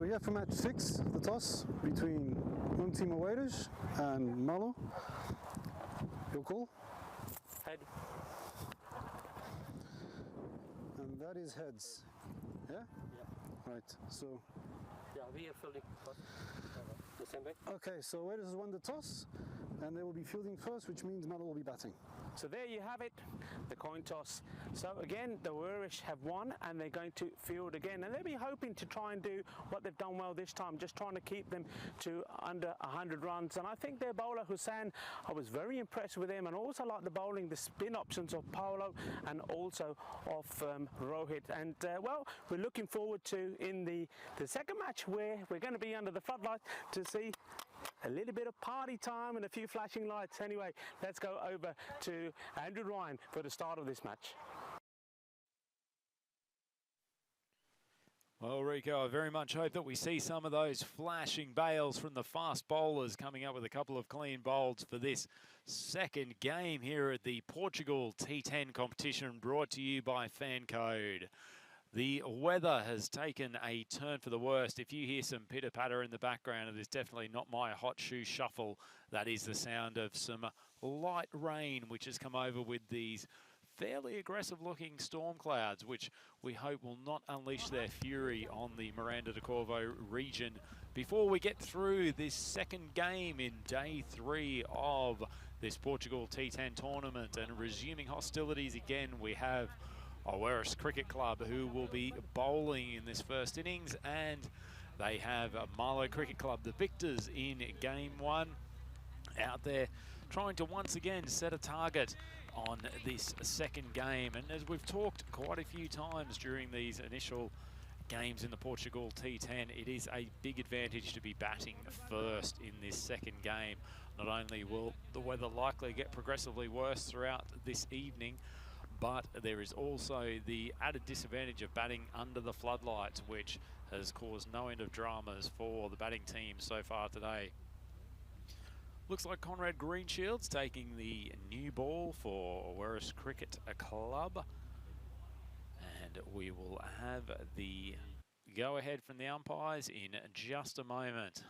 We have for match 6, the toss between Team Awaitas and Malo. Your call? Head. And that is heads. Yeah? Yeah. Right, so... Yeah, we are fielding first. The same way. Okay, so Awaitas has won the toss, and they will be fielding first, which means Malo will be batting. So there you have it, the coin toss. So again, the Irish have won and they're going to field again. And they'll be hoping to try and do what they've done well this time, just trying to keep them to under 100 runs. And I think their bowler, Hussain, I was very impressed with him, and also like the bowling, the spin options of Paolo and also of Rohit. And well, we're looking forward to in the second match where we're going to be under the floodlights to see a little bit of party time and a few flashing lights. Anyway, let's go over to Andrew Ryan for the start of this match. Well, Rico, I very much hope that we see some of those flashing bails from the fast bowlers coming up with a couple of clean bowls for this second game here at the Portugal T10 competition, brought to you by FanCode. The weather has taken a turn for the worst. If you hear some pitter-patter in the background, it is definitely not my hot shoe shuffle. That is the sound of some light rain, which has come over with these fairly aggressive-looking storm clouds, which we hope will not unleash their fury on the Miranda de Corvo region before we get through this second game in day 3 of this Portugal T10 tournament. And resuming hostilities again, we have Oeiras Cricket Club, who will be bowling in this first innings, and they have Malo Cricket Club, the victors in game 1, out there trying to once again set a target on this second game. And as we've talked quite a few times during these initial games in the Portugal T10, it is a big advantage to be batting first in this second game. Not only will the weather likely get progressively worse throughout this evening, but there is also the added disadvantage of batting under the floodlights, which has caused no end of dramas for the batting team so far today. Looks like Conrad Greenshields taking the new ball for Oeiras Cricket Club. And we will have the go-ahead from the umpires in just a moment.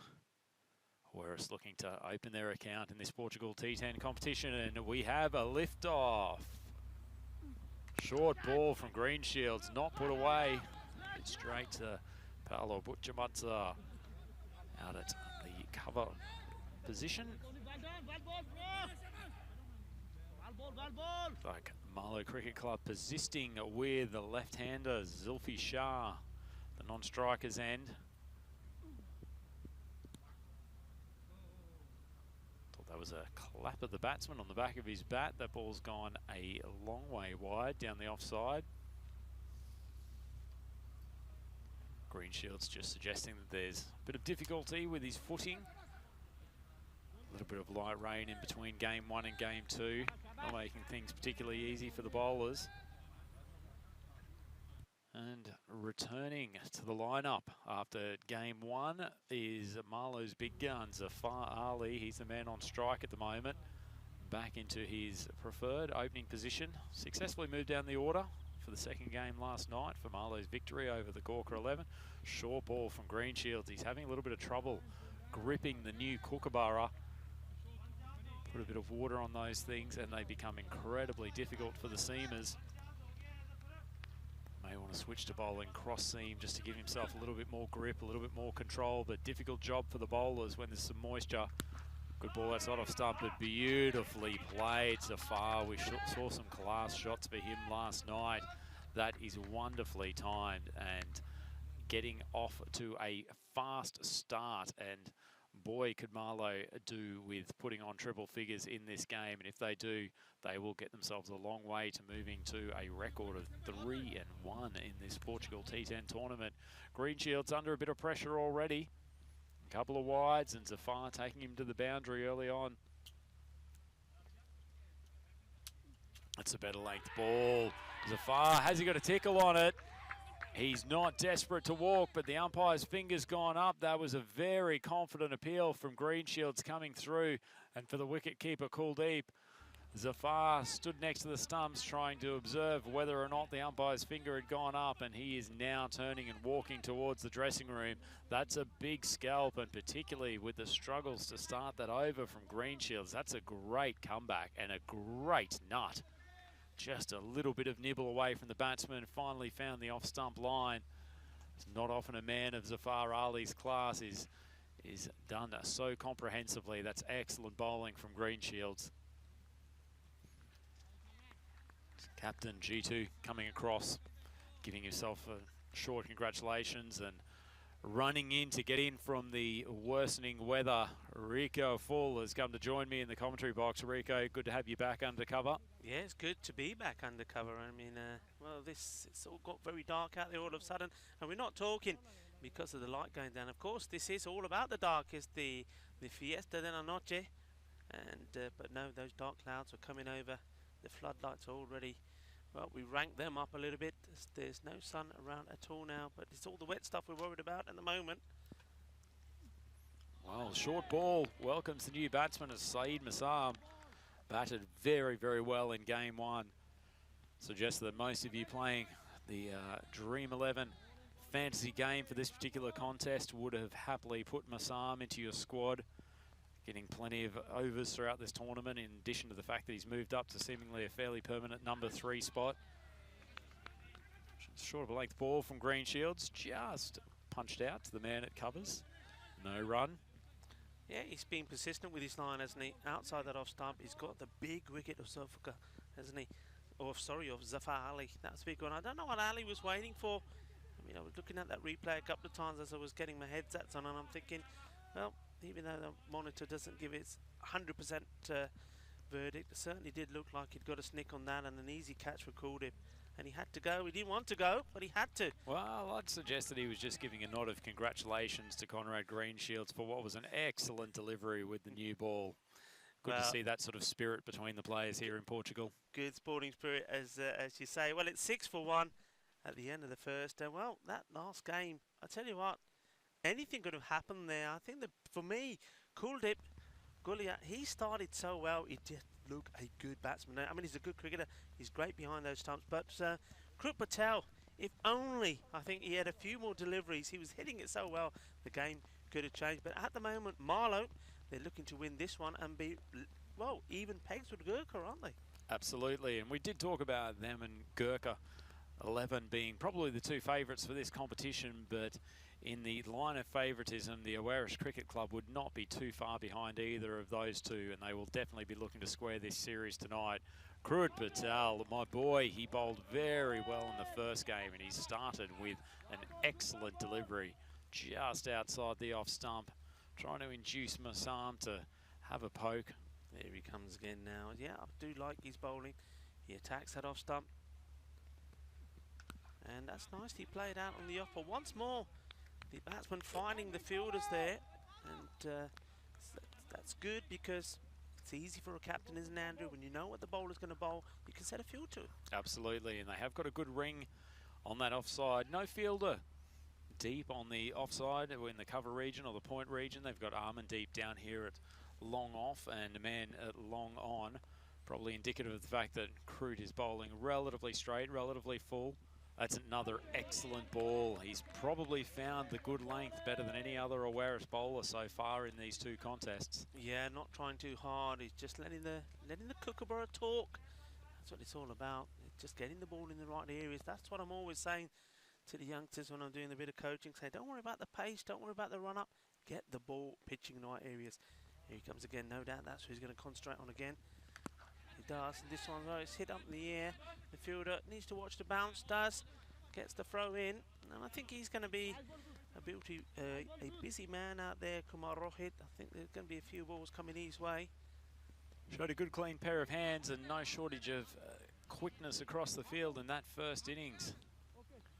Oeiras looking to open their account in this Portugal T10 competition, and we have a lift-off. Short ball from Greenshields, not put away. It's straight to Paolo Butchamatza out at the cover position. Like Malo Cricket Club persisting with the left-hander Zulfi Shah, the non-striker's end. That was a clap of the batsman on the back of his bat. That ball's gone a long way wide down the offside. Greenshields just suggesting that there's a bit of difficulty with his footing. A little bit of light rain in between game 1 and game 2, not making things particularly easy for the bowlers. And returning to the lineup after game 1 is Malo's big gun, Zafar Ali. He's the man on strike at the moment. Back into his preferred opening position. Successfully moved down the order for the second game last night for Malo's victory over the Gawker 11. Short ball from Greenshields. He's having a little bit of trouble gripping the new kookaburra. Put a bit of water on those things and they become incredibly difficult for the seamers. May want to switch to bowling cross seam just to give himself a little bit more grip, a little bit more control, but difficult job for the bowlers when there's some moisture. Good ball outside off stump, but beautifully played. Zafar, we saw some class shots for him last night. That is wonderfully timed and getting off to a fast start. And boy, could Malo do with putting on triple figures in this game. And if they do, they will get themselves a long way to moving to a record of 3-1 in this Portugal T10 tournament. Greenshields under a bit of pressure already. A couple of wides and Zafar taking him to the boundary early on. That's a better length ball. Zafar, has he got a tickle on it? He's not desperate to walk, but the umpire's finger's gone up. That was a very confident appeal from Greenshields coming through. And for the wicketkeeper, Kuldeep, Zafar stood next to the stumps trying to observe whether or not the umpire's finger had gone up, and he is now turning and walking towards the dressing room. That's a big scalp, and particularly with the struggles to start that over from Greenshields, that's a great comeback and a great nut. Just a little bit of nibble away from the batsman, finally found the off-stump line. It's not often a man of Zafar Ali's class is done so comprehensively. That's excellent bowling from Greenshields. Captain G2 coming across, giving himself a short congratulations and running in to get in from the worsening weather. Rico Full has come to join me in the commentary box. Rico, good to have you back undercover. Yeah, it's good to be back undercover. I mean, well, it's all got very dark out there all of a sudden, and we're not talking because of the light going down. Of course, this is all about the dark. It's the Fiesta de la Noche, and but no, those dark clouds are coming over. The floodlights are already, well, we ranked them up a little bit. There's no sun around at all now, but it's all the wet stuff we're worried about at the moment. Well, short ball welcomes the new batsman as Saeed Massam. Batted very, very well in game one. Suggests that most of you playing the Dream 11 fantasy game for this particular contest would have happily put Massam into your squad. Getting plenty of overs throughout this tournament, in addition to the fact that he's moved up to seemingly a fairly permanent number 3 spot. Short of a length ball from Greenshields, just punched out to the man it covers. No run. Yeah, he's been persistent with his line, hasn't he? Outside that off stump, he's got the big wicket of Zafar, hasn't he? Or sorry, of Zafar Ali. That's a big one. I don't know what Ali was waiting for. I mean, I was looking at that replay a couple of times as I was getting my headsets on, and I'm thinking, well, even though the monitor doesn't give its 100% verdict, it certainly did look like he'd got a snick on that and an easy catch for Coolidge. And he had to go. He didn't want to go, but he had to. Well, I'd suggest that he was just giving a nod of congratulations to Conrad Greenshields for what was an excellent delivery with the new ball. Good to see that sort of spirit between the players here in Portugal. Good sporting spirit, as you say. Well, it's 6 for 1 at the end of the first. And, well, that last game, I tell you what, anything could have happened there. I think that, for me, Kuldeep Gullia, he started so well. He did look a good batsman. I mean, he's a good cricketer. He's great behind those stumps. But Krut Patel, if only, I think he had a few more deliveries. He was hitting it so well, the game could have changed. But at the moment, Marlow, they're looking to win this one and be, well, even pegs with Gurkha, aren't they? Absolutely. And we did talk about them and Gurkha 11 being probably the 2 favourites for this competition, but in the line of favouritism, the Awaris Cricket Club would not be too far behind either of those two, and they will definitely be looking to square this series tonight. Krut Patel, my boy, he bowled very well in the first game, and he started with an excellent delivery just outside the off stump, trying to induce Massam to have a poke. There he comes again now. Yeah, I do like his bowling. He attacks that off stump. And that's nicely played out on the off. But once more, the batsman finding the fielders there. And that's good because it's easy for a captain, isn't it, Andrew? When you know what the bowler's going to bowl, you can set a field to it. Absolutely, and they have got a good ring on that offside. No fielder deep on the offside or in the cover region or the point region. They've got Armandeep down here at long off and a man at long on. Probably indicative of the fact that Krut is bowling relatively straight, relatively full. That's another excellent ball. He's probably found the good length better than any other Awaris bowler so far in these 2 contests. Yeah, not trying too hard. He's just letting the Kookaburra talk. That's what it's all about. It's just getting the ball in the right areas. That's what I'm always saying to the youngsters when I'm doing a bit of coaching. Say, don't worry about the pace. Don't worry about the run-up. Get the ball pitching in the right areas. Here he comes again. No doubt that's who he's going to concentrate on again. He does. And this one, though, it's hit up in the air. The fielder needs to watch the bounce. Does. Gets the throw in. And I think he's going to be a busy man out there, Kumar Rohit. I think there's going to be a few balls coming his way. Showed a good clean pair of hands and no shortage of quickness across the field in that first innings.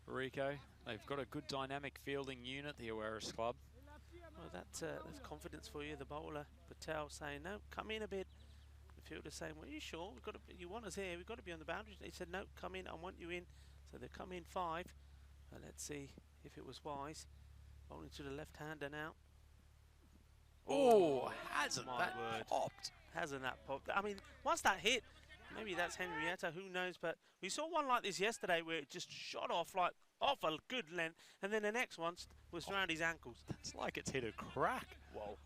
Rico, they've got a good dynamic fielding unit, the Awaris Club. Well, that's confidence for you. The bowler, Patel, saying, no, come in a bit. The fielder saying, well, are you sure? You want us here. We've got to be on the boundary. They said, no, come in. I want you in. So they come in 5. Let's see if it was wise. Bowling to the left-hander now. Oh, hasn't my that word. popped? Hasn't that popped? I mean, once that hit, maybe that's Henrietta, who knows, but we saw one like this yesterday where it just shot off like off a good length, and then the next one was around his ankles. It's like it's hit a crack. Whoa.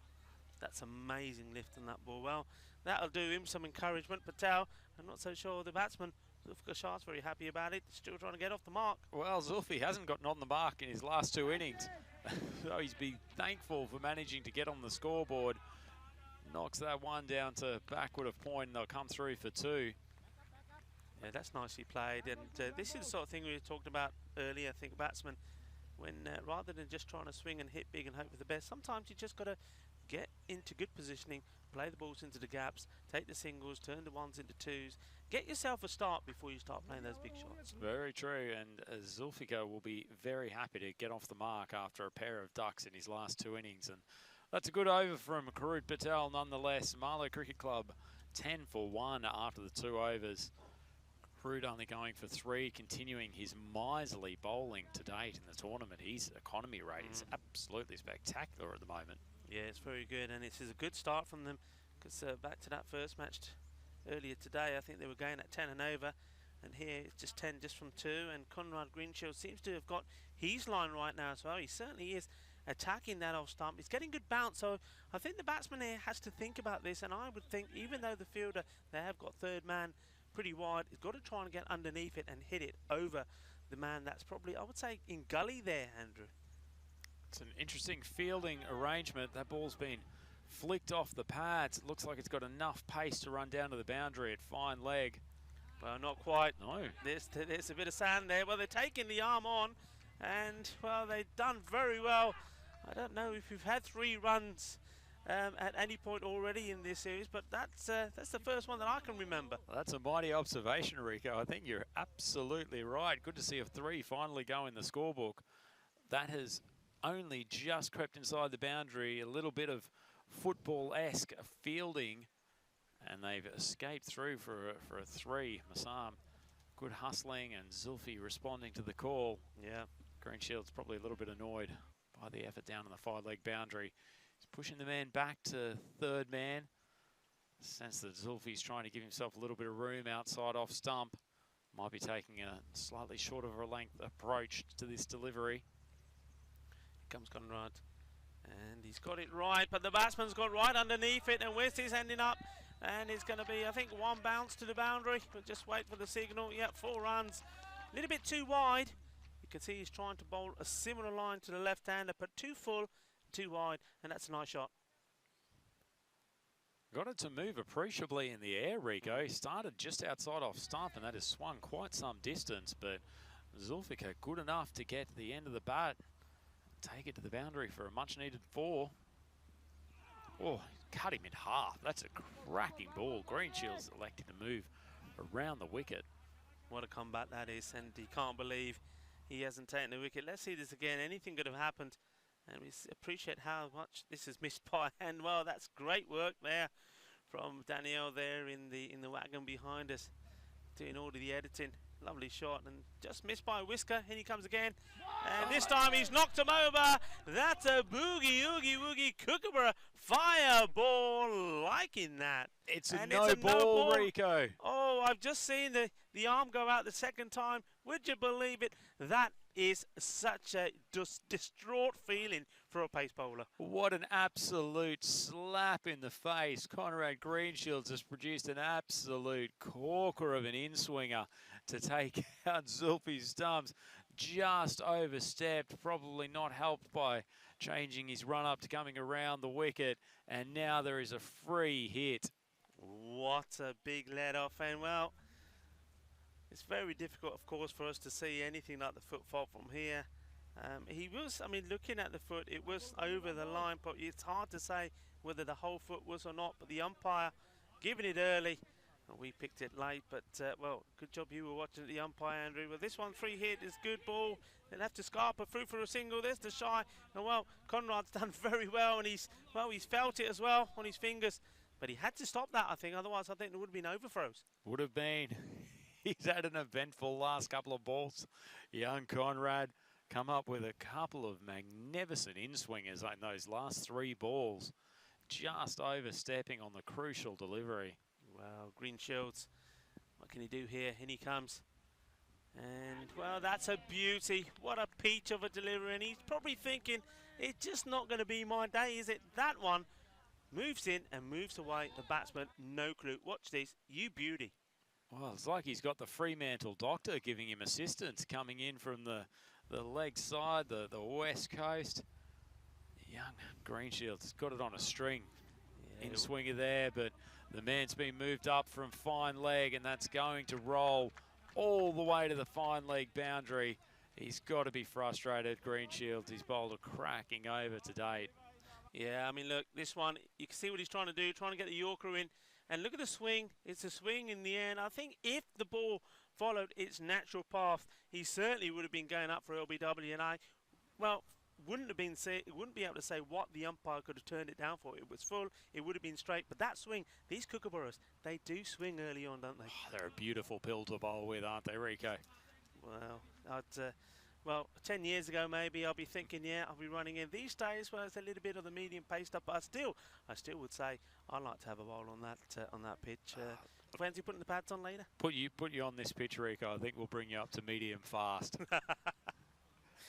That's amazing lift on that ball. Well, that'll do him some encouragement. Patel, I'm not so sure the batsman, Zulfikar very happy about it. Still trying to get off the mark. Well, Zulfi hasn't gotten on the mark in his last 2 innings. So he's been thankful for managing to get on the scoreboard. Knocks that one down to backward of point, and they'll come through for 2. Yeah, that's nicely played. And this is the sort of thing we talked about earlier, I think, batsmen, when rather than just trying to swing and hit big and hope for the best, sometimes you just got to get into good positioning, play the balls into the gaps, take the singles, turn the ones into twos, get yourself a start before you start playing those big shots. Very true, and Zulfikar will be very happy to get off the mark after a pair of ducks in his last 2 innings. And that's a good over from Karut Patel nonetheless. Marlow Cricket Club 10 for 1 after the 2 overs. Karut only going for 3, continuing his miserly bowling to date in the tournament. His economy rate is absolutely spectacular at the moment. Yeah, it's very good, and it's a good start from them, because back to that first match earlier today, I think they were going at 10 and over, and here it's just 10 just from 2, and Conrad Greenshield seems to have got his line right now as well. He certainly is attacking that off stump. He's getting good bounce, so I think the batsman here has to think about this, and I would think even though the fielder, they have got third man pretty wide, he's got to try and get underneath it and hit it over the man that's probably, I would say, in gully there, Andrew. It's an interesting fielding arrangement. That ball's been flicked off the pads. It looks like it's got enough pace to run down to the boundary at fine leg. Well, not quite. No. There's a bit of sand there. Well, they're taking the arm on, and, well, they've done very well. I don't know if we've had 3 runs at any point already in this series, but that's the first one that I can remember. Well, that's a mighty observation, Rico. I think you're absolutely right. Good to see a 3 finally go in the scorebook. That has only just crept inside the boundary, a little bit of football-esque fielding, and they've escaped through for a 3. Massam, good hustling, and Zulfi responding to the call. Yeah. Greenshield's probably a little bit annoyed by the effort down on the 5-leg boundary. He's pushing the man back to third man. Sense that Zulfi's trying to give himself a little bit of room outside off stump. Might be taking a slightly short of a length approach to this delivery. Comes Conrad, and he's got it right, but the batsman's got right underneath it, and West is ending up, and it's going to be, I think, 1 bounce to the boundary, but just wait for the signal. Yep, 4 runs, a little bit too wide. You can see he's trying to bowl a similar line to the left-hander, but too full, too wide, and that's a nice shot. Got it to move appreciably in the air, Rico. He started just outside off stump, and that has swung quite some distance, but Zulfikar good enough to get to the end of the bat. Take it to the boundary for a much-needed 4. Oh, cut him in half. That's a cracking ball. Greenshield's elected to move around the wicket. What a comeback that is, and he can't believe he hasn't taken the wicket. Let's see this again. Anything could have happened, and we appreciate how much this is missed by hand. Well, that's great work there from Danielle there in the wagon behind us, doing all of the editing. Lovely shot, and just missed by Whisker. In he comes again, and this time he's knocked him over. That's a boogie, oogie, woogie, Kookaburra fireball. Liking that. It's a no ball, Rico. Oh, I've just seen the arm go out the second time. Would you believe it? That is such a distraught feeling for a pace bowler. What an absolute slap in the face. Conrad Greenshields has produced an absolute corker of an in-swinger to take out Zulfi's stumps. Just overstepped, probably not helped by changing his run up to coming around the wicket, and now there is a free hit. What a big let off, and well, it's very difficult, of course, for us to see anything like the foot fault from here. He was, I mean, looking at the foot, it was over the line, but it's hard to say whether the whole foot was or not, but the umpire giving it early. We picked it late, but, well, good job you were watching the umpire, Andrew. Well, this one, 3 hit, is good ball. They'll have to scarper through for a single. There's the shy. And, well, Conrad's done very well, and he's felt it as well on his fingers. But he had to stop that, I think. Otherwise, I think there would have been overthrows. Would have been. He's had an eventful last couple of balls. Young Conrad come up with a couple of magnificent in-swingers like those last 3 balls. just overstepping on the crucial delivery. Well, Green Shields, what can he do here? In he comes. And, well, that's a beauty. What a peach of a delivery. And he's probably thinking, it's just not going to be my day, is it? That one moves in and moves away. The batsman, no clue. Watch this. You beauty. Well, it's like he's got the Fremantle doctor giving him assistance coming in from the leg side, the west coast. Young Greenshields got it on a string. Yeah, In swinger there, but the man's been moved up from fine leg, and that's going to roll all the way to the fine leg boundary. He's got to be frustrated, Greenshields. He's bowled a cracking over to date. Yeah, I mean, look, this one, you can see what he's trying to do, trying to get the Yorker in. And look at the swing. It's a swing in the air. And I think if the ball followed its natural path, he certainly would have been going up for LBW. And well, wouldn't be able to say what the umpire could have turned it down for. It was full, it would have been straight. But that swing, these Kookaburras, they do swing early on, don't they? Oh, they're a beautiful pill to bowl with, aren't they, Rico? Well, well, 10 years ago maybe I'll be thinking, yeah, I'll be running in. These days, well, it's a little bit of the medium pace stuff, but I still would say I'd like to have a bowl on that pitch. Fancy putting the pads on later? Put you on this pitch, Rico. I think we'll bring you up to medium fast.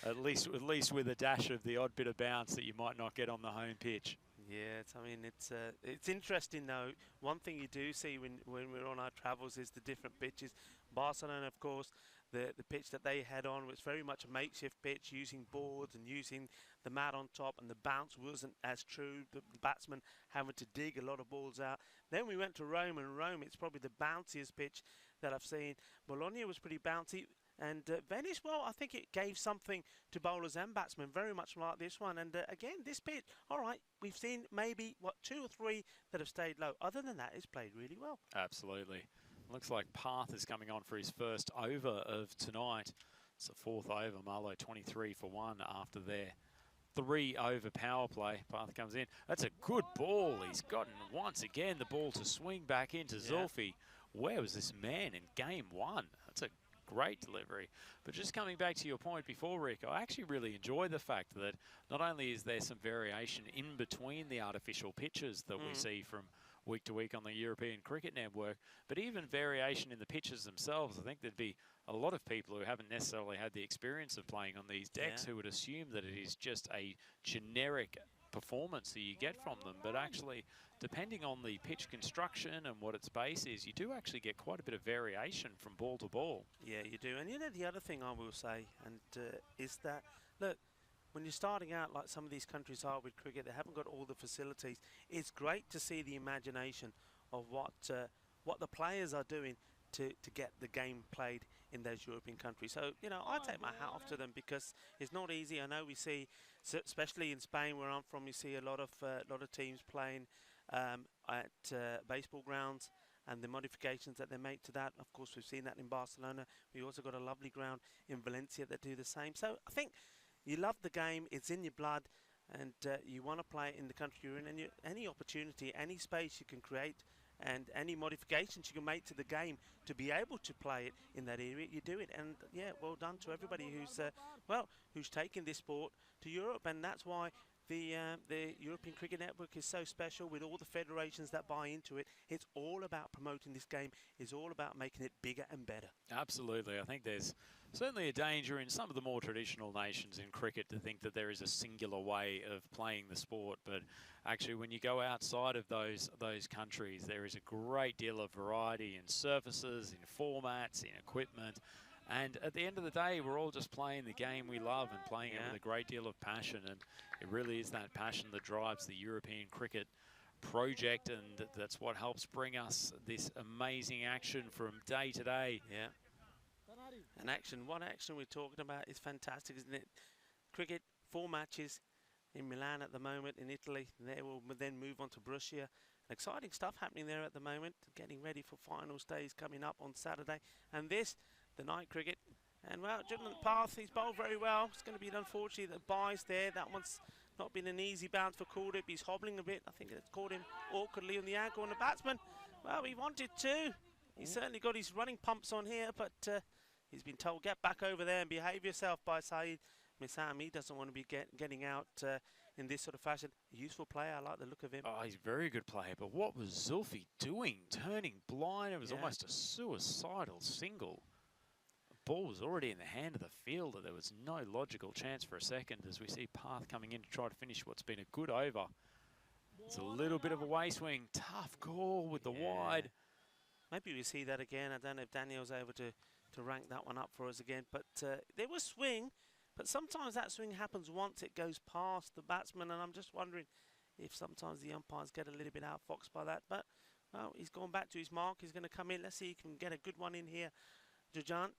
At least with a dash of the odd bit of bounce that you might not get on the home pitch. Yeah, I mean, it's interesting though. One thing you do see when we're on our travels is the different pitches. Barcelona, of course, the pitch that they had on was very much a makeshift pitch, using boards and using the mat on top, and the bounce wasn't as true. The batsman having to dig a lot of balls out. Then we went to Rome, and Rome, it's probably the bounciest pitch that I've seen. Bologna was pretty bouncy. And Venice, well, I think it gave something to bowlers and batsmen, very much like this one. And again, this pitch, all right, we've seen maybe, 2 or 3 that have stayed low. Other than that, it's played really well. Absolutely. Looks like Path is coming on for his first over of tonight. It's the 4th over. Marlow 23 for 1 after their 3-over power play. Path comes in. That's a good ball. He's gotten, once again, the ball to swing back into Zulfi. Where was this man in game 1? That's a great delivery. But just coming back to your point before, Rick, I actually really enjoy the fact that not only is there some variation in between the artificial pitches that we see from week to week on the European Cricket Network, but even variation in the pitches themselves. I think there'd be a lot of people who haven't necessarily had the experience of playing on these decks who would assume that it is just a generic performance that you get from them, but actually depending on the pitch construction and what its base is, you do actually get quite a bit of variation from ball to ball. Yeah, you do. And you know, the other thing I will say is that, look, when you're starting out like some of these countries are with cricket, they haven't got all the facilities. It's great to see the imagination of what the players are doing to get the game played in those European countries. So, you know, I take my hat off to them because it's not easy. I know we see, especially in Spain where I'm from, you see a lot of teams playing at baseball grounds and the modifications that they make to that. Of course, we've seen that in Barcelona. We also got a lovely ground in Valencia that do the same. So I think you love the game, it's in your blood, and you want to play it in the country you're in, and any opportunity, any space you can create, and any modifications you can make to the game to be able to play it in that area, you do it. And yeah, well done to everybody who's taken this sport to Europe, and that's why the European Cricket Network is so special with all the federations that buy into it. It's all about promoting this game. It's all about making it bigger and better. Absolutely. I think there's certainly a danger in some of the more traditional nations in cricket to think that there is a singular way of playing the sport. But actually, when you go outside of those countries, there is a great deal of variety in surfaces, in formats, in equipment. And at the end of the day, we're all just playing the game we love and playing it with a great deal of passion. And it really is that passion that drives the European cricket project. And that's what helps bring us this amazing action from day to day. Yeah. And what action we're talking about is fantastic, isn't it? Cricket, 4 matches in Milan at the moment, in Italy. They will then move on to Borussia. Exciting stuff happening there at the moment. Getting ready for finals days coming up on Saturday. And this, the night cricket. And well, Jordan Path, he's bowled very well. It's going to be unfortunate that Byes there. That one's not been an easy bounce for Calder. He's hobbling a bit. I think it's caught him awkwardly on the ankle. And the batsman, well, he wanted to. He's certainly got his running pumps on here, but he's been told, get back over there and behave yourself by Saeed. Sam, he doesn't want to be getting out in this sort of fashion. A useful player, I like the look of him. Oh, he's a very good player, but what was Zulfi doing? Turning blind, it was almost a suicidal single. The ball was already in the hand of the fielder. There was no logical chance for a second as we see Path coming in to try to finish what's been a good over. It's a little bit of a way swing. Tough call with the wide. Maybe we see that again. I don't know if Daniel's able to rank that one up for us again. But there was swing, but sometimes that swing happens once it goes past the batsman, and I'm just wondering if sometimes the umpires get a little bit outfoxed by that. But, well, he's gone back to his mark. He's going to come in. Let's see if he can get a good one in here, Jajant.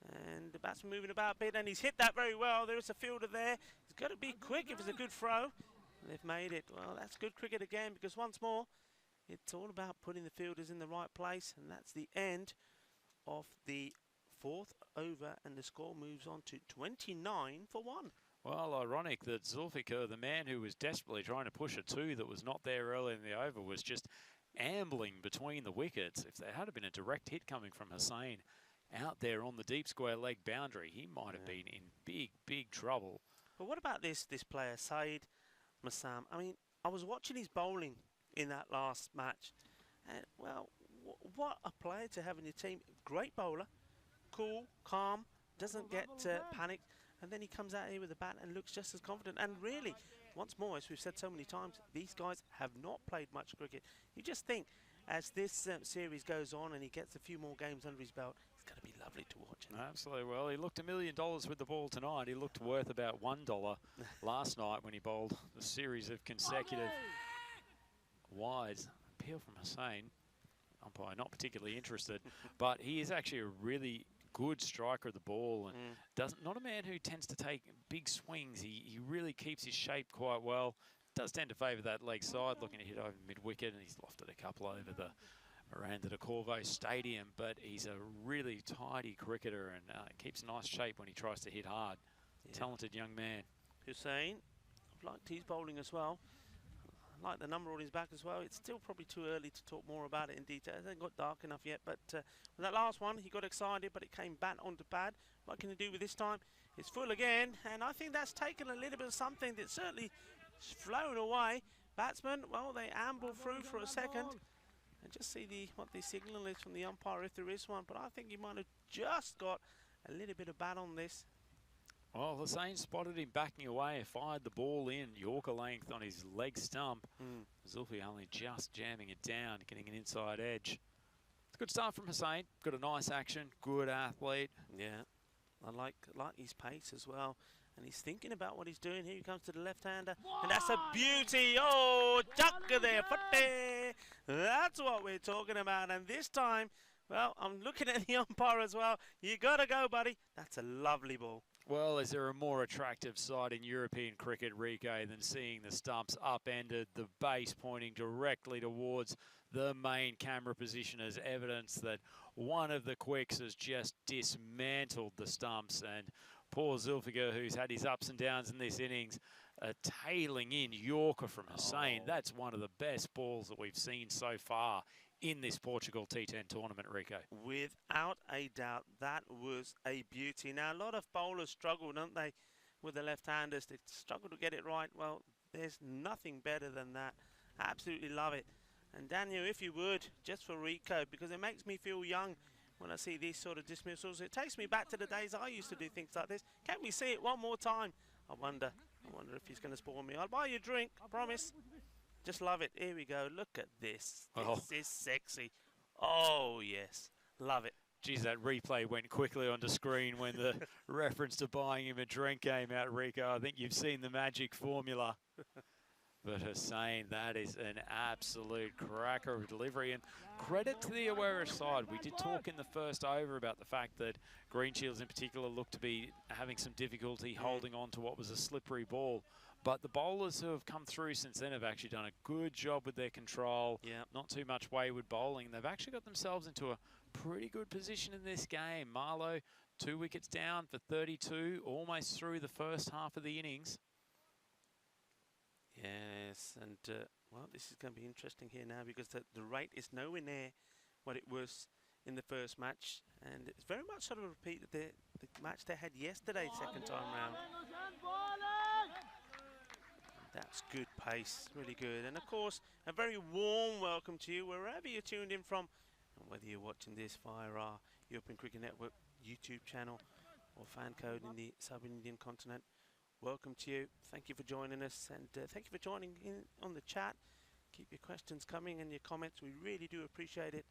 And the batsman moving about a bit, and he's hit that very well. There is a fielder there. He's got to be quick if it's a good throw. They've made it. Well, that's good cricket again, because once more, it's all about putting the fielders in the right place, and that's the end of the 4th over, and the score moves on to 29 for 1. Well, ironic that Zulfikar, the man who was desperately trying to push a 2 that was not there early in the over, was just ambling between the wickets. If there had been a direct hit coming from Hussain out there on the deep square leg boundary, he might have been in big, big trouble. But what about this player, Saeed Massam? I mean, I was watching his bowling in that last match, and, well, what a player to have in your team. Great bowler. Cool, calm, doesn't get panicked, and then he comes out here with a bat and looks just as confident. And really, once more, as we've said so many times, these guys have not played much cricket. You just think, as this series goes on and he gets a few more games under his belt, it's going to be lovely to watch. Absolutely. Well, he looked $1 million with the ball tonight. He looked worth about $1 last night when he bowled a series of consecutive wides. Appeal from Hussain. Umpire not particularly interested, but he is actually a really good striker of the ball, and not a man who tends to take big swings. He really keeps his shape quite well. Does tend to favour that leg side, looking to hit over mid-wicket, and he's lofted a couple over the Miranda de Corvo Stadium, but he's a really tidy cricketer and keeps nice shape when he tries to hit hard. Talented young man. Hussain, I've liked his bowling as well. I like the number on his back as well. It's still probably too early to talk more about it in detail. It hasn't got dark enough yet, but with that last one, he got excited, but it came back onto pad. What can he do with this time? It's full again, and I think that's taken a little bit of something that's certainly flown away. Batsmen, well, they amble through for a second. And just see what the signal is from the umpire, if there is one. But I think he might have just got a little bit of bat on this. Well, Hussain spotted him backing away, fired the ball in, Yorker length on his leg stump. Zulfi only just jamming it down, getting an inside edge. It's a good start from Hussain. Got a nice action, good athlete. Yeah, I like his pace as well. And he's thinking about what he's doing. Here he comes to the left-hander. And that's a beauty. Oh, Chaka there, Footy. That's what we're talking about. And this time, well, I'm looking at the umpire as well. You got to go, buddy. That's a lovely ball. Well, is there a more attractive sight in European cricket, Rico, than seeing the stumps upended, the base pointing directly towards the main camera position as evidence that one of the quicks has just dismantled the stumps, and poor Zulfikar, who's had his ups and downs in this innings, a tailing in Yorker from Hussain. That's one of the best balls that we've seen so far in this Portugal T10 tournament, Rico. Without a doubt, that was a beauty. Now, a lot of bowlers struggle, don't they, with the left-handers? They struggle to get it right. Well, there's nothing better than that. Absolutely love it. And Daniel, if you would, just for Rico, because it makes me feel young when I see these sort of dismissals. It takes me back to the days I used to do things like this. Can we see it one more time? I wonder if he's going to spoil me. I'll buy you a drink, I promise. Just love it. Here we go. Look at this. This is sexy. Oh, yes. Love it. Geez, that replay went quickly onto screen when the reference to buying him a drink came out, Rico. I think you've seen the magic formula. But Hussain, that is an absolute cracker of delivery. And credit to the Awara side. We did talk in the first over about the fact that Greenshields in particular looked to be having some difficulty holding on to what was a slippery ball. But the bowlers who have come through since then have actually done a good job with their control. Not too much wayward bowling. They've actually got themselves into a pretty good position in this game. Marlowe, 2 wickets down for 32, almost through the first half of the innings. Yes, and well, this is going to be interesting here now, because the rate is nowhere near what it was in the first match, and it's very much sort of a repeat of the match they had yesterday, second time round. That's good pace, really good. And of course, a very warm welcome to you wherever you're tuned in from, and whether you're watching this via our European Cricket Network YouTube channel or FanCode in the sub-Indian continent. Welcome to you. Thank you for joining us, and thank you for joining in on the chat. Keep your questions coming and your comments. We really do appreciate it.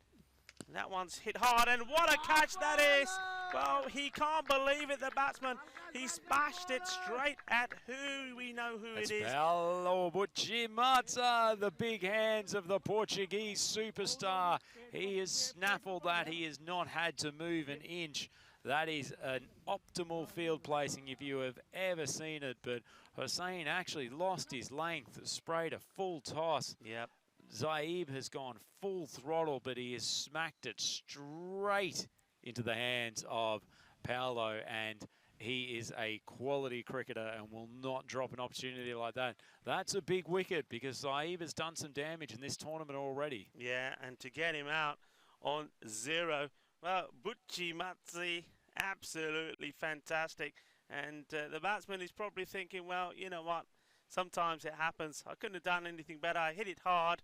And that one's hit hard, and what a catch that is! Well, he can't believe it, the batsman. He smashed it straight at who we know who it is. Paulo Buchimata, the big hands of the Portuguese superstar. He has snaffled that. He has not had to move an inch. That is an optimal field placing if you have ever seen it. But Hussain actually lost his length, sprayed a full toss. Yep. Zaib has gone full throttle, but he has smacked it straight into the hands of Paulo, and he is a quality cricketer and will not drop an opportunity like that. That's a big wicket because Zaib has done some damage in this tournament already. Yeah, and to get him out on 0, well, Buchimata, absolutely fantastic. And the batsman is probably thinking, well, you know what? Sometimes it happens. I couldn't have done anything better. I hit it hard,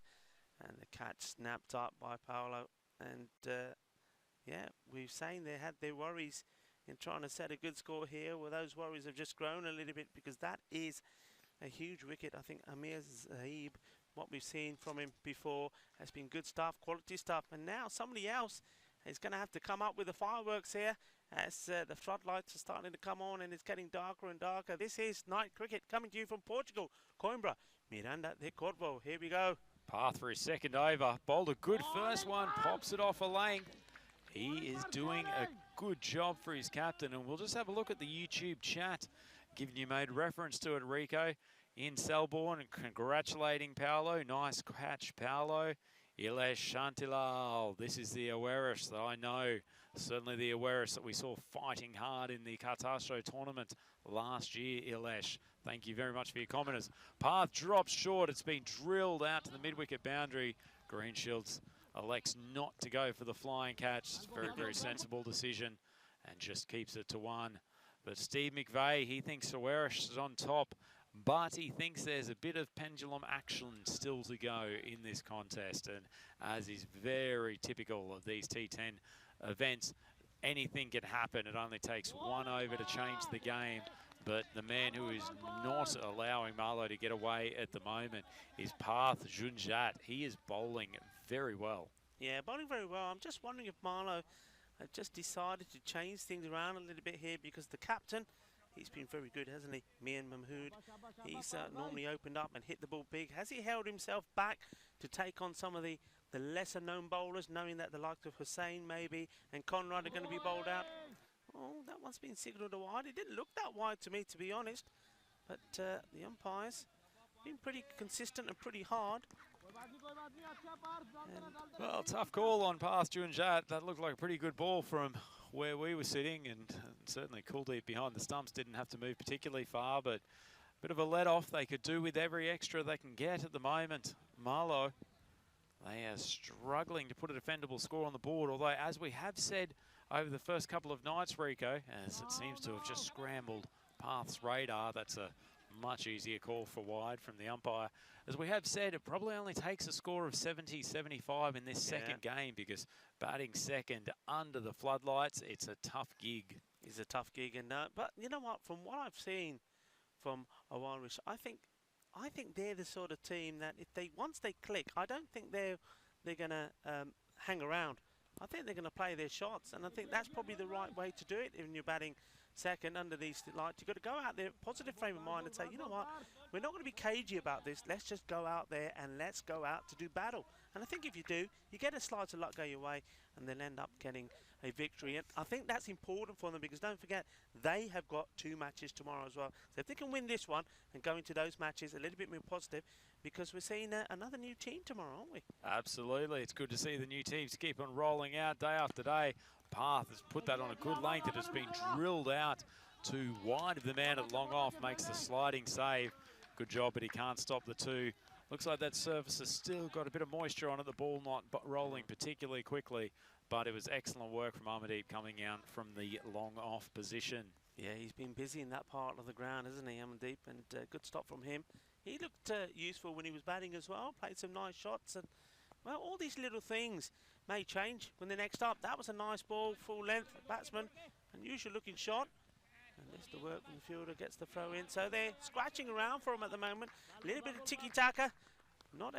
and the catch snapped up by Paulo. And yeah, we've seen they had their worries in trying to set a good score here. Well, those worries have just grown a little bit because that is a huge wicket. I think Amir Zaib, what we've seen from him before, has been good stuff, quality stuff. And now somebody else is going to have to come up with the fireworks here as the floodlights are starting to come on and it's getting darker and darker. This is night cricket coming to you from Portugal. Coimbra, Miranda de Corvo. Here we go. Path for his second over. Bowled a good first one, pops it off a length. He is doing a good job for his captain, and we'll just have a look at the YouTube chat, given you made reference to it, Rico, in Selborne, and congratulating Paulo. Nice catch, Paulo. Ilesh Shantilal, this is the Awaris that I know, certainly the Awaris that we saw fighting hard in the Catastro tournament last year, Ilesh. Thank you very much for your commenters. Path drops short, it's been drilled out to the mid-wicket boundary. Greenshields elects not to go for the flying catch. It's a very, very sensible decision and just keeps it to 1. But Steve McVeigh, he thinks Awaris is on top, but he thinks there's a bit of pendulum action still to go in this contest. And as is very typical of these T10 events, anything can happen. It only takes 1 over to change the game. But the man who is not allowing Marlow to get away at the moment is Path Junjat. He is bowling very well. Yeah, bowling very well. I'm just wondering if Marlow have just decided to change things around a little bit here, because the captain, he's been very good, hasn't he? Mian Mahmood. He's normally opened up and hit the ball big. Has he held himself back to take on some of the lesser known bowlers, knowing that the likes of Hussain maybe and Conrad are going to be bowled out? Oh, that one's been signalled wide. It didn't look that wide to me, to be honest. But the umpires been pretty consistent and pretty hard. Well, tough call on Path Junjat. That looked like a pretty good ball from where we were sitting, and certainly Kuldeep behind the stumps didn't have to move particularly far, but a bit of a let-off they could do with every extra they can get at the moment. Marlow, they are struggling to put a defendable score on the board, although, as we have said over the first couple of nights, Rico, as it seems to have just scrambled Path's radar, that's a much easier call for wide from the umpire. As we have said, it probably only takes a score of 70-75 in this second game, because batting second under the floodlights, it's a tough gig. It's a tough gig, and but you know what? From what I've seen from Irish, I think they're the sort of team that if they once they click, I don't think they're gonna hang around. I think they're going to play their shots, and I think that's probably the right way to do it when you're batting second under these lights. You've got to go out there, positive frame of mind, and say, you know what, we're not going to be cagey about this. Let's just go out there and let's go out to do battle. And I think if you do, you get a slice of luck go your way, and then end up getting a victory. And I think that's important for them, because don't forget, they have got 2 matches tomorrow as well. So if they can win this one and go into those matches a little bit more positive, because we're seeing another new team tomorrow, aren't we? Absolutely. It's good to see the new teams keep on rolling out day after day. Path has put that on a good length. It has been drilled out to wide of the man at long off, makes the sliding save. Good job, but he can't stop the 2. Looks like that surface has still got a bit of moisture on it. The ball not rolling particularly quickly. but it was excellent work from Amandeep coming out from the long off position. Yeah, he's been busy in that part of the ground, hasn't he, Amandeep? And good stop from him. He looked useful when he was batting as well, played some nice shots. And, well, all these little things may change when they're next up. That was a nice ball, full length batsman, unusual looking shot. And there's the work when the fielder gets the throw in. So they're scratching around for him at the moment. A little bit of tiki-taka. Not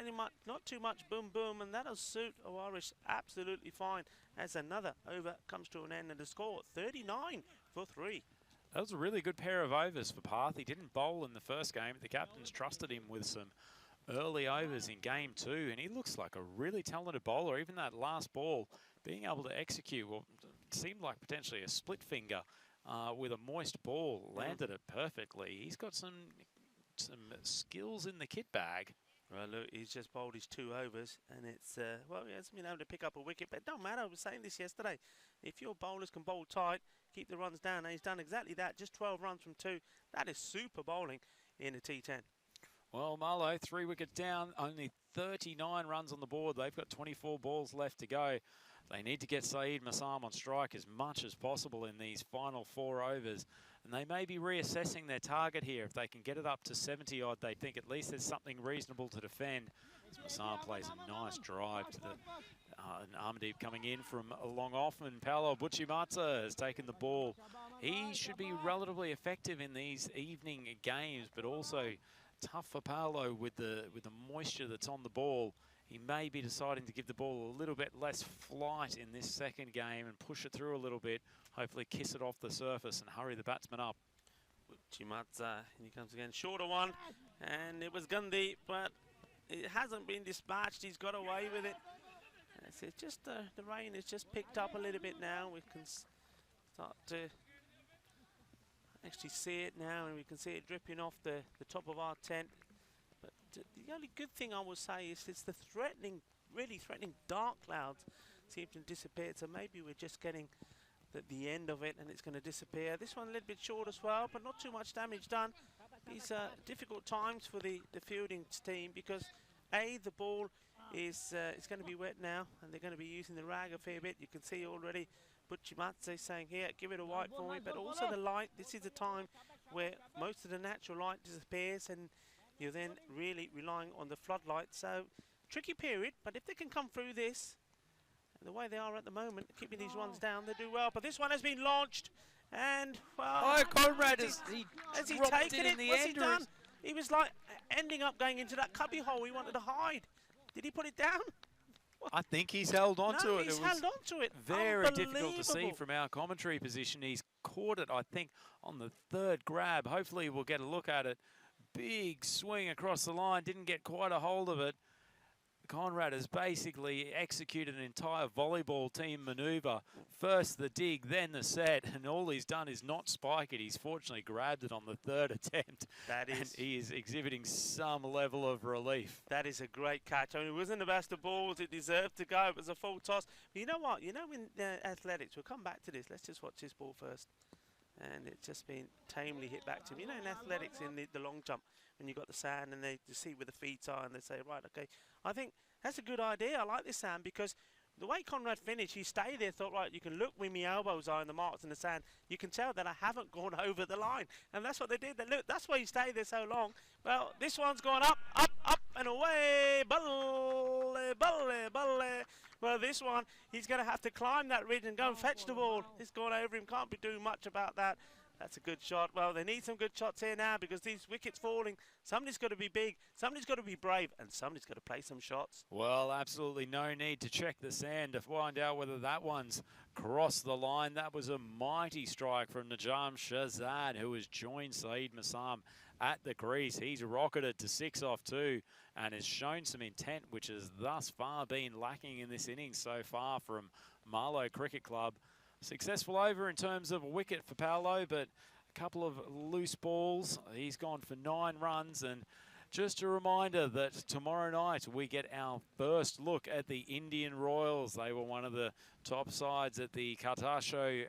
too much boom boom, and that'll suit Owarish absolutely fine as another over comes to an end and the score 39 for 3. That was a really good pair of overs for Parth. He didn't bowl in the first game. The captains trusted him with some early overs in game 2, and he looks like a really talented bowler. Even that last ball, being able to execute what seemed like potentially a split finger with a moist ball, landed it perfectly. He's got some skills in the kit bag. Well, look, he's just bowled his 2 overs, and it's, well, he hasn't been able to pick up a wicket, but it don't matter. I was saying this yesterday. If your bowlers can bowl tight, keep the runs down, and he's done exactly that, just 12 runs from 2. That is super bowling in a T10. Well, Marlow, 3 wickets down, only 39 runs on the board. They've got 24 balls left to go. They need to get Saeed Massam on strike as much as possible in these final 4 overs. And they may be reassessing their target here. If they can get it up to 70 odd, they think at least there's something reasonable to defend. As Massam plays a nice drive to the and Amandeep coming in from a long off, and Paolo Buchimatsa has taken the ball. He should be relatively effective in these evening games, but also tough for Paolo with the moisture that's on the ball. He may be deciding to give the ball a little bit less flight in this second game and push it through a little bit, hopefully kiss it off the surface and hurry the batsman up. Chimatza, and he comes again, shorter one, and it was Gandhi, but it hasn't been dispatched. He's got away with it. It's just the rain has just picked up a little bit now. We can start to actually see it now, and we can see it dripping off the top of our tent. But the only good thing I will say is it's the really threatening dark clouds seem to disappear. So maybe we're just getting the end of it and it's going to disappear. This one a little bit short as well, but not too much damage done. These are difficult times for the fielding team because the ball is going to be wet now and they're going to be using the rag a fair bit. You can see already Buchimatse saying here, give it a white for me, but also the light. This is the time where most of the natural light disappears and you're then really relying on the floodlight. So tricky period, but if they can come through this the way they are at the moment, keeping these runs down, they do well. But this one has been launched, and well, Conrad has he taken it? What's he done? He was like ending up going into that cubby hole he wanted to hide. Did he put it down? I think he's held on to it. He's held on to it. Very difficult to see from our commentary position. He's caught it, I think, on the 3rd grab. Hopefully we'll get a look at it. Big swing across the line, didn't get quite a hold of it. Conrad has basically executed an entire volleyball team maneuver. First the dig, then the set, and all he's done is not spike it. He's fortunately grabbed it on the 3rd attempt. And he is exhibiting some level of relief. That is a great catch. I mean, it wasn't the best of balls. It deserved to go. It was a full toss. But you know what? You know, in athletics, we'll come back to this. Let's just watch this ball first. And it's just been tamely hit back to him. You know, in athletics, in the long jump, when you've got the sand and they see where the feet are and they say, right, okay. I think that's a good idea. I like this sand because the way Conrad finished, he stayed there, thought, right, you can look where my elbows are in the marks in the sand. You can tell that I haven't gone over the line. And that's what they did. Look, that's why he stayed there so long. Well, this one's gone up, up, up, and away. Balle, balle, balle. Well, this one, he's going to have to climb that ridge and go and fetch the ball. It's gone over him. Can't be doing much about that. That's a good shot. Well, they need some good shots here now because these wickets falling. Somebody's got to be big, somebody's got to be brave, and somebody's got to play some shots. Well, absolutely no need to check the sand to find out whether that one's crossed the line. That was a mighty strike from Najam Shahzad, who has joined Saeed Massam at the crease. He's rocketed to 6 off 2 and has shown some intent, which has thus far been lacking in this innings so far from Marlow Cricket Club. Successful over in terms of a wicket for Paolo, but a couple of loose balls. He's gone for 9 runs. And just a reminder that tomorrow night we get our first look at the Indian Royals. They were one of the top sides at the Cartacho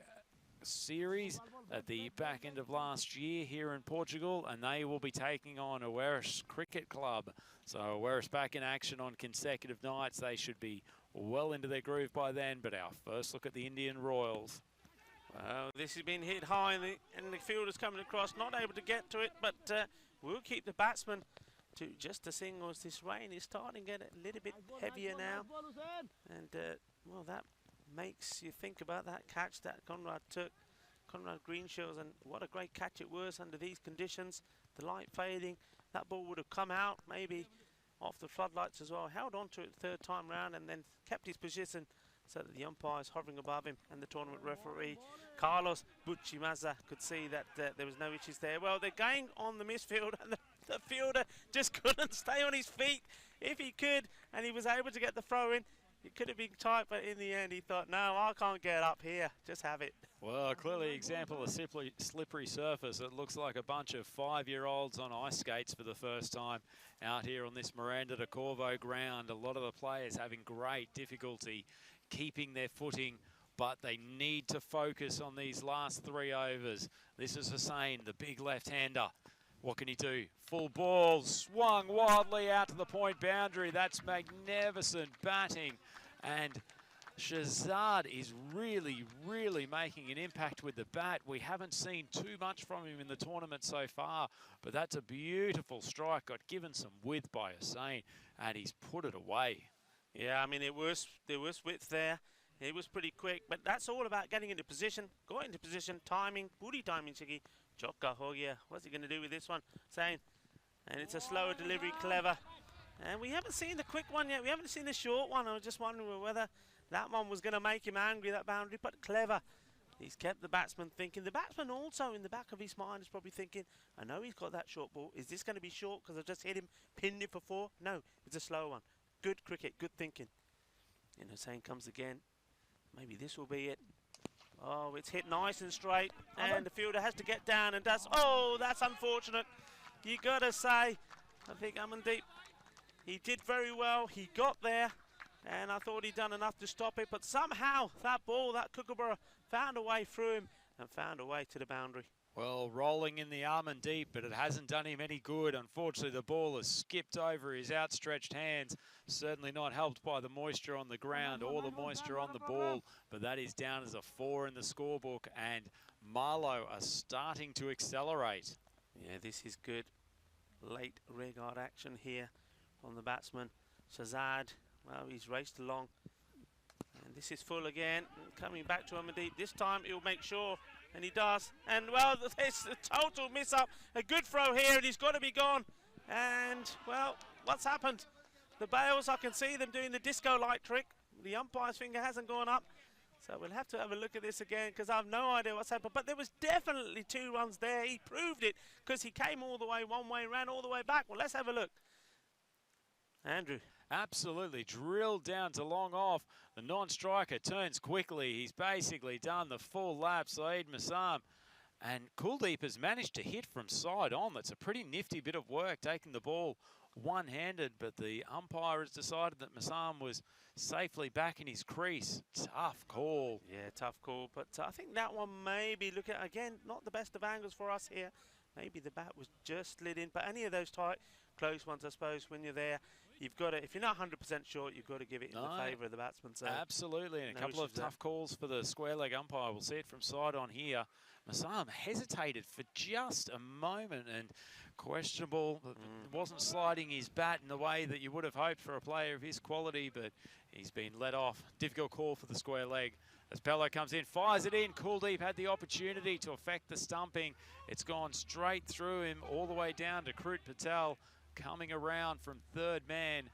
series at the back end of last year here in Portugal, and they will be taking on Owarish Cricket Club. So Owarish back in action on consecutive nights. They should be well into their groove by then. But our first look at the Indian Royals. Well, this has been hit high, and the fielder's coming across, not able to get to it, but we'll keep the batsman to just a singles. This rain is starting to get a little bit heavier now, and well, that makes you think about that catch that Conrad took, Conrad Greenshields, and what a great catch it was under these conditions. The light fading, that ball would have come out maybe off the floodlights as well. Held on to it the third time round and then kept his position so that the umpire is hovering above him, and the tournament referee Carlos Buchimaza could see that there was no issues there. Well, they're going on the misfield, and the fielder just couldn't stay on his feet. If he could, and he was able to get the throw in, it could have been tight, but in the end he thought, no, I can't get up here, just have it. Well, clearly example of slippery surface. It looks like a bunch of 5-year-olds on ice skates for the first time out here on this Miranda de Corvo ground. A lot of the players having great difficulty keeping their footing, but they need to focus on these last 3 overs. This is Hussain, the big left-hander. What can he do? Full ball, swung wildly out to the point boundary. That's magnificent batting. And Shahzad is really, really making an impact with the bat. We haven't seen too much from him in the tournament so far, but that's a beautiful strike. Got given some width by Hussain, and he's put it away. Yeah, I mean, there was width there. It was pretty quick, but that's all about getting into position, going into position, timing, booty timing, Chiki. Chokka Hogia, what's he going to do with this one? Saying, and it's a slower delivery, clever. And we haven't seen the quick one yet. We haven't seen the short one. I was just wondering whether that one was going to make him angry, that boundary, but clever. He's kept the batsman thinking. The batsman also, in the back of his mind, is probably thinking, I know he's got that short ball. Is this going to be short because I've just hit him, pinned him for 4? No, it's a slow one. Good cricket, good thinking. And Hussain comes again. Maybe this will be it. Oh, it's hit nice and straight, and the fielder has to get down and does. Oh, that's unfortunate. You got to say, I think Amandeep, he did very well. He got there, and I thought he'd done enough to stop it, but somehow that ball, that Kookaburra, found a way through him and found a way to the boundary. Well, rolling in the Amandeep, but it hasn't done him any good. Unfortunately, the ball has skipped over his outstretched hands. Certainly not helped by the moisture on the ground or the moisture on the ball, but that is down as a 4 in the scorebook, and Marlow are starting to accelerate. Yeah, this is good. Late rearguard action here from the batsman. Shahzad, well, he's raced along. And this is full again. Coming back to Amandeep. This time he'll make sure. And he does. And, well, there's a total miss-up. A good throw here, and he's got to be gone. And, well, what's happened? The bails, I can see them doing the disco light trick. The umpire's finger hasn't gone up. So we'll have to have a look at this again, because I have no idea what's happened. But there was definitely 2 runs there. He proved it, because he came all the way one way, ran all the way back. Well, let's have a look. Andrew. Absolutely drilled down to long off. The non-striker turns quickly. He's basically done the full lap, Saeed Massam. And Kuldeep has managed to hit from side on. That's a pretty nifty bit of work, taking the ball one-handed, but the umpire has decided that Massam was safely back in his crease. Tough call. Yeah, tough call, but I think that one maybe, look at, again, not the best of angles for us here. Maybe the bat was just slid in, but any of those tight, close ones, I suppose, when you're there, you've got to, if you're not 100% sure, you've got to give it in the favour of the batsman. So absolutely, and a couple of tough calls for the square leg umpire. We'll see it from side on here. Massam hesitated for just a moment, and questionable. Wasn't sliding his bat in the way that you would have hoped for a player of his quality, but he's been let off. Difficult call for the square leg. As Pello comes in, fires it in. Kuldeep had the opportunity to affect the stumping. It's gone straight through him all the way down to Krut Patel, coming around from third man.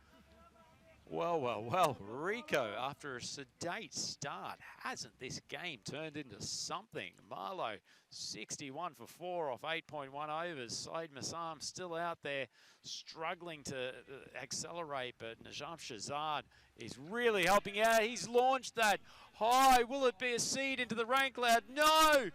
Well, Rico, after a sedate start, hasn't this game turned into something? Marlow, 61 for 4 off 8.1 overs. Saeed Massam still out there, struggling to accelerate, but Najam Shahzad is really helping out. He's launched that high. Will it be a seed into the rain cloud? No!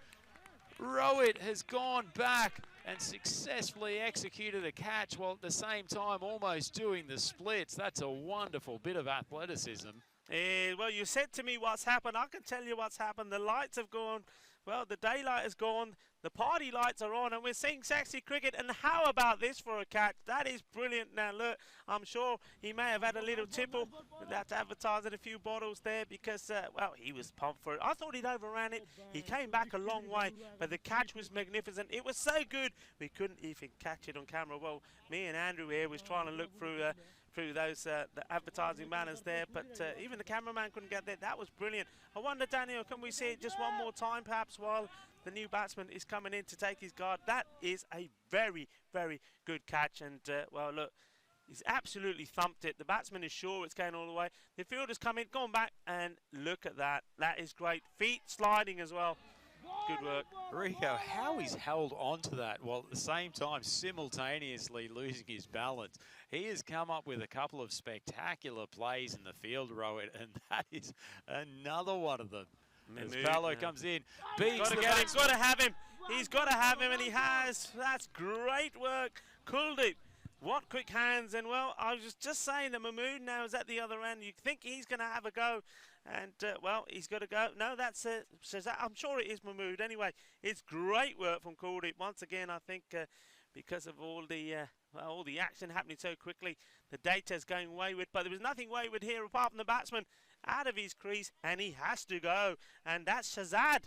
Rowett has gone back and successfully executed a catch while at the same time almost doing the splits. That's a wonderful bit of athleticism. Well, you said to me what's happened. I can tell you what's happened. The lights have gone well, the daylight is gone, the party lights are on, and we're seeing sexy cricket. And how about this for a catch? That is brilliant. Now look, I'm sure he may have had a little tipple with that advertising a few bottles there because, well, he was pumped for it. I thought he'd overran it. He came back a long way, but the catch was magnificent. It was so good, we couldn't even catch it on camera. Well, me and Andrew here was trying to look through those the advertising banners there, but even the cameraman couldn't get there. That was brilliant. I wonder, Daniel, can we see it just one more time perhaps while the new batsman is coming in to take his guard? That is a very, very good catch, and well, look, he's absolutely thumped it. The batsman is sure it's going all the way. The fielder's come in, gone back, and look at that. That is great. Feet sliding as well. Good work. Rico, how he's held on to that while at the same time simultaneously losing his balance. He has come up with a couple of spectacular plays in the field row, and that is another one of them. As Paolo comes in, beats the He's got to have him. He's got to have him, and he has. That's great work. Kuldeep. What quick hands. And, well, I was just saying that Mahmood now is at the other end. You think he's going to have a go. And, well, he's got to go. No, that's I'm sure it is Mahmood. Anyway, it's great work from Kuldeep. Once again, I think because of all the action happening so quickly, the data's going wayward. But there was nothing wayward here apart from the batsman out of his crease, and he has to go. And that's Shazad.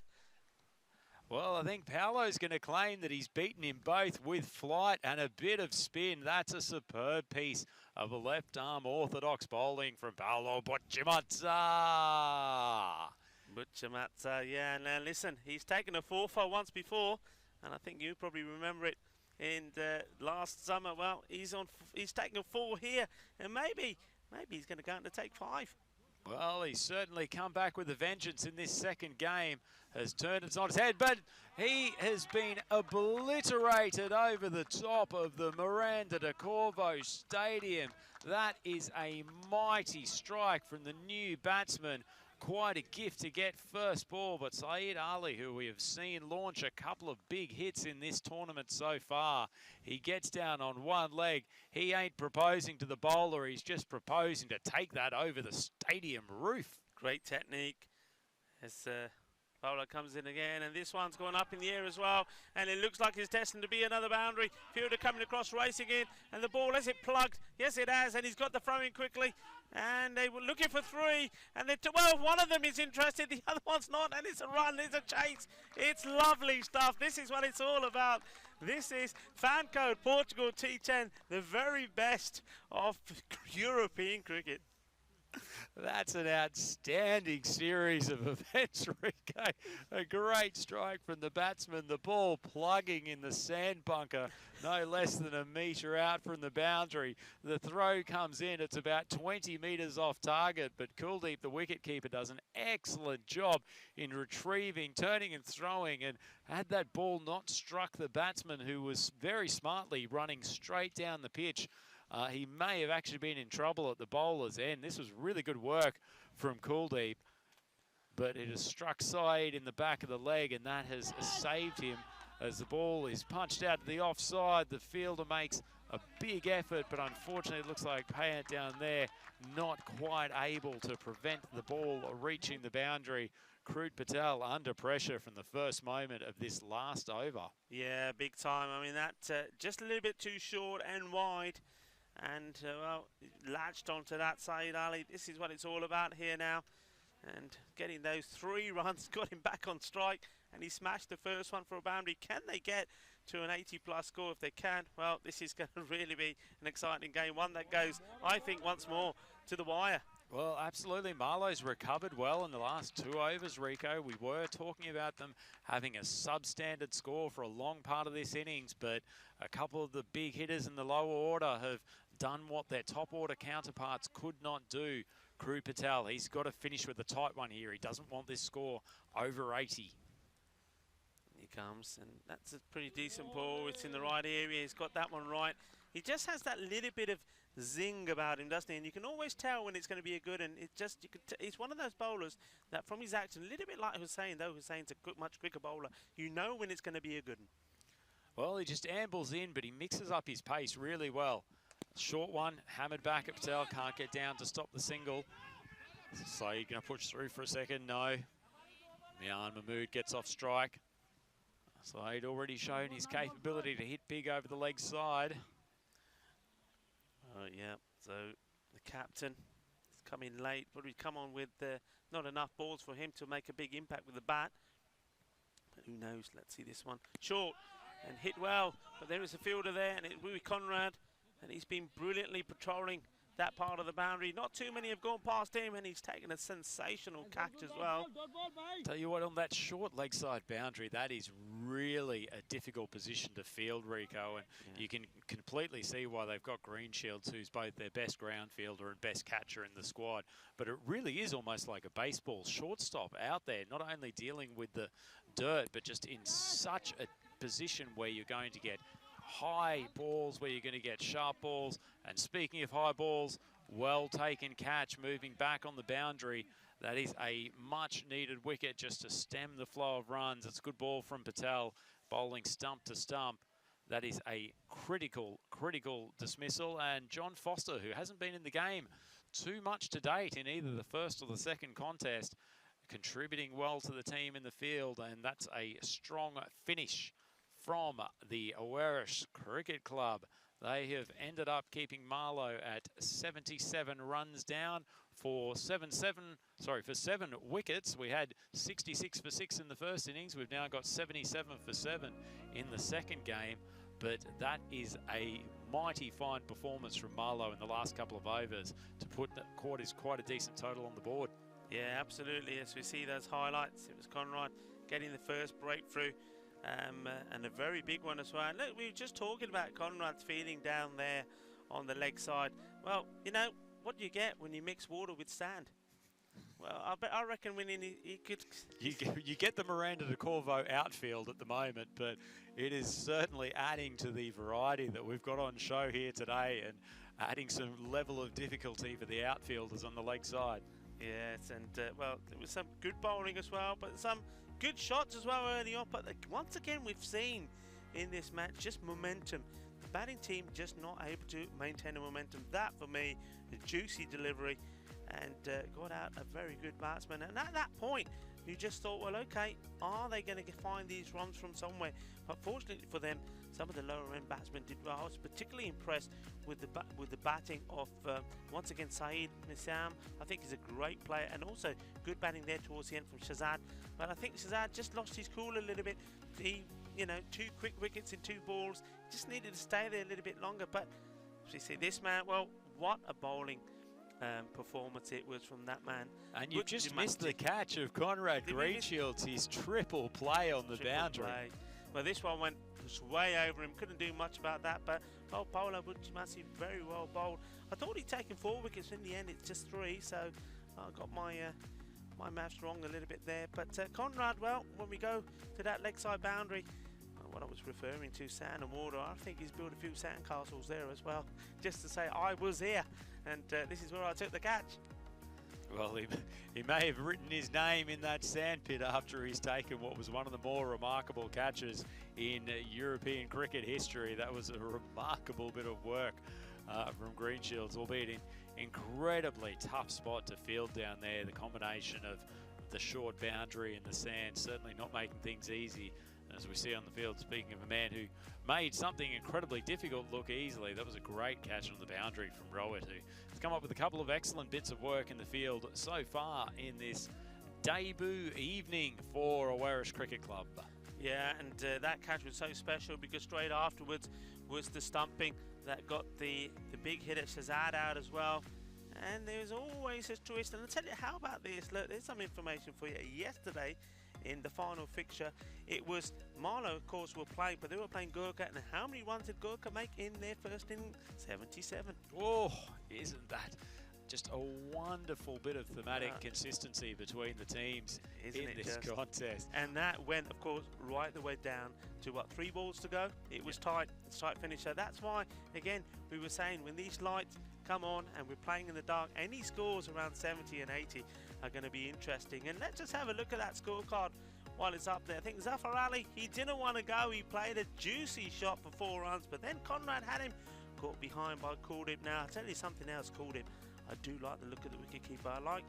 Well, I think Paolo's going to claim that he's beaten him both with flight and a bit of spin. That's a superb piece of a left-arm orthodox bowling from Paolo Butchimatsa. Butchimatsa, yeah. Now, listen, he's taken a 4-4 once before, and I think you probably remember it in last summer. Well, he's taking a 4 here, and maybe he's going to go on to take 5. Well, he's certainly come back with a vengeance in this second game, has turned it on his head, but he has been obliterated over the top of the Miranda de Corvo Stadium. That is a mighty strike from the new batsman. Quite a gift to get first ball, but Saeed Ali, who we have seen launch a couple of big hits in this tournament so far, he gets down on one leg. He ain't proposing to the bowler, he's just proposing to take that over the stadium roof. Great technique as bowler comes in again, and this one's gone up in the air as well, and it looks like it's destined to be another boundary. Fielder coming across, racing in, and the ball, has it plugged? Yes, it has, and he's got the throw in quickly. And they were looking for 3, and well, one of them is interested, the other one's not, and it's a run, it's a chase. It's lovely stuff. This is what it's all about. This is FanCode Portugal T10, the very best of European cricket. That's an outstanding series of events, Rico. A great strike from the batsman. The ball plugging in the sand bunker, no less than a metre out from the boundary. The throw comes in. It's about 20 metres off target, but Kuldeep, the wicketkeeper, does an excellent job in retrieving, turning and throwing, and had that ball not struck the batsman, who was very smartly running straight down the pitch, he may have actually been in trouble at the bowler's end. This was really good work from Kuldeep, but it has struck Saeed in the back of the leg, and that has saved him as the ball is punched out to the offside. The fielder makes a big effort, but unfortunately it looks like Payant down there not quite able to prevent the ball reaching the boundary. Krut Patel under pressure from the first moment of this last over. Yeah, big time. I mean, that just a little bit too short and wide. And, well, latched onto that, Saeed Ali. This is what it's all about here now. And getting those 3 runs got him back on strike. And he smashed the first one for a boundary. Can they get to an 80-plus score? If they can, well, this is going to really be an exciting game. One that goes, I think, once more to the wire. Well, absolutely. Marlowe's recovered well in the last 2 overs, Rico. We were talking about them having a substandard score for a long part of this innings, but a couple of the big hitters in the lower order have done what their top order counterparts could not do. Krut Patel, he's got to finish with a tight one here. He doesn't want this score over 80. He comes, and that's a pretty decent ball. It's in the right area. He's got that one right. He just has that little bit of zing about him, doesn't he? And you can always tell when it's going to be a good. And it just, he's one of those bowlers that, from his action, a little bit like Hussain, though Hussain's a much quicker bowler. You know when it's going to be a good one. Well, he just ambles in, but he mixes up his pace really well. Short one, hammered back at Patel, can't get down to stop the single. So you're going to push through for a second? No. Mian Mahmood gets off strike. Saeed already shown his capability to hit big over the leg side. Oh, yeah, so the captain has come in late, but we've come on with not enough balls for him to make a big impact with the bat. But who knows? Let's see this one. Short and hit well, but there is a fielder there, and it's Rui Conrad, and he's been brilliantly patrolling that part of the boundary. Not too many have gone past him, and he's taken a sensational catch as well. Tell you what, on that short leg side boundary, that is really a difficult position to field, Rico, and you can completely see why they've got Greenshields, who's both their best ground fielder and best catcher in the squad. But it really is almost like a baseball shortstop out there, not only dealing with the dirt, but just in such a position where you're going to get high balls, where you're going to get sharp balls. And speaking of high balls, well taken catch moving back on the boundary. That is a much needed wicket just to stem the flow of runs. It's a good ball from Patel, bowling stump to stump. That is a critical dismissal. And John Foster, who hasn't been in the game too much to date in either the first or the second contest, contributing well to the team in the field. And that's a strong finish from the Werris Cricket Club. They have ended up keeping Marlow at 77 runs down for 7 wickets. We had 66 for 6 in the first innings. We've now got 77 for 7 in the second game. But that is a mighty fine performance from Marlow in the last couple of overs to put what is quite a decent total on the board. Yeah, absolutely. As we see those highlights, it was Conrad getting the first breakthrough. And a very big one as well. And look, we were just talking about Conrad's feeling down there on the leg side. Well, you know, what do you get when you mix water with sand? Well, I reckon when he could... You get the Miranda de Corvo outfield at the moment, but it is certainly adding to the variety that we've got on show here today and adding some level of difficulty for the outfielders on the leg side. Yes, and, well, there was some good bowling as well, but some good shots as well early on. But once again, we've seen in this match just momentum. The batting team just not able to maintain the momentum. That, for me, a juicy delivery, and got out a very good batsman. And at that point, you just thought, well, okay, are they going to find these runs from somewhere? But fortunately for them, some of the lower end batsmen did well. I was particularly impressed with the batting of once again Saeed Missam. I think he's a great player, and also good batting there towards the end from Shazad. But I think Shazad just lost his cool a little bit. He, you know, 2 quick wickets in 2 balls. Just needed to stay there a little bit longer. But as you see, this man, well, what a bowling performance it was from that man. And you just missed the catch of Conrad Greenshields, his triple play on the boundary. Well, this one went way over him. Couldn't do much about that, but Paolo Bucimasi very well bowled. I thought he'd taken 4 wickets. In the end, it's just 3, so I got my maths wrong a little bit there. But Conrad, well, when we go to that leg side boundary, what I was referring to, sand and water, I think he's built a few sand castles there as well, just to say I was here, and this is where I took the catch. Well, he may have written his name in that sandpit after he's taken what was one of the more remarkable catches in European cricket history. That was a remarkable bit of work from Greenshields, albeit in incredibly tough spot to field down there. The combination of the short boundary and the sand certainly not making things easy. As we see on the field, speaking of a man who made something incredibly difficult look easily, that was a great catch on the boundary from Rowett, who has come up with a couple of excellent bits of work in the field so far in this debut evening for Werris Cricket Club. Yeah, and that catch was so special because straight afterwards was the stumping that got the big hit at Shazad out as well. And there's always a twist. And I'll tell you, how about this? Look, there's some information for you. Yesterday, in the final fixture, it was Marlow, of course, were playing, but they were playing Gurkha. And how many runs did Gurkha make in their first inning? 77. Oh, isn't that just a wonderful bit of thematic consistency between the teams in this contest? And that went, of course, right the way down to, what, 3 balls to go? It was tight. It's tight finish. So that's why, again, we were saying when these lights come on and we're playing in the dark, any scores around 70 and 80 are going to be interesting. And let's just have a look at that scorecard while it's up there. I think Zafar Ali, he didn't want to go. He played a juicy shot for 4 runs, but then Conrad had him caught behind by Caldip. Now, I'll tell you something else, Caldip. I do like the look of the wicketkeeper. I like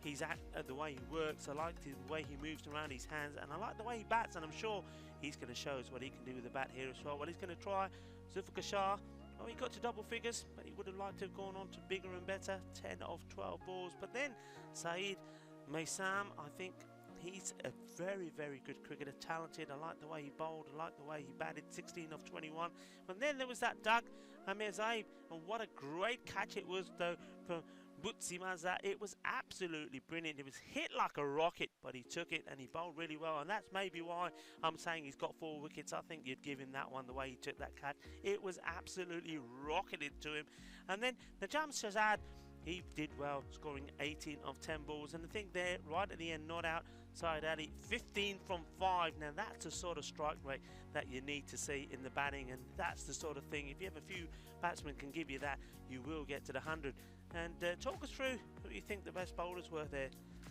the way he works. I like the way he moves around his hands, and I like the way he bats, and I'm sure he's going to show us what he can do with the bat here as well. What he's going to try, Zulfikar Shah, well, he got to double figures, but he would have liked to have gone on to bigger and better, 10 of 12 balls. But then Saeed Maysam, I think he's a very, very good cricketer, talented. I like the way he bowled, I like the way he batted, 16 of 21. But then there was that Doug Amirzaib, and what a great catch it was though from Butsimaza. It was absolutely brilliant. It was hit like a rocket, but he took it and he bowled really well, and that's maybe why I'm saying he's got 4 wickets. I think you'd give him that one, the way he took that catch. It was absolutely rocketed to him. And then Najam Shahzad, he did well, scoring 18 of 10 balls, and the thing there right at the end, not out Syed Ali, 15 from 5. Now that's the sort of strike rate that you need to see in the batting, and that's the sort of thing, if you have a few batsmen can give you that, you will get to the 100. And talk us through who you think the best bowlers were there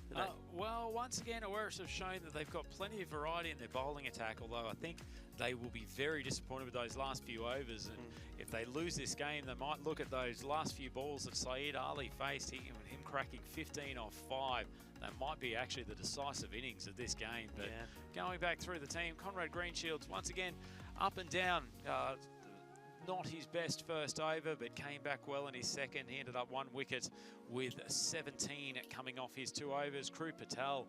today. Well, once again, Awaris have shown that they've got plenty of variety in their bowling attack, although I think they will be very disappointed with those last few overs. And if they lose this game, they might look at those last few balls that Saeed Ali faced, him cracking 15 off 5. That might be actually the decisive innings of this game. But going back through the team, Conrad Greenshields, once again, up and down. Not his best first over, but came back well in his second. He ended up 1 wicket with 17 coming off his 2 overs. Kru Patel,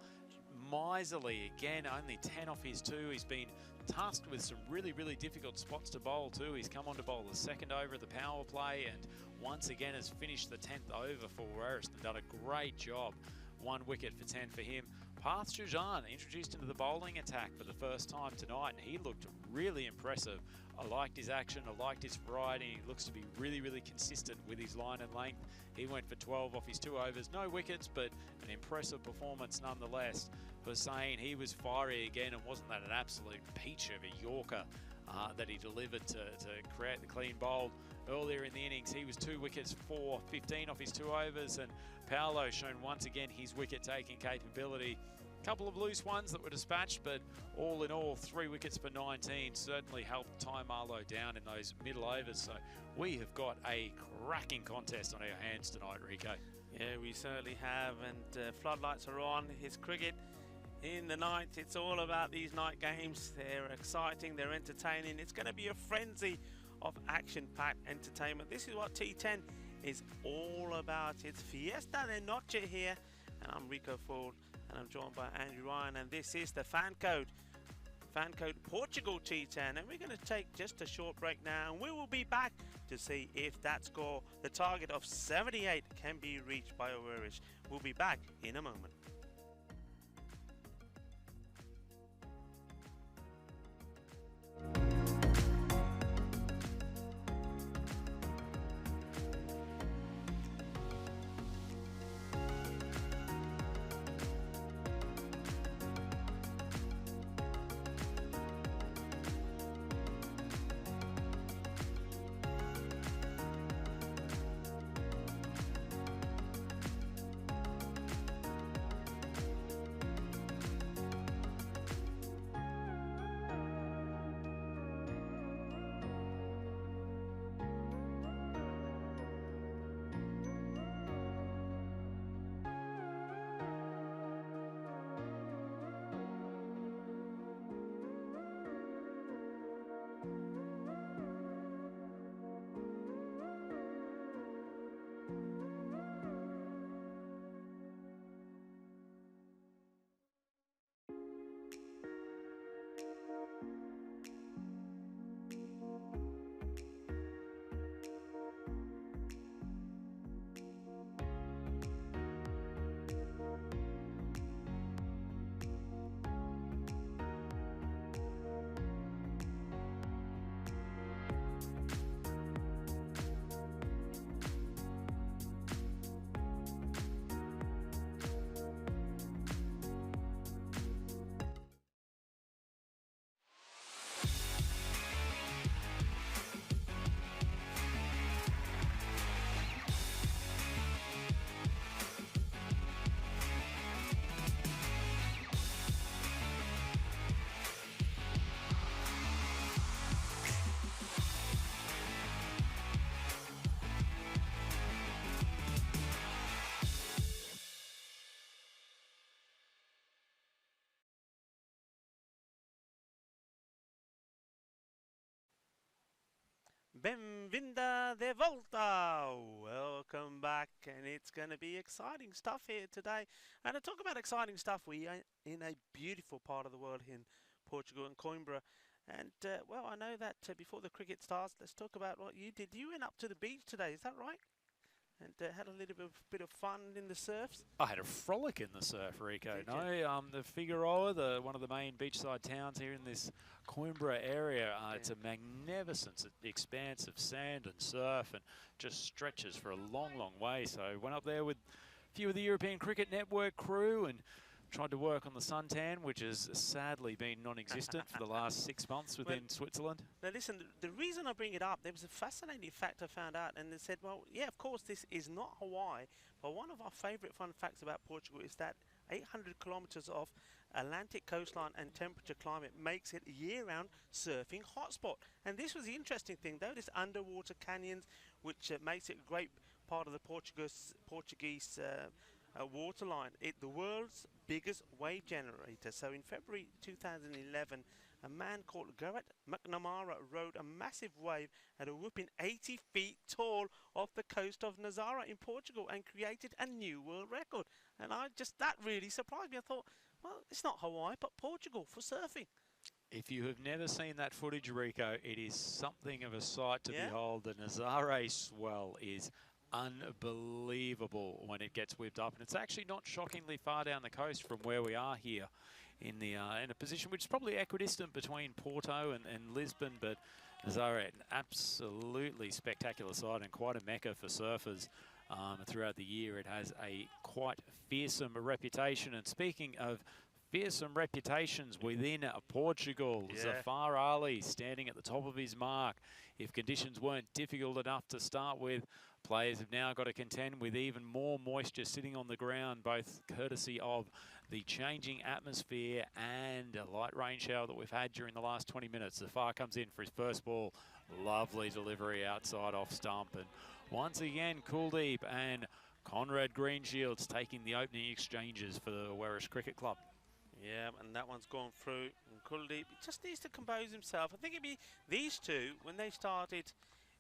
miserly again, only 10 off his 2. He's been tasked with some really, really difficult spots to bowl too. He's come on to bowl the second over of the power play, and once again has finished the 10th over for Waris and done a great job. 1 wicket for 10 for him. Parth Shujan introduced into the bowling attack for the first time tonight, and he looked really impressive. I liked his action, I liked his variety. He looks to be really, really consistent with his line and length. He went for 12 off his 2 overs. No wickets, but an impressive performance nonetheless. Hussain, he was fiery again, and wasn't that an absolute peach of a Yorker that he delivered to create the clean bowl. Earlier in the innings, he was 2 wickets for 15 off his 2 overs, and Paolo shown once again his wicket-taking capability. Couple of loose ones that were dispatched, but all in all, 3 wickets for 19 certainly helped tie Marlowe down in those middle overs. So we have got a cracking contest on our hands tonight, Rico. Yeah, we certainly have, and floodlights are on. His cricket in the night. It's all about these night games. They're exciting, they're entertaining. It's going to be a frenzy of action-packed entertainment. This is what T10 is all about. It's Fiesta de Noche here, and I'm Rico Ford, and I'm joined by Andrew Ryan, and this is the FanCode Portugal T10, and we're going to take just a short break now, and we will be back to see if that score, the target of 78, can be reached by Awaris. We'll be back in a moment. Benvinda de volta. Welcome back, and it's going to be exciting stuff here today. And to talk about exciting stuff, we are in a beautiful part of the world here in Portugal and Coimbra. And well, I know that before the cricket starts, let's talk about what you did. You went up to the beach today, is that right? And had a little bit of fun in the surfs. I had a frolic in the surf, Rico. Did No, the Figueroa, one of the main beachside towns here in this Coimbra area. It's a magnificent expanse of sand and surf, and just stretches for a long, long way. So went up there with a few of the European Cricket Network crew and tried to work on the suntan, which has sadly been non-existent for the last 6 months within Switzerland. Now listen, the reason I bring it up, there was a fascinating fact I found out, and they said, well, yeah, of course, this is not Hawaii, but one of our favourite fun facts about Portugal is that 800 kilometres of Atlantic coastline and temperature climate makes it a year-round surfing hotspot. And this was the interesting thing, though, this underwater canyons, which makes it a great part of the Portuguese waterline. The world's biggest wave generator. So in February 2011, a man called Garrett McNamara rode a massive wave at a whopping 80 feet tall off the coast of Nazaré in Portugal and created a new world record. And that really surprised me. I thought, well, it's not Hawaii, but Portugal for surfing. If you have never seen that footage, Rico, it is something of a sight to behold. The Nazaré swell is unbelievable when it gets whipped up, and it's actually not shockingly far down the coast from where we are here in a position which is probably equidistant between Porto and Lisbon, but Nazaré, an absolutely spectacular sight and quite a mecca for surfers throughout the year. It has a quite fearsome reputation, and speaking of fearsome reputations within Portugal, Zafar Ali standing at the top of his mark. If conditions weren't difficult enough to start with, players have now got to contend with even more moisture sitting on the ground, both courtesy of the changing atmosphere and a light rain shower that we've had during the last 20 minutes. Zafar comes in for his first ball. Lovely delivery outside off stump. And once again, Kuldeep and Conrad Greenshields taking the opening exchanges for the Werris Cricket Club. Yeah, and that one's gone through. And Kuldeep just needs to compose himself. I think it'd be these two when they started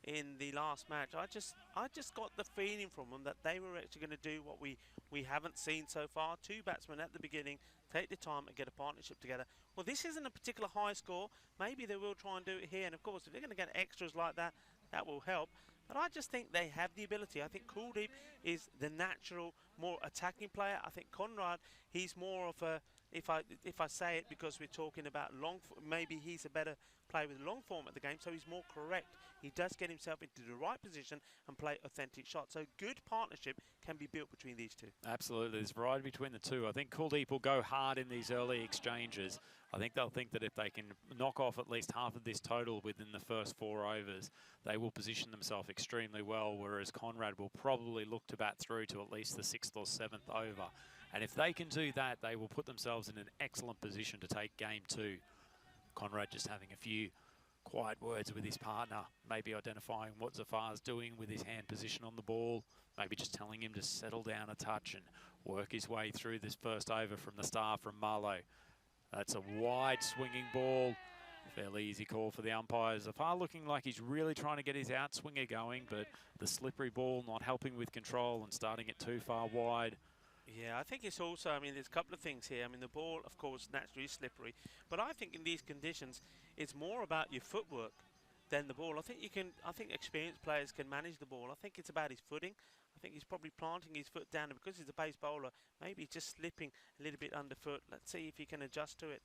in the last match. I just got the feeling from them that they were actually going to do what we haven't seen so far. Two batsmen at the beginning, take the time and get a partnership together. Well, this isn't a particular high score. Maybe they will try and do it here. And of course, if they're going to get extras like that, that will help. But I just think they have the ability. I think Kuldeep is the natural, more attacking player. I think Conrad, he's more of a, if I say it because we're talking about maybe he's a better player with long form at the game, so he's more correct. He does get himself into the right position and play authentic shots. So good partnership can be built between these two. Absolutely, there's variety between the two. I think Kuldeep will go hard in these early exchanges. I think they'll think that if they can knock off at least half of this total within the first 4 overs, they will position themselves extremely well, whereas Conrad will probably look to bat through to at least the 6th or 7th over. And if they can do that, they will put themselves in an excellent position to take game 2. Conrad just having a few quiet words with his partner, maybe identifying what Zafar's doing with his hand position on the ball, maybe just telling him to settle down a touch and work his way through this first over from the star from Marlow. That's a wide swinging ball. Fairly easy call for the umpires. Zafar looking like he's really trying to get his outswinger going, but the slippery ball not helping with control and starting it too far wide. Yeah, I think it's also, I mean, there's a couple of things here. I mean, the ball, of course, naturally is slippery. But I think in these conditions, it's more about your footwork than the ball. I think experienced players can manage the ball. I think it's about his footing. I think he's probably planting his foot down. And because he's a pace bowler, maybe he's just slipping a little bit underfoot. Let's see if he can adjust to it.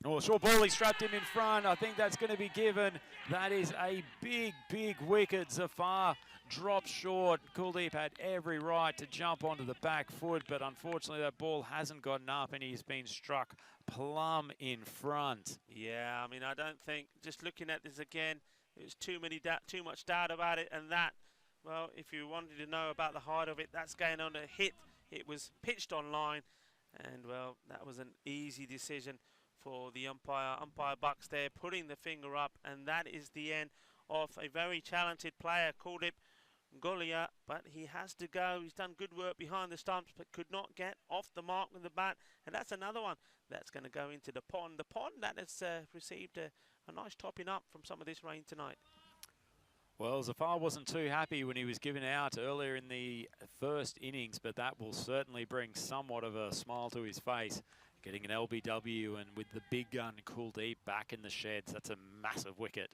Oh, short ball, he strapped him in front. I think that's going to be given. That is a big, big wicket. Zafar dropped short. Kuldeep had every right to jump onto the back foot, but unfortunately that ball hasn't gotten up and he's been struck plumb in front. Yeah, I mean, I don't think, just looking at this again, there's too much doubt about it, and that, well, if you wanted to know about the height of it, that's going on a hit. It was pitched on line, and, well, that was an easy decision for the umpire Bucks there, putting the finger up, and that is the end of a very talented player, Kuldeep Golia, but he has to go. He's done good work behind the stumps, but could not get off the mark with the bat, and that's another one that's going to go into the pond. The pond that has received a nice topping up from some of this rain tonight. Well, Zafar wasn't too happy when he was given out earlier in the first innings, but that will certainly bring somewhat of a smile to his face. Getting an LBW and with the big gun Kuldeep back in the sheds, that's a massive wicket.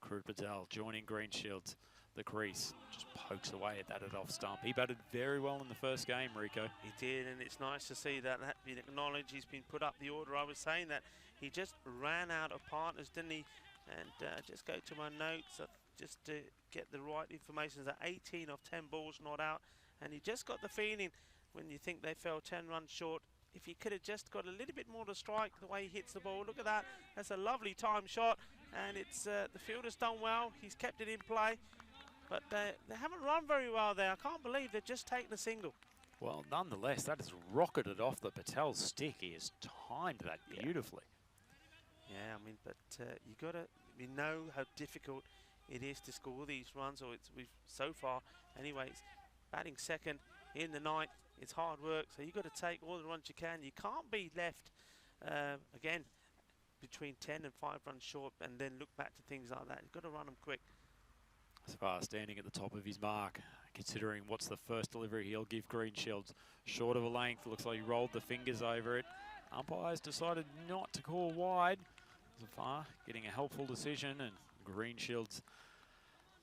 Krud Patel joining Greenshields, the crease, just pokes away at that at off stump. He batted very well in the first game, Rico. He did, and it's nice to see that being acknowledged. He's been put up the order. I was saying that he just ran out of partners, didn't he? And just go to my notes, just to get the right information. That 18 of 10 balls not out, and he just got the feeling when you think they fell 10 runs short, if he could have just got a little bit more to strike the way he hits the ball. Look at that. That's a lovely time shot, and it's the fielder's done well. He's kept it in play, but they haven't run very well there. I can't believe they've just taken a single. Well, nonetheless, that has rocketed off the Patel's stick. He has timed that beautifully. Yeah, I mean, but we know how difficult it is to score these runs, or we've so far, anyways, batting second in the ninth. It's hard work, so you've got to take all the runs you can. You can't be left, again, between 10 and 5 runs short and then look back to things like that. You've got to run them quick. Zafar standing at the top of his mark, considering what's the first delivery he'll give Greenshields. Short of a length, looks like he rolled the fingers over it. Umpires decided not to call wide. Zafar getting a helpful decision, and Greenshields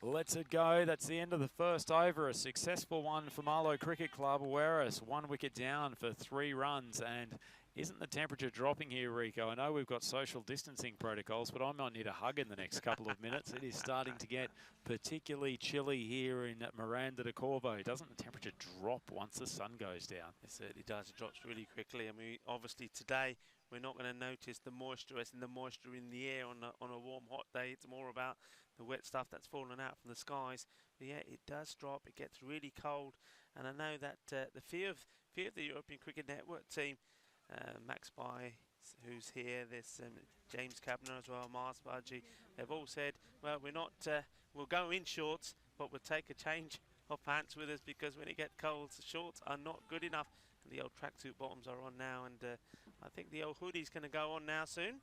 lets it go. That's the end of the first over. A successful one for Marlow Cricket Club. Whereas 1 wicket down for 3 runs. And isn't the temperature dropping here, Rico? I know we've got social distancing protocols, but I might need a hug in the next couple of minutes. It is starting to get particularly chilly here in Miranda de Corvo. Doesn't the temperature drop once the sun goes down? It certainly does. It drops really quickly. I mean, obviously today we're not going to notice the moisture as in the moisture in the air on a warm, hot day. It's more about the wet stuff that's fallen out from the skies. But yeah, it does drop. It gets really cold. And I know that the fear of the European Cricket Network team, Max By, who's here, there's James Kavanagh as well, Mars Budgie, they've all said, well, we're not, we'll go in shorts, but we'll take a change of pants with us, because when it gets cold, the shorts are not good enough. And the old tracksuit bottoms are on now, and I think the old hoodie's going to go on now soon.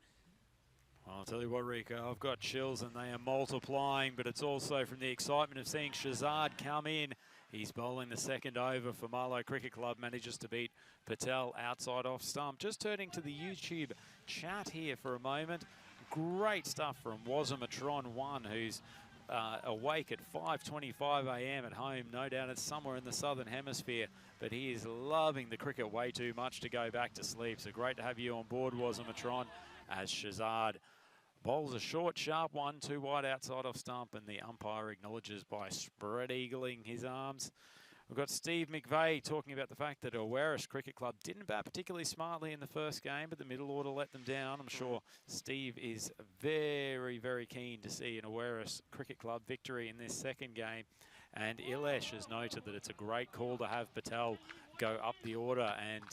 I'll tell you what, Rico, I've got chills and they are multiplying, but it's also from the excitement of seeing Shazad come in. He's bowling the second over for Marlow Cricket Club, manages to beat Patel outside off stump. Just turning to the YouTube chat here for a moment. Great stuff from Wazimatron1, who's awake at 5:25 a.m. at home. No doubt it's somewhere in the southern hemisphere, but he is loving the cricket way too much to go back to sleep. So great to have you on board, Wazimatron, as Shazad bowls a short, sharp one, 2 wide outside off stump, and the umpire acknowledges by spread-eagling his arms. We've got Steve McVeigh talking about the fact that Awaris Cricket Club didn't bat particularly smartly in the first game, but the middle order let them down. I'm sure Steve is very, very keen to see an Awaris Cricket Club victory in this second game. And Ilesh has noted that it's a great call to have Patel go up the order, and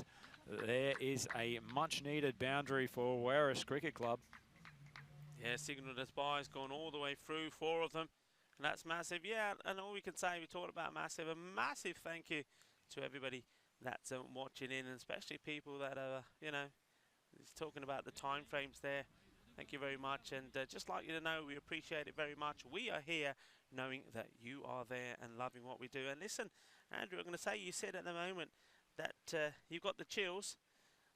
there is a much-needed boundary for Awaris Cricket Club. Yeah, signalled us by, has gone all the way through, 4 of them. And that's massive. Yeah, and all we can say, we talked about massive. A massive thank you to everybody that's watching in, and especially people that are, you know, talking about the time frames there. Thank you very much. And just like you to know, we appreciate it very much. We are here knowing that you are there and loving what we do. And listen, Andrew, I'm going to say, you said at the moment that you've got the chills.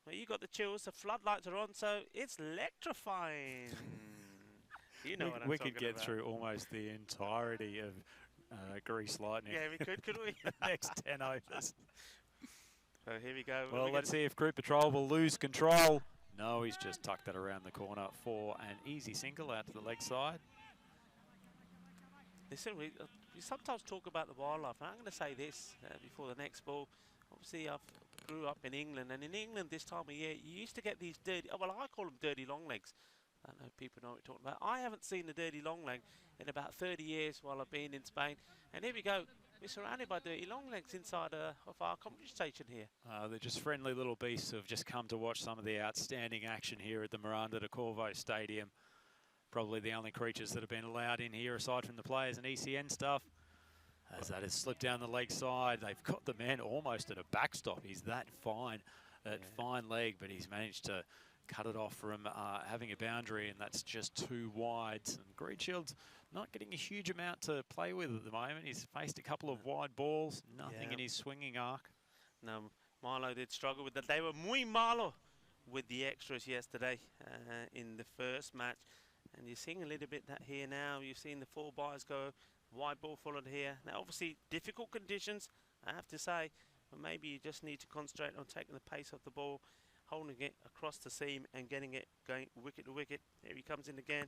Well, you got the chills. The floodlights are on, so it's electrifying. You know what I'm talking about. We could get through almost the entirety of Grease Lightning. Yeah, we could we? The next 10 overs. So here we go. Well, let's see if Group Patrol will lose control. No, he's just tucked that around the corner for an easy single out to the leg side. Listen, we sometimes talk about the wildlife, and I'm going to say this before the next ball. Obviously, I grew up in England, and in England this time of year, you used to get these dirty, well, I call them dirty long legs. I don't know if people know what we're talking about. I haven't seen a dirty long leg in about 30 years while I've been in Spain. And here we go. We're surrounded by dirty long legs inside of our commentary station here. They're just friendly little beasts who have just come to watch some of the outstanding action here at the Miranda de Corvo Stadium. Probably the only creatures that have been allowed in here aside from the players and ECN stuff. As that has slipped down the leg side, they've got the man almost at a backstop. He's that fine, fine leg, but he's managed to cut it off from having a boundary, and that's just 2 wides. And Greenshields not getting a huge amount to play with at the moment. He's faced a couple of wide balls, nothing in his swinging arc. No, Marlo did struggle with that. They were muy malo with the extras yesterday in the first match. And you're seeing a little bit that here now. You've seen the 4 bars go, wide ball followed here. Now, obviously, difficult conditions, I have to say. But maybe you just need to concentrate on taking the pace off the ball, holding it across the seam and getting it going wicket to wicket. Here he comes in again.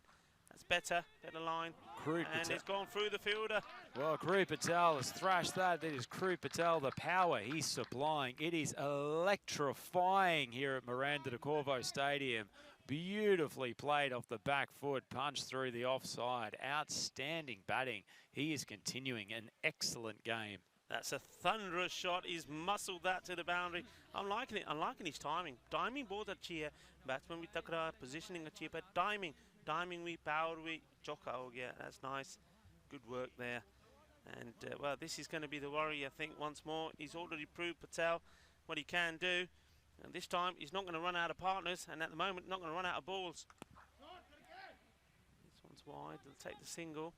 That's better line. And it's gone through the fielder. Well, Kroo Patel has thrashed that. It is Kroo Patel, the power he's supplying. It is electrifying here at Miranda de Corvo Stadium. Beautifully played off the back foot, punched through the offside. Outstanding batting. He is continuing an excellent game. That's a thunderous shot. He's muscled that to the boundary. I'm liking it. I'm liking his timing. Timing both अच्छी है. Batsman भी तकड़ा, positioning अच्छी है, but timing we power we choka ho gaya. That's nice. Good work there. And well, this is going to be the worry, I think, once more. He's already proved Patel what he can do. And this time, he's not going to run out of partners. And at the moment, not going to run out of balls. This one's wide. They'll take the single.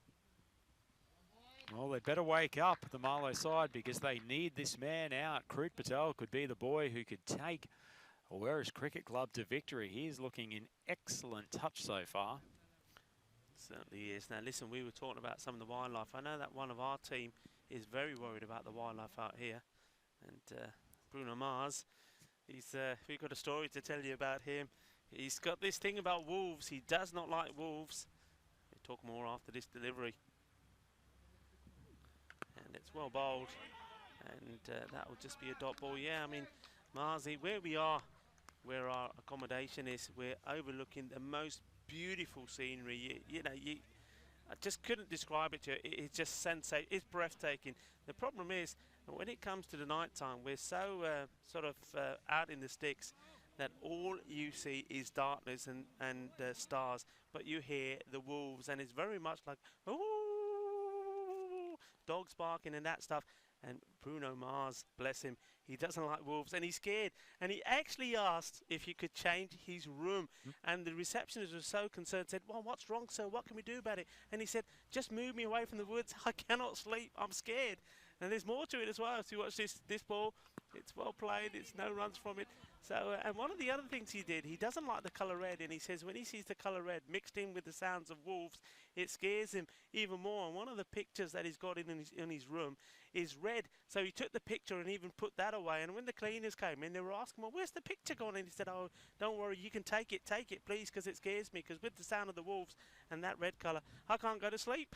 Well, they better wake up, the Marlow side, because they need this man out. Kroo Patel could be the boy who could take Werris Cricket Club to victory. He is looking in excellent touch so far. Certainly is. Now, listen, we were talking about some of the wildlife. I know that one of our team is very worried about the wildlife out here. And Bruno Mars, we've got a story to tell you about him. He's got this thing about wolves. He does not like wolves. We'll talk more after this delivery. And it's well bowled. And that will just be a dot ball. Yeah, I mean, Marzi, where we are, where our accommodation is, we're overlooking the most beautiful scenery. You know, I just couldn't describe it to you. It's just sensational. It's breathtaking. The problem is, when it comes to the night time, we're so sort of out in the sticks that all you see is darkness and stars, but you hear the wolves, and it's very much like, ooh, dogs barking and that stuff. And Bruno Mars, bless him, he doesn't like wolves and he's scared. And he actually asked if you could change his room. And the receptionist was so concerned, said, well, what's wrong, sir? What can we do about it? And he said, just move me away from the woods. I cannot sleep. I'm scared. And there's more to it as well. So you watch this ball. It's well played. It's no runs from it. So, and one of the other things he did, he doesn't like the colour red. And he says when he sees the colour red mixed in with the sounds of wolves, it scares him even more. And one of the pictures that he's got in his room is red. So he took the picture and even put that away. And when the cleaners came in, they were asking, well, where's the picture gone? And he said, oh, don't worry, you can take it, please, because it scares me. Because with the sound of the wolves and that red colour, I can't go to sleep.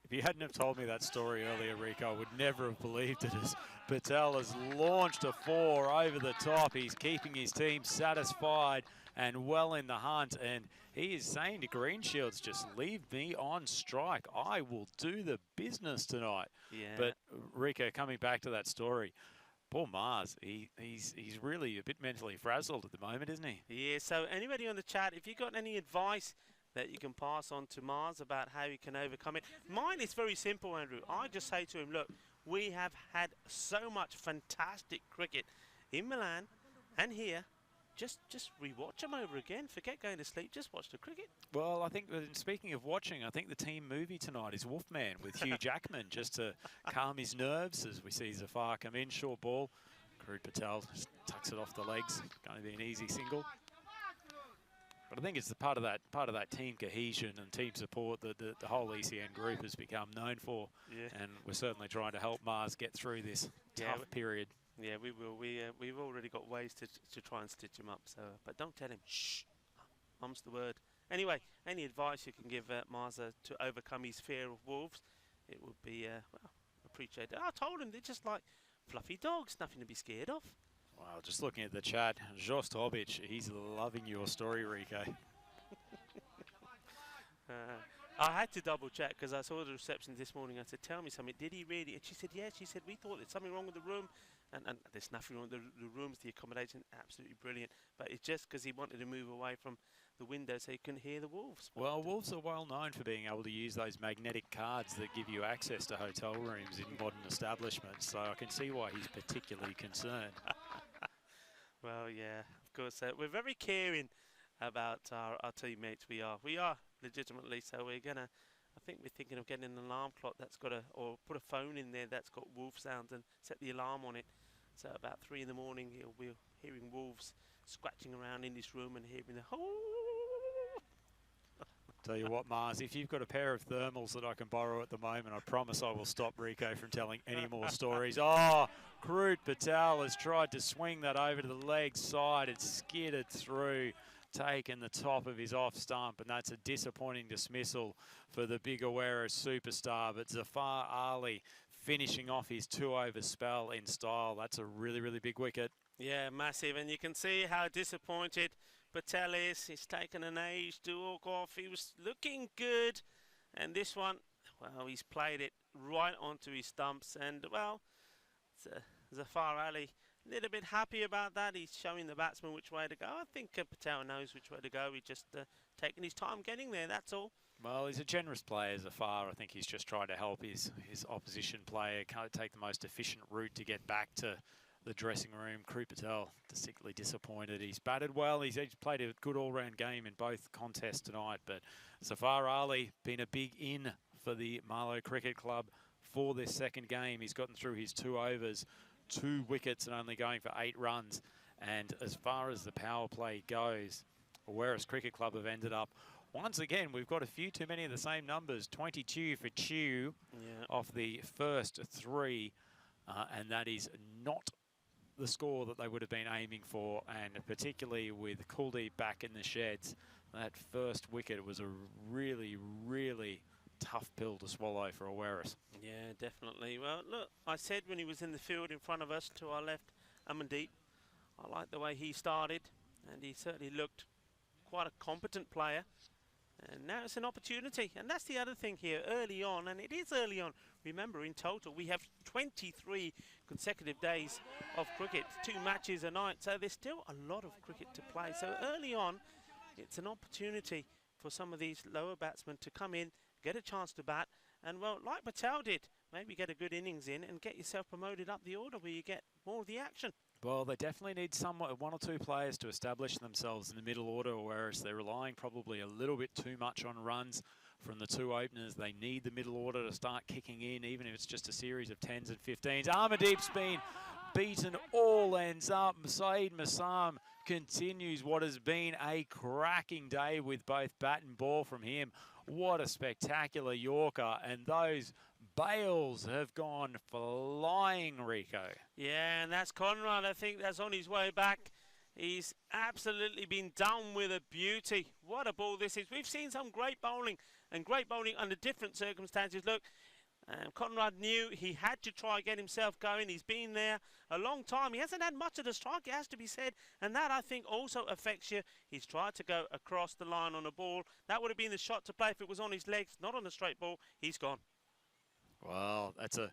If you hadn't have told me that story earlier, Rico, I would never have believed it, as Patel has launched a 4 over the top. He's keeping his team satisfied and well in the hunt, and he is saying to Greenshields, just leave me on strike. I will do the business tonight. Yeah. But Rico, coming back to that story, poor Mars, he's really a bit mentally frazzled at the moment, isn't he? Yeah, so anybody on the chat, if you've got any advice that you can pass on to Mars about how he can overcome it. Mine is very simple, Andrew. I just say to him, look, we have had so much fantastic cricket in Milan and here. Just rewatch them over again. Forget going to sleep. Just watch the cricket. Well, I think, speaking of watching, I think the team movie tonight is Wolfman with Hugh Jackman, just to calm his nerves as we see Zafar come in. Short ball. Kroo Patel just tucks it off the legs. Going to be an easy single. But I think it's the part of that team cohesion and team support that the whole ECN group has become known for. Yeah. And we're certainly trying to help Mars get through this tough period. Yeah, we will. We've already got ways to try and stitch him up. So, but don't tell him. Shh. Mum's the word. Anyway, any advice you can give Marza to overcome his fear of wolves, it would be well appreciated. I told him they're just like fluffy dogs, nothing to be scared of. Wow, just looking at the chat, Jos Tobic, he's loving your story, Rico. I had to double check because I saw the reception this morning. I said, tell me something. Did he really? And she said, yes. She said, we thought there's something wrong with the room. And there's nothing wrong with the rooms, the accommodation, absolutely brilliant. But it's just because he wanted to move away from the window so he couldn't hear the wolves. Well, wolves are well known for being able to use those magnetic cards that give you access to hotel rooms in modern establishments. So I can see why he's particularly concerned. Well, yeah, of course. We're very caring about our teammates. We are legitimately. So we're gonna, I think we're thinking of getting an alarm clock that's got or put a phone in there that's got wolf sounds and set the alarm on it. So about 3 in the morning, you'll be hearing wolves scratching around in this room and hearing the Tell you what, Mars, if you've got a pair of thermals that I can borrow at the moment, I promise I will stop Rico from telling any more stories. Oh, Krut Patel has tried to swing that over to the leg side. It's skidded through, taken the top of his off stump, and that's a disappointing dismissal for the big Awareness superstar. But Zafar Ali finishing off his 2-over spell in style. That's a really, really big wicket. Yeah, massive, and you can see how disappointed Patel is. He's taken an age to walk off. He was looking good, and this one, well, he's played it right onto his stumps, and well, Zafar Ali a little bit happy about that. He's showing the batsman which way to go. I think Patel knows which way to go. He's just taking his time getting there, that's all. Well, he's a generous player, Zafar. I think he's just trying to help his opposition player take the most efficient route to get back to the dressing room. Krut Patel distinctly disappointed. He's batted well. He's played a good all-round game in both contests tonight. But Zafar Ali been a big in for the Marlow Cricket Club for this second game. He's gotten through his 2 overs, 2 wickets, and only going for 8 runs. And as far as the power play goes, Awareness Cricket Club have ended up. Once again, we've got a few too many of the same numbers. 22 for Chew off the first 3, and that is not the score that they would have been aiming for, and particularly with Kuldeep back in the sheds, that first wicket was a really, really tough pill to swallow for Awareness. Yeah, definitely. Well, look, I said when he was in the field in front of us to our left, Amandeep, I like the way he started, and he certainly looked quite a competent player. And now it's an opportunity, and that's the other thing here, early on, and it is early on. Remember, in total, we have 23 consecutive days of cricket, 2 matches a night, so there's still a lot of cricket to play. So early on, it's an opportunity for some of these lower batsmen to come in, get a chance to bat, and, well, like Patel did, maybe get a good innings in and get yourself promoted up the order where you get more of the action. Well, they definitely need 1 or 2 players to establish themselves in the middle order, whereas they're relying probably a little bit too much on runs from the 2 openers. They need the middle order to start kicking in, even if it's just a series of 10s and 15s. Amandeep's been beaten, all ends up. Saeed Massam continues what has been a cracking day with both bat and ball from him. What a spectacular Yorker, and those Bales have gone flying, Rico. Yeah, and that's Conrad. I think that's on his way back. He's absolutely been done with a beauty. What a ball this is. We've seen some great bowling, and great bowling under different circumstances. Look, Conrad knew he had to try and get himself going. He's been there a long time. He hasn't had much of the strike, it has to be said, and that, I think, also affects you. He's tried to go across the line on a ball. That would have been the shot to play if it was on his legs, not on a straight ball. He's gone. Well, that's an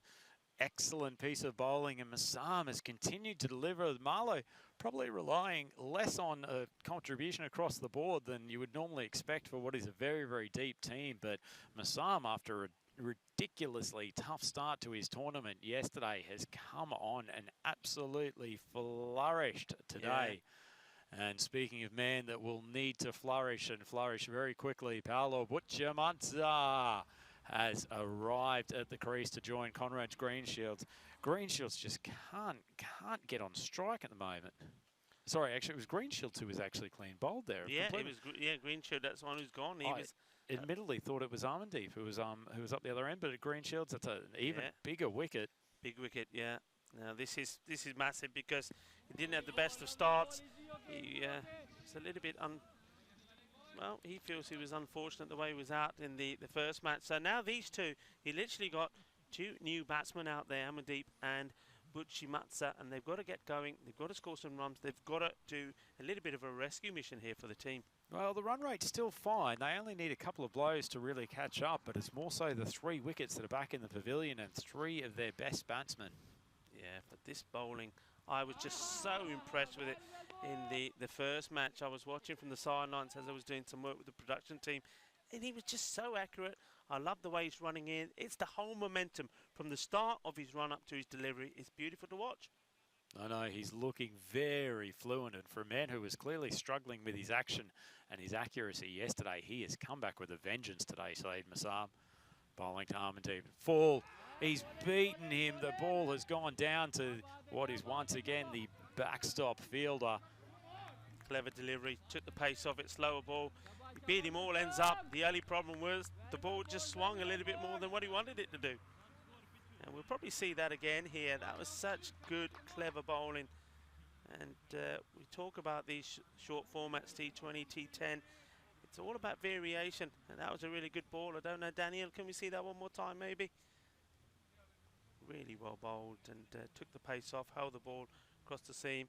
excellent piece of bowling, and Massam has continued to deliver. Marlow probably relying less on a contribution across the board than you would normally expect for what is a very, very deep team. But Massam, after a ridiculously tough start to his tournament yesterday, has come on and absolutely flourished today. Yeah. And speaking of man that will need to flourish and flourish very quickly, Paolo Butchamatza has arrived at the crease to join Conrad's Greenshields. Greenshields just can't get on strike at the moment. Sorry, actually, it was Greenshields who was actually clean bowled there. Yeah, it was. Yeah, Greenshield. That's the one who's gone. He was admittedly thought it was Amandeep who was up the other end, but at Greenshields, that's an even bigger wicket. Big wicket, yeah. Now this is massive because he didn't have the best of starts. He was a little bit well, he feels he was unfortunate the way he was out in the first match. So now these two, he literally got 2 new batsmen out there, Amandeep and Butchamatza, and they've got to get going. They've got to score some runs. They've got to do a little bit of a rescue mission here for the team. Well, the run rate's still fine. They only need a couple of blows to really catch up, but it's more so the 3 wickets that are back in the pavilion and 3 of their best batsmen. Yeah, but this bowling, I was just so impressed with it. In the first match, I was watching from the sidelines as I was doing some work with the production team, and he was just so accurate. I love the way he's running in. It's the whole momentum from the start of his run up to his delivery. It's beautiful to watch. I know, he's looking very fluent, and for a man who was clearly struggling with his action and his accuracy yesterday, he has come back with a vengeance today, Saeed Massam. Bowling to Armandeep. Full. He's beaten him. The ball has gone down to what is once again the backstop fielder. Clever delivery, took the pace off it, slower ball. He beat him all ends up. The only problem was the ball just swung a little bit more than what he wanted it to do. And we'll probably see that again here. That was such good, clever bowling. And we talk about these short formats, T20, T10. It's all about variation, and that was a really good ball. I don't know, Daniel, can we see that one more time maybe? Really well bowled, and took the pace off, held the ball across the seam.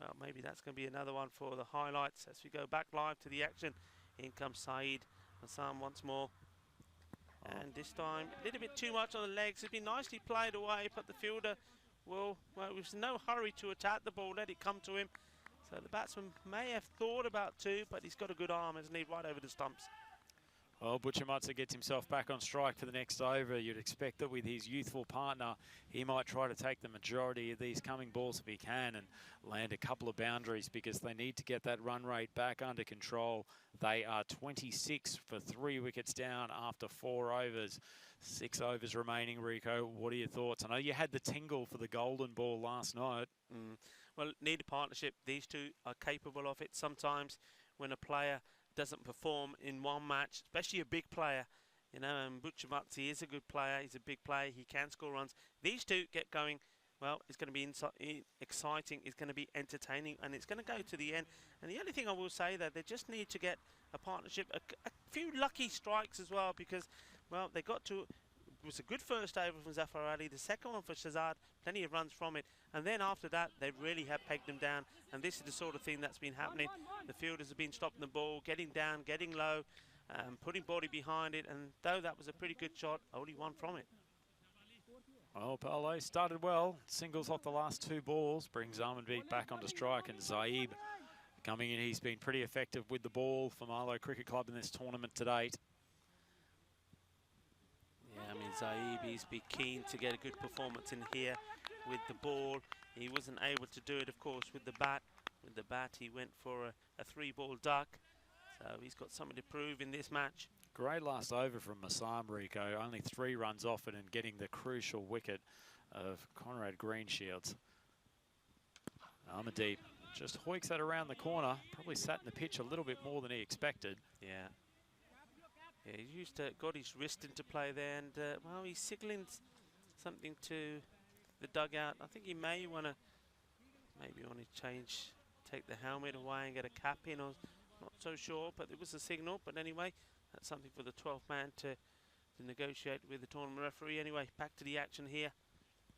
Well, maybe that's going to be another one for the highlights as we go back live to the action. In comes Saeed Hassan once more. And this time, a little bit too much on the legs. It's been nicely played away, but the fielder well, there was no hurry to attack the ball, let it come to him. So the batsman may have thought about two, but he's got a good arm, hasn't he, right over the stumps. Well, Butchermatza gets himself back on strike for the next over. You'd expect that with his youthful partner, he might try to take the majority of these coming balls if he can and land a couple of boundaries because they need to get that run rate back under control. They are 26 for 3 wickets down after 4 overs. 6 overs remaining, Rico. What are your thoughts? I know you had the tingle for the golden ball last night. Well, need a partnership. These two are capable of it. Sometimes when a player doesn't perform in one match, especially a big player, you know, and Butchermatza is a good player, he's a big player, he can score runs. These two get going, well, it's going to be exciting, it's going to be entertaining, and it's going to go to the end. And the only thing I will say that they just need to get a partnership, a few lucky strikes as well, because, well, they got to, it was a good first over from Zafar Ali, the second one for Shazad, plenty of runs from it, and then after that they really have pegged them down, and this is the sort of thing that's been happening. The fielders have been stopping the ball, getting down, getting low, putting body behind it, and though that was a pretty good shot, only one from it. Well, Paolo started well, singles off the last 2 balls, brings Armandeep back onto strike, and Zaib coming in, he's been pretty effective with the ball for Marlow Cricket Club in this tournament to date. Yeah, I mean, Zaib, he's been keen to get a good performance in here with the ball. He wasn't able to do it, of course, with the bat. With the bat, he went for a 3-ball duck. So he's got something to prove in this match. Great last over from Massam, Rico. Only 3 runs off it and getting the crucial wicket of Conrad Greenshields. Armandeep just hoiks that around the corner. Probably sat in the pitch a little bit more than he expected. Yeah. Yeah, he got his wrist into play there, and well, he's signalling something to the dugout. I think he may want to, take the helmet away and get a cap in, or not so sure, but it was a signal. But anyway, that's something for the 12th man to negotiate with the tournament referee. Anyway, back to the action here.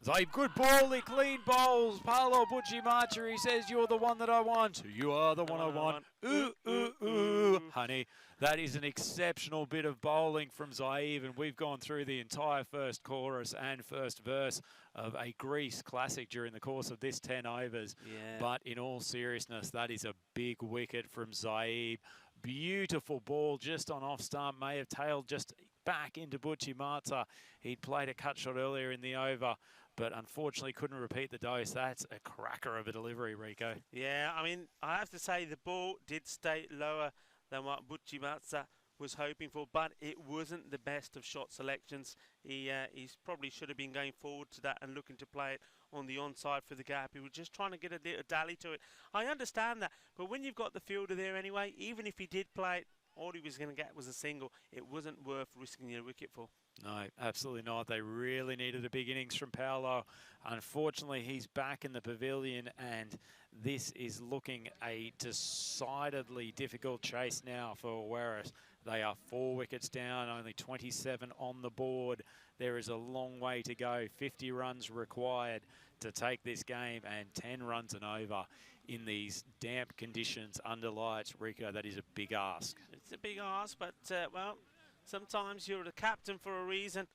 Zaib, good ball, he clean bowls. Paolo Butchermatza, he says, you're the one that I want. You are the one I want. Ooh, ooh, ooh, honey. That is an exceptional bit of bowling from Zaib, and we've gone through the entire first chorus and first verse of a Greece classic during the course of this 10 overs. Yeah. But in all seriousness, that is a big wicket from Zaib. Beautiful ball just on off stump, may have tailed just back into Butchermatza. He'd played a cut shot earlier in the over, but unfortunately couldn't repeat the dose. That's a cracker of a delivery, Rico. Yeah, I mean, I have to say the ball did stay lower than what Butchermatza was hoping for, but it wasn't the best of shot selections. He's probably should have been going forward to that and looking to play it on the onside for the gap. He was just trying to get a little dally to it. I understand that, but when you've got the fielder there anyway, even if he did play it, all he was going to get was a single. It wasn't worth risking your wicket for. No, absolutely not. They really needed a big innings from Paolo. Unfortunately, he's back in the pavilion, and this is looking a decidedly difficult chase now for Werris. They are 4 wickets down, only 27 on the board. There is a long way to go. 50 runs required to take this game, and 10 runs and over in these damp conditions under lights. Rico, that is a big ask. It's a big ask, but, well, sometimes you're the captain for a reason.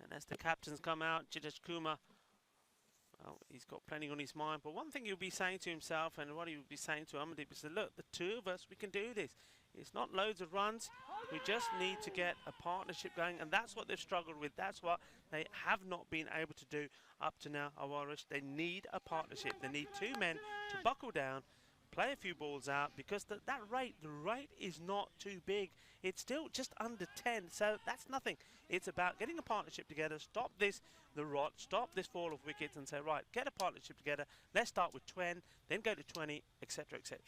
And as the captains come out, Jidesh Kumar, well, he's got plenty on his mind. But one thing he'll be saying to himself, and what he will be saying to Armandeep, is that, look, the 2 of us, we can do this. It's not loads of runs. We just need to get a partnership going, and that's what they've struggled with. That's what they have not been able to do up to now, Awarish. They need a partnership. They need 2 men to buckle down, play a few balls out, because the rate is not too big. It's still just under 10, so that's nothing. It's about getting a partnership together, stop the rot, stop this fall of wickets, and say, right, get a partnership together. Let's start with 10, then go to 20, etc., etc.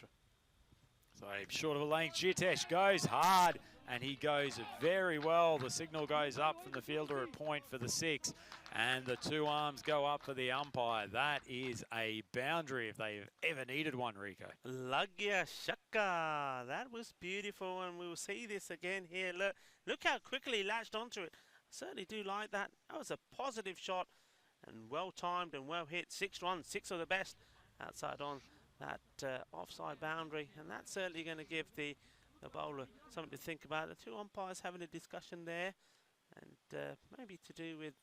So short of a length, Jitesh goes hard, and he goes very well. The signal goes up from the fielder at point for the 6, and the 2 arms go up for the umpire. That is a boundary if they've ever needed one, Rico. Lagya Shaka. That was beautiful, and we will see this again here. Look how quickly he latched onto it. I certainly do like that. That was a positive shot, and well timed and well hit. 6 runs, 6 of the best outside on that offside boundary, and that's certainly going to give the bowler something to think about. The 2 umpires having a discussion there, and maybe to do with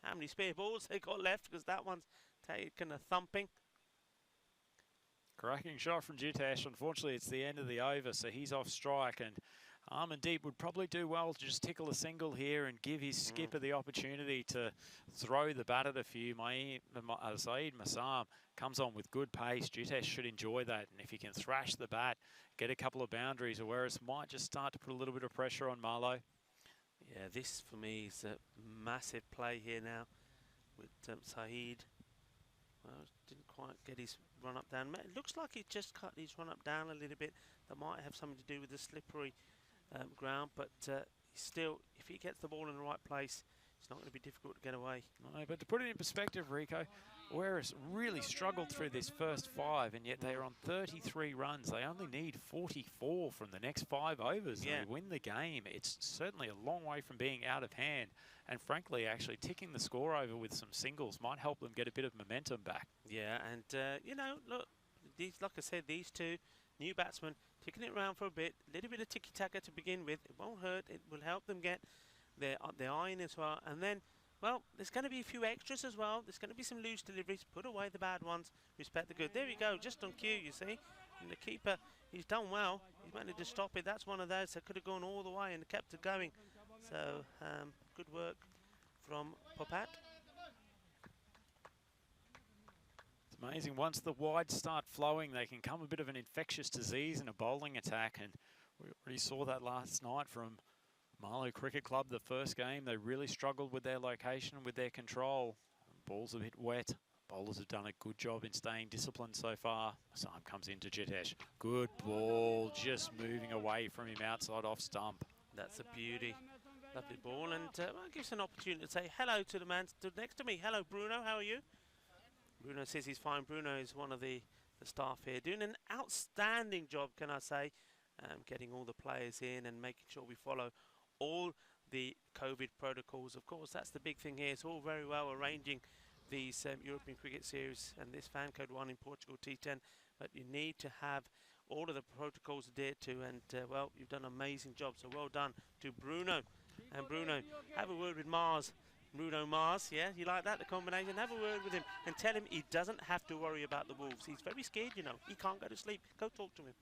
how many spare balls they got left, because that one's taken a thumping. Cracking shot from Jitesh. Unfortunately, it's the end of the over, so he's off strike, and Armandeep would probably do well to just tickle a single here and give his skipper the opportunity to throw the bat at a few. Saeed Masam comes on with good pace. Jitesh should enjoy that, and if he can thrash the bat, get a couple of boundaries, Awaris might just start to put a little bit of pressure on Marlowe. Yeah, this for me is a massive play here now with Saeed. Well, didn't quite get his run up down. It looks like he just cut his run up down a little bit. That might have something to do with the slippery ground, but still, if he gets the ball in the right place, it's not going to be difficult to get away. No, but to put it in perspective, Rico, Awaris really struggled through this first 5, and yet they are on 33 runs. They only need 44 from the next 5 overs. Yeah. They win the game. It's certainly a long way from being out of hand, and frankly, actually ticking the score over with some singles might help them get a bit of momentum back. Yeah, and you know, look, like I said, these 2 new batsmen ticking it around for a bit, a little bit of tiki-taka to begin with. It won't hurt. It will help them get their eye in as well. And then, well, there's going to be a few extras as well. There's going to be some loose deliveries. Put away the bad ones. Respect the good. There we go, just on cue, you see. And the keeper, he's done well. He's managed to stop it. That's one of those that could have gone all the way and kept it going. So, good work from Popat. Amazing. Once the wides start flowing, they can come a bit of an infectious disease in a bowling attack, and we already saw that last night from Marlow Cricket Club. The first game, they really struggled with their location, with their control. Ball's a bit wet. Bowlers have done a good job in staying disciplined so far. Sam comes into Jitesh. Good ball, just moving away from him outside off stump. That's a beauty. Lovely ball, and well, it gives an opportunity to say hello to the man stood next to me. Hello, Bruno, how are you? Bruno says he's fine. Bruno is one of the staff here, doing an outstanding job, can I say, getting all the players in and making sure we follow all the COVID protocols. Of course, that's the big thing here. It's all very well arranging these European Cricket Series and this FanCode one in Portugal, T10, but you need to have all of the protocols adhered to, and well, you've done an amazing job, so well done to Bruno. And Bruno, have a word with Mars. Bruno Mars, yeah, you like that, the combination? Have a word with him and tell him he doesn't have to worry about the Wolves. He's very scared, you know. He can't go to sleep. Go talk to him.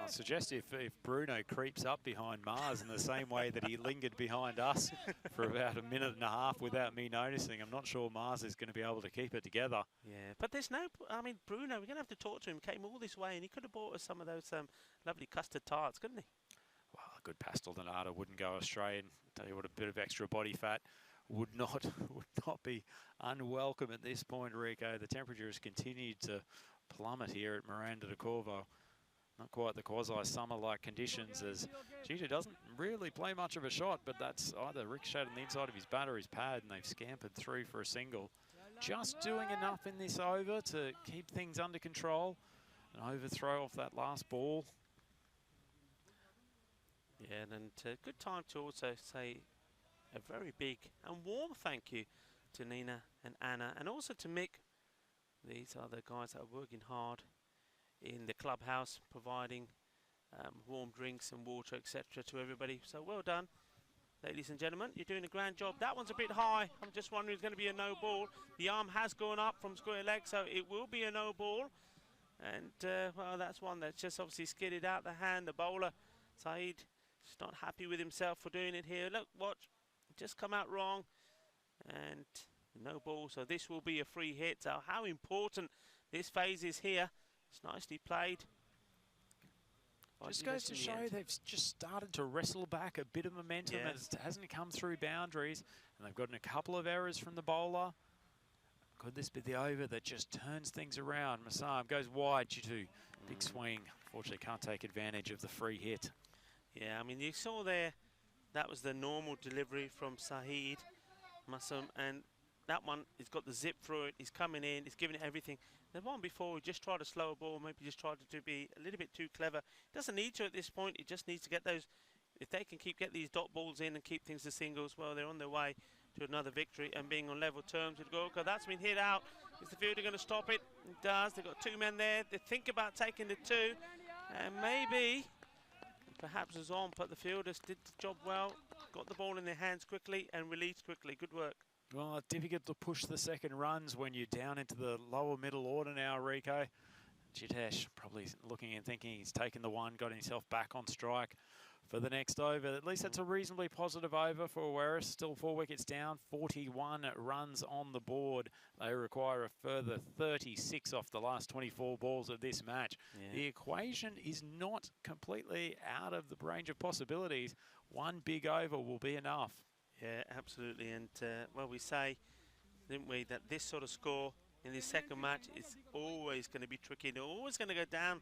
I suggest if Bruno creeps up behind Mars in the same way that he lingered behind us for about a minute and a half without me noticing, I'm not sure Mars is going to be able to keep it together. Yeah, but there's no, I mean, Bruno, we're going to have to talk to him. Came all this way, and he could have bought us some of those lovely custard tarts, couldn't he? Well, a good pastel de nata wouldn't go astray, and tell you what, a bit of extra body fat would not be unwelcome at this point, Rico. The temperature has continued to plummet here at Miranda de Corvo. Not quite the quasi-summer-like conditions, as Gita doesn't really play much of a shot, but that's either ricocheted on the inside of his bat or his pad, and they've scampered through for a single. Just doing enough in this over to keep things under control. An overthrow off that last ball. Yeah, and good time to also say a very big and warm thank you to Nina and Anna, and also to Mick. These are the guys that are working hard in the clubhouse, providing warm drinks and water, etc. to everybody. So well done, ladies and gentlemen. You're doing a grand job. That one's a bit high. I'm just wondering if it's going to be a no ball. The arm has gone up from square leg, so it will be a no ball. And, well, that's one that's just obviously skidded out the hand. The bowler, Saeed, is not happy with himself for doing it here. Look, watch. Just come out wrong. And no ball, so this will be a free hit. So how important this phase is here. It's nicely played. Just goes to show they've just started to wrestle back a bit of momentum. As it hasn't come through boundaries, and they've gotten a couple of errors from the bowler. Could this be the over that just turns things around? Massam goes wide due to big swing. Unfortunately, can't take advantage of the free hit. Yeah, I mean, you saw there, that was the normal delivery from Saeed Massam, and that one, he's got the zip through it, he's coming in, he's giving it everything. The one before, he just tried to slow a ball, maybe just tried to be a little bit too clever. Doesn't need to at this point, he just needs to get those, if they can get these dot balls in and keep things to singles, well, they're on their way to another victory and being on level terms with Gorka. That's been hit out. Is the fielder going to stop it? It does. They've got two men there. They think about taking the two, and maybe, perhaps was on, but the fielders did the job well, got the ball in their hands quickly and released quickly. Good work. Well, difficult to push the second runs when you're down into the lower middle order now, Rico. Jitesh probably looking and thinking he's taken the one, got himself back on strike for the next over. At least that's a reasonably positive over for Awaris. Still 4 wickets down, 41 runs on the board. They require a further 36 off the last 24 balls of this match. Yeah. The equation is not completely out of the range of possibilities. One big over will be enough. Yeah, absolutely. And, well, we say, didn't we, that this sort of score in this second match is always going to be tricky. They're always going to go down,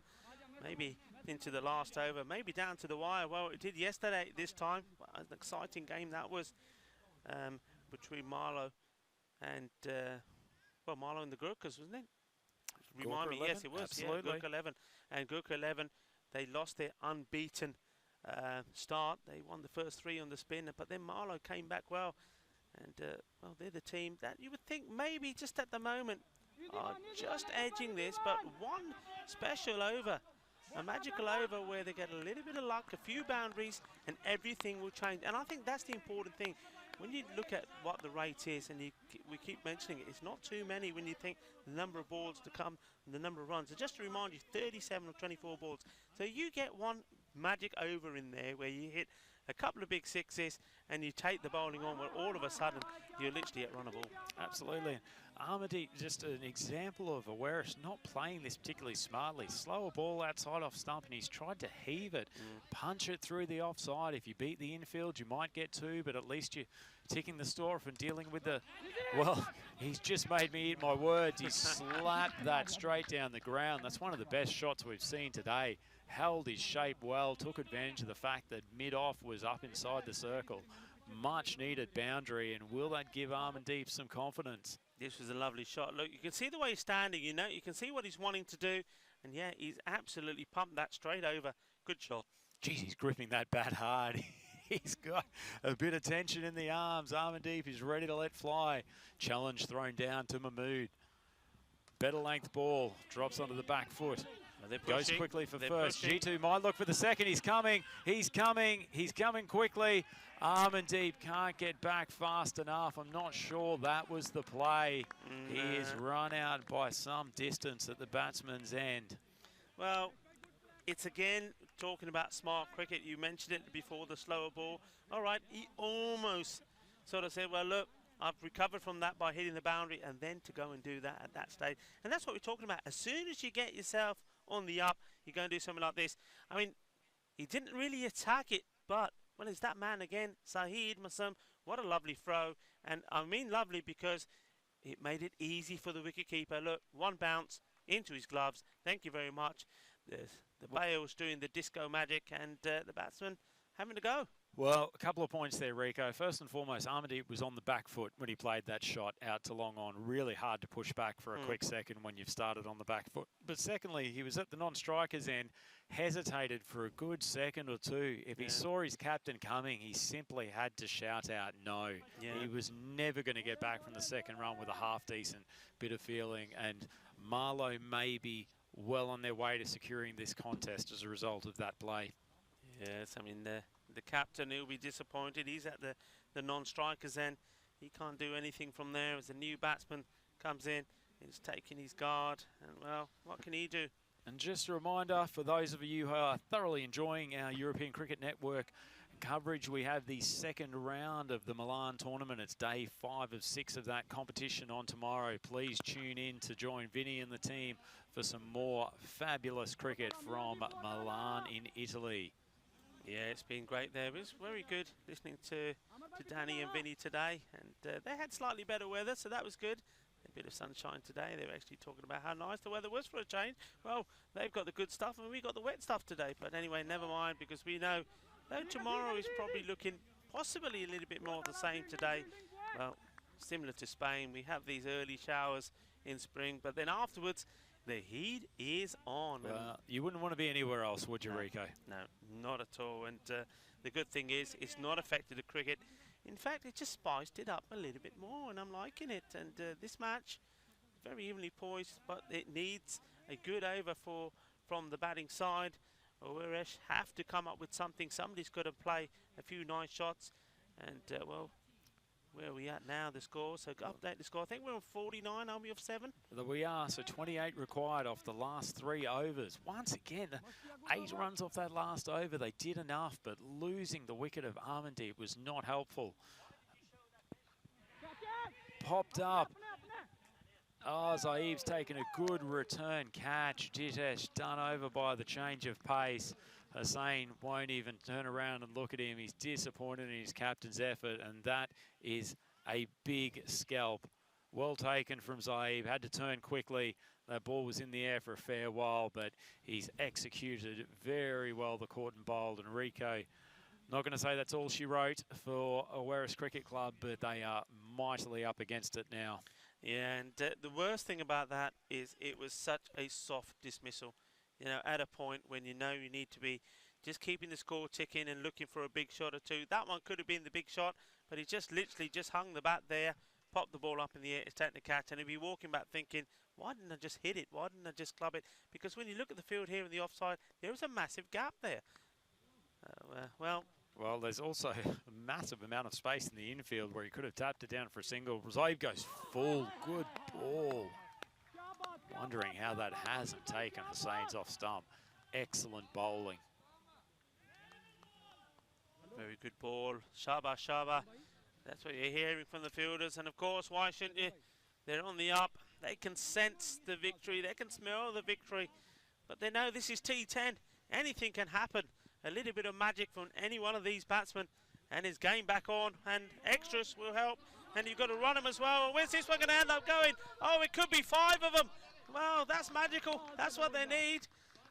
maybe into the last over, maybe down to the wire. Well, it did yesterday this time. An exciting game that was between Marlow and, well, Marlow and the Gurkhas, wasn't it? Remind me, yes, it was. Absolutely. Yeah, Gurkha 11. And Gurkha 11, they lost their unbeaten start. They won the first 3 on the spin, but then Marlow came back well. And, well, they're the team that you would think maybe just at the moment are just edging this, but one special over, a magical over where they get a little bit of luck, a few boundaries, and everything will change. And I think that's the important thing. When you look at what the rate is, and we keep mentioning it, it's not too many when you think the number of balls to come and the number of runs. So just to remind you, 37 of 24 balls. So you get one magic over in there where you hit a couple of big sixes and you take the bowling on, where all of a sudden you're literally at runnable. Absolutely. Armady, just an example of Awaris not playing this particularly smartly. Slow a ball outside off stump, and he's tried to heave it, punch it through the offside. If you beat the infield, you might get 2, but at least you're ticking the store off and dealing with the, well, he's just made me eat my words. He slapped that straight down the ground. That's one of the best shots we've seen today. Held his shape well, took advantage of the fact that mid-off was up inside the circle. Much needed boundary, and will that give Armandeep some confidence? This was a lovely shot. Look, you can see the way he's standing, you know, you can see what he's wanting to do. And yeah, he's absolutely pumped that straight over. Good shot. Geez, he's gripping that bat hard. He's got a bit of tension in the arms. Armandeep is ready to let fly. Challenge thrown down to Mahmood. Better length ball, drops onto the back foot. Goes quickly for first. G2 might look for the second. He's coming. He's coming. He's coming quickly. Armandeep can't get back fast enough. I'm not sure that was the play. He is run out by some distance at the batsman's end. Well, it's again talking about smart cricket. You mentioned it before, the slower ball. All right, he almost sort of said, well, look, I've recovered from that by hitting the boundary, and then to go and do that at that stage. And that's what we're talking about. As soon as you get yourself on the up, you're going to do something like this. I mean, he didn't really attack it, but, well, it's that man again, Saeed Massam. What a lovely throw. And I mean lovely because it made it easy for the wicketkeeper. Look, one bounce into his gloves. Thank you very much. The bail's doing the disco magic, and the batsman having to go. Well, a couple of points there, Rico. First and foremost, Armandeep was on the back foot when he played that shot out to long on. Really hard to push back for a quick second when you've started on the back foot. But secondly, he was at the non-striker's end, hesitated for a good second or two. If he saw his captain coming, he simply had to shout out no. He was never going to get back from the second run with a half-decent bit of feeling. And Marlow may be well on their way to securing this contest as a result of that play. Yes, I mean, the captain, he'll be disappointed. He's at the non-strikers end. He can't do anything from there as a new batsman comes in. He's taking his guard, and, well, what can he do? And just a reminder for those of you who are thoroughly enjoying our European Cricket Network coverage. We have the second round of the Milan tournament. It's day 5 of 6 of that competition on tomorrow. Please tune in to join Vinny and the team for some more fabulous cricket from Milan in Italy. Yeah, it's been great there. It was very good listening to Danny and Vinny today. And they had slightly better weather, so that was good. A bit of sunshine today. They were actually talking about how nice the weather was for a change. Well, they've got the good stuff and we got the wet stuff today. But anyway, never mind, because we know, though tomorrow is probably looking possibly a little bit more of the same today. Well, similar to Spain, we have these early showers in spring, but then afterwards, the heat is on. You wouldn't want to be anywhere else, would you, Rico? No, not at all. And the good thing is, it's not affected the cricket. In fact, it just spiced it up a little bit more, and I'm liking it. And this match, very evenly poised, but it needs a good over from the batting side. Oweresh have to come up with something. Somebody's got to play a few nice shots. And, well, where are we at now, the score? So update the score. I think we're on 49, are we, of 7? We are, so 28 required off the last 3 overs. Once again, 8 runs off that last over. They did enough, but losing the wicket of Armandeep was not helpful. Popped up. Oh, Zaib's taken a good return catch. Jitesh done over by the change of pace. Hussain won't even turn around and look at him. He's disappointed in his captain's effort, and that is a big scalp. Well taken from Zaib. Had to turn quickly. That ball was in the air for a fair while, but he's executed very well the caught and bowled. And Rico, not going to say that's all she wrote for Oweris Cricket Club, but they are mightily up against it now. Yeah, and the worst thing about that is it was such a soft dismissal. You know, at a point when you know you need to be just keeping the score ticking and looking for a big shot or two. That one could have been the big shot, but he just literally just hung the bat there, popped the ball up in the air, it's taking the catch, and he'd be walking back thinking, why didn't I just hit it? Why didn't I just club it? Because when you look at the field here in the offside, there is a massive gap there. Well, there's also a massive amount of space in the infield where he could have tapped it down for a single. Zaib goes full, good ball. Wondering how that hasn't taken Hussain's off stump. Excellent bowling. Very good ball. Shaba, Shaba. That's what you're hearing from the fielders. And of course, why shouldn't you? They're on the up. They can sense the victory. They can smell the victory. But they know this is T10. Anything can happen. A little bit of magic from any one of these batsmen. And his game back on. And extras will help. And you've got to run them as well. Where's this one going to end up going? Oh, it could be 5 of them. Well, that's magical. That's what they need.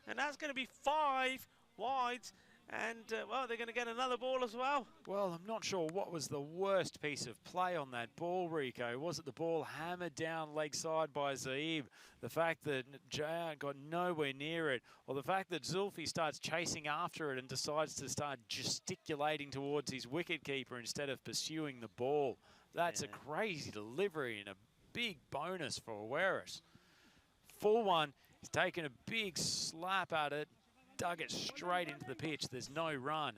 And that's going to be 5 wides. And, well, they're going to get another ball as well. Well, I'm not sure what was the worst piece of play on that ball, Rico. Was it the ball hammered down leg side by Zaib? The fact that Jayan got nowhere near it? Or the fact that Zulfi starts chasing after it and decides to start gesticulating towards his wicketkeeper instead of pursuing the ball? That's a crazy delivery and a big bonus for Oweris. Full one, he's taken a big slap at it, dug it straight into the pitch. There's no run.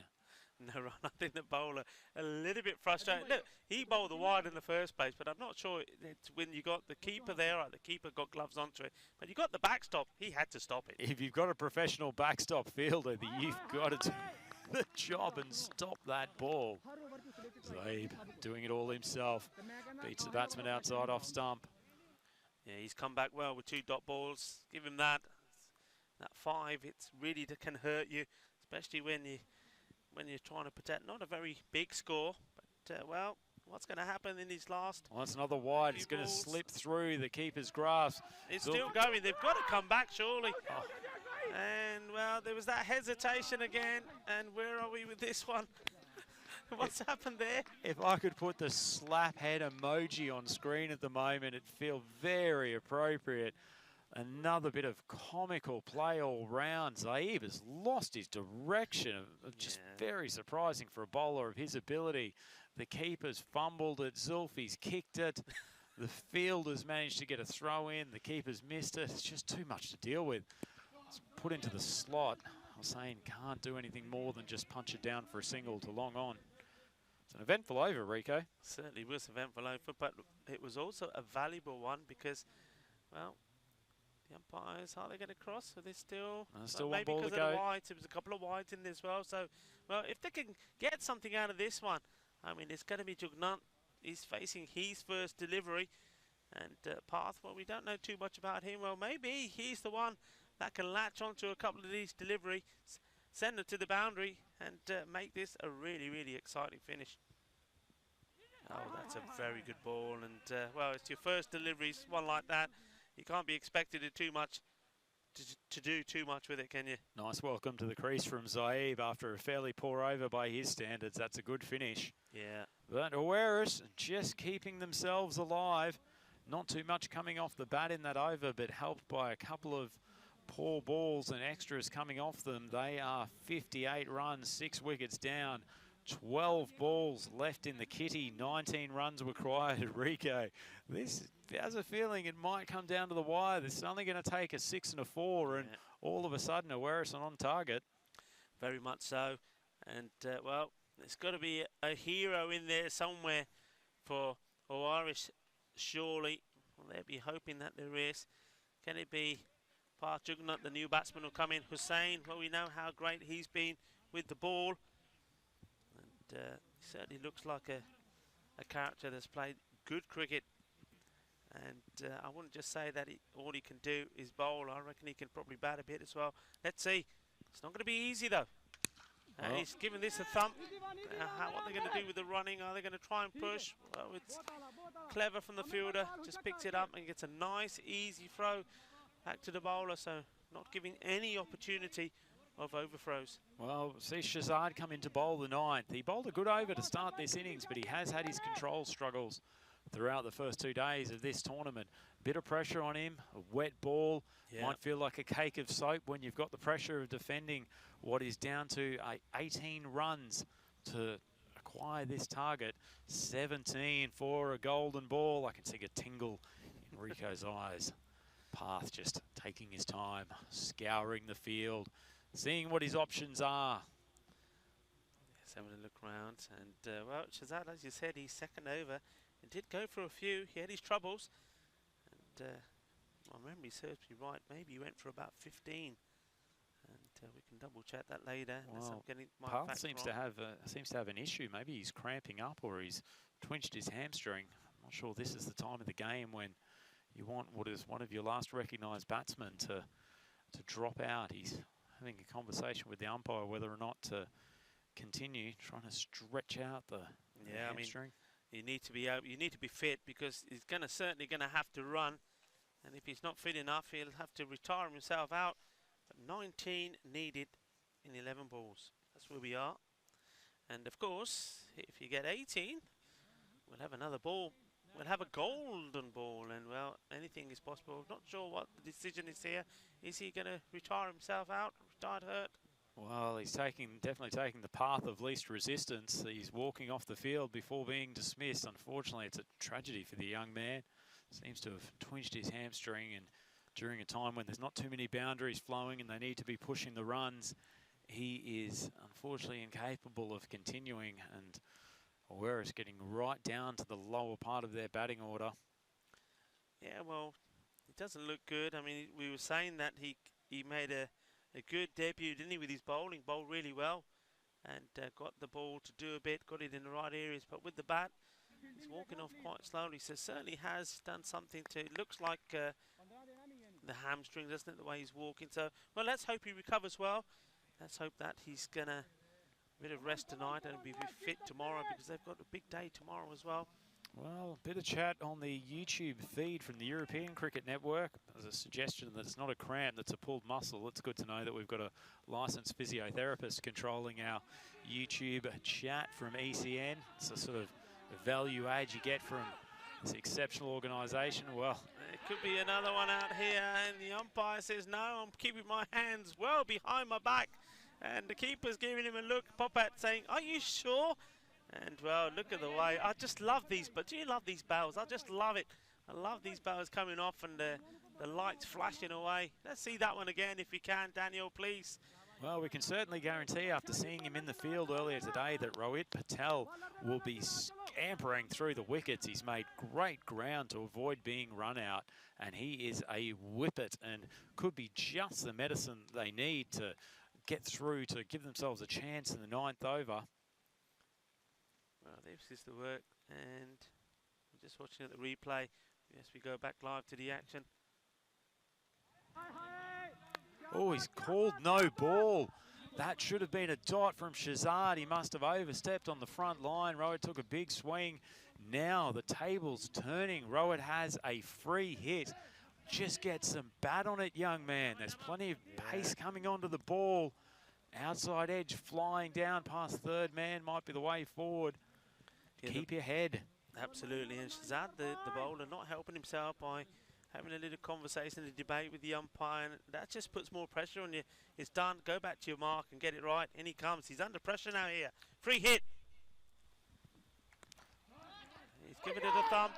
No run. I think the bowler a little bit frustrated. Look, he bowled the wide in the first place, but I'm not sure it's when you got the keeper there. Right, the keeper got gloves onto it, but you got the backstop. He had to stop it. If you've got a professional backstop fielder, you've got to do the job and stop that ball. Zaib doing it all himself. Beats the batsman outside off stump. Yeah, he's come back well with 2 dot balls. Give him that. That 5, it's really can hurt you, especially when you're trying to protect not a very big score. But well, what's going to happen in his last? Well, that's another wide. It's going to slip through the keeper's grasp. It's still going. They've got to come back surely. Oh. And well, there was that hesitation again. And where are we with this one? What's happened there? If I could put the slap head emoji on screen at the moment, it'd feel very appropriate. Another bit of comical play all round. Zaib has lost his direction. Just very surprising for a bowler of his ability. The keeper's fumbled it. Zulfi's kicked it. The fielder's managed to get a throw in. The keeper's missed it. It's just too much to deal with. It's put into the slot. Hussain can't do anything more than just punch it down for a single to long on. It's an eventful over, Rico. Certainly was eventful over, but it was also a valuable one because, well, The umpires, are they going to cross? Are they still? Still maybe one ball to because of the go. whites. It was a couple of whites in there as well. So, well, if they can get something out of this one, I mean, it's going to be Jugnant. He's facing his first delivery. And Path, well, we don't know too much about him. Well, maybe he's the one that can latch onto a couple of these deliveries, send them to the boundary, and make this a really, really exciting finish. Oh, that's a very good ball. And, well, it's your first deliveries, one like that. You can't be expected to do too much with it, can you? Nice welcome to the crease from Zaib after a fairly poor over by his standards. That's a good finish. Yeah. But Awaris just keeping themselves alive. Not too much coming off the bat in that over, but helped by a couple of poor balls and extras coming off them. They are 58 runs, 6 wickets down, 12 balls left in the kitty, 19 runs required. Rico, this has a feeling it might come down to the wire. This is only going to take a 6 and a 4, and all of a sudden Awaris on target. Very much so. And, well, there's got to be a hero in there somewhere for Awaris. Surely, well, they'll be hoping that there is. Can it be Path Jugnut, the new batsman, will come in? Hussain, well, we know how great he's been with the ball. And he certainly looks like a character that's played good cricket. And I wouldn't just say that all he can do is bowl. I reckon he can probably bat a bit as well. Let's see. It's not going to be easy, though. And he's giving this a thump. What are they going to do with the running? Are they going to try and push? Well, it's clever from the fielder. Just picks it up and gets a nice, easy throw back to the bowler. So not giving any opportunity of overthrows. Well, see Shazad come in to bowl the 9th. He bowled a good over to start this innings, but he has had his control struggles throughout the first 2 days of this tournament. Bit of pressure on him, a wet ball. Might feel like a cake of soap when you've got the pressure of defending what is down to 18 runs to acquire this target. 17 for a golden ball. I can see a tingle in Rico's eyes. Path just taking his time, scouring the field, seeing what his options are. Just having a look round. And, well, Shazad, as you said, he's second over. He did go for a few. He had his troubles. And my memory serves me right. Maybe he went for about 15. And we can double check that later. Well, Path seems to have an issue. Maybe he's cramping up or he's twinched his hamstring. I'm not sure this is the time of the game when you want what is one of your last recognised batsmen to drop out. He's having a conversation with the umpire whether or not to continue, trying to stretch out the hamstring. I mean, you need to be fit because he's certainly gonna have to run, and if he's not fit enough, he'll have to retire himself out. But 19 needed in 11 balls. That's where we are. And of course, if you get 18, we'll have another ball. We'll have a golden ball, and well, anything is possible. Not sure what the decision is here. Is he going to retire himself out? Retired hurt? Well, he's definitely taking the path of least resistance. He's walking off the field before being dismissed. Unfortunately, it's a tragedy for the young man. Seems to have twinched his hamstring, and during a time when there's not too many boundaries flowing and they need to be pushing the runs, he is unfortunately incapable of continuing, and Awaris getting right down to the lower part of their batting order. Yeah, well, it doesn't look good. I mean, we were saying that he made a good debut, didn't he, with his bowling, bowled really well, and got the ball to do a bit, got it in the right areas, but with the bat, he's walking off quite slowly, so certainly has done something to, it looks like the hamstring, doesn't it, the way he's walking. So, well, let's hope he recovers well. Let's hope that he's going to bit of rest tonight and be fit tomorrow, because they've got a big day tomorrow as well. Well, a bit of chat on the YouTube feed from the European Cricket Network. There's a suggestion that it's not a cramp, that's a pulled muscle. It's good to know that we've got a licensed physiotherapist controlling our YouTube chat from ECN. It's a sort of value add you get from this exceptional organisation. Well, it could be another one out here, and the umpire says, no, I'm keeping my hands well behind my back. And the keeper's giving him a look, Popat saying, are you sure? And, well, look at the way. I just love these, but do you love these bows? I just love it. I love these bows coming off and the lights flashing away. Let's see that one again if you can, Daniel, please. Well, we can certainly guarantee after seeing him in the field earlier today that Rohit Patel will be scampering through the wickets. He's made great ground to avoid being run out, and he is a whippet and could be just the medicine they need to get through to give themselves a chance in the 9th over. Well, this is the work, and we're just watching at the replay. Yes, we go back live to the action. Oh, he's called no ball. That should have been a dot from Shazad. He must have overstepped on the front line. Rohit took a big swing. Now the table's turning. Rohit has a free hit. Just get some bat on it, young man. There's plenty of pace coming onto the ball. Outside edge flying down past third man might be the way forward. Keep your head. Absolutely, and Shazad, the bowler, not helping himself by having a little conversation and debate with the umpire, and that just puts more pressure on you. It's done. Go back to your mark and get it right. In he comes. He's under pressure now here. Free hit. He's given it a thumb.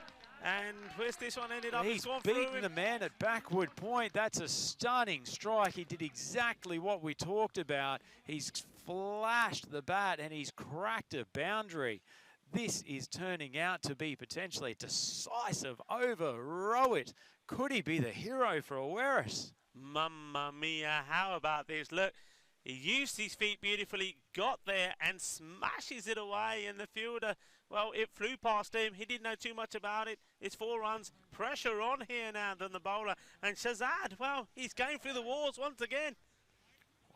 And where's this one ended up? He's gone through beaten him. the man at backward point. That's a stunning strike. He did exactly what we talked about. He's flashed the bat and he's cracked a boundary. This is turning out to be potentially a decisive over. Rohit, could he be the hero for Awaris? Mamma mia, how about this? Look, he used his feet beautifully, got there and smashes it away, and the fielder, well, it flew past him. He didn't know too much about it. It's 4 runs. Pressure on here now than the bowler. And Shazad, well, he's going through the walls once again.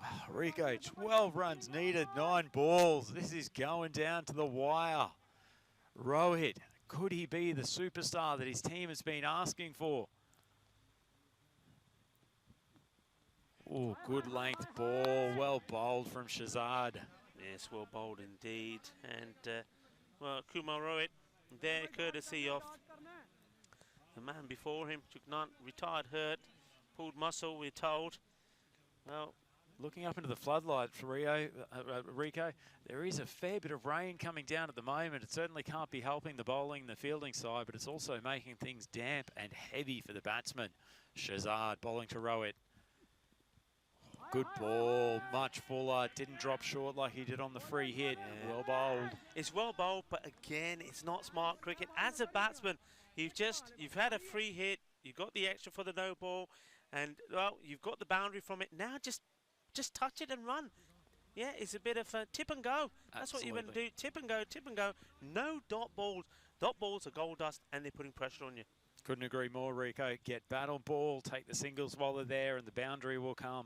Wow, Rico, 12 runs needed, 9 balls. This is going down to the wire. Rohit, could he be the superstar that his team has been asking for? Oh, good length ball, well bowled from Shazad. Yes, well bowled indeed. And, well, Kumar Rohit there, courtesy of the man before him. Jugnant retired hurt, pulled muscle, we're told. Well, looking up into the floodlights, Rico, there is a fair bit of rain coming down at the moment. It certainly can't be helping the bowling and the fielding side, but it's also making things damp and heavy for the batsman. Shazad bowling to Rohit. Good ball, much fuller, didn't drop short like he did on the free hit. Yeah. Well bowled. It's well bowled, but again, it's not smart cricket. As a batsman, you've had a free hit, you've got the extra for the no ball, and well, you've got the boundary from it. Now just touch it and run. Yeah, it's a bit of a tip and go. That's what you're going to do. Tip and go, tip and go. No dot balls. Dot balls are gold dust, and they're putting pressure on you. Couldn't agree more, Rico. Get bat on ball, take the singles while they're there, and the boundary will come.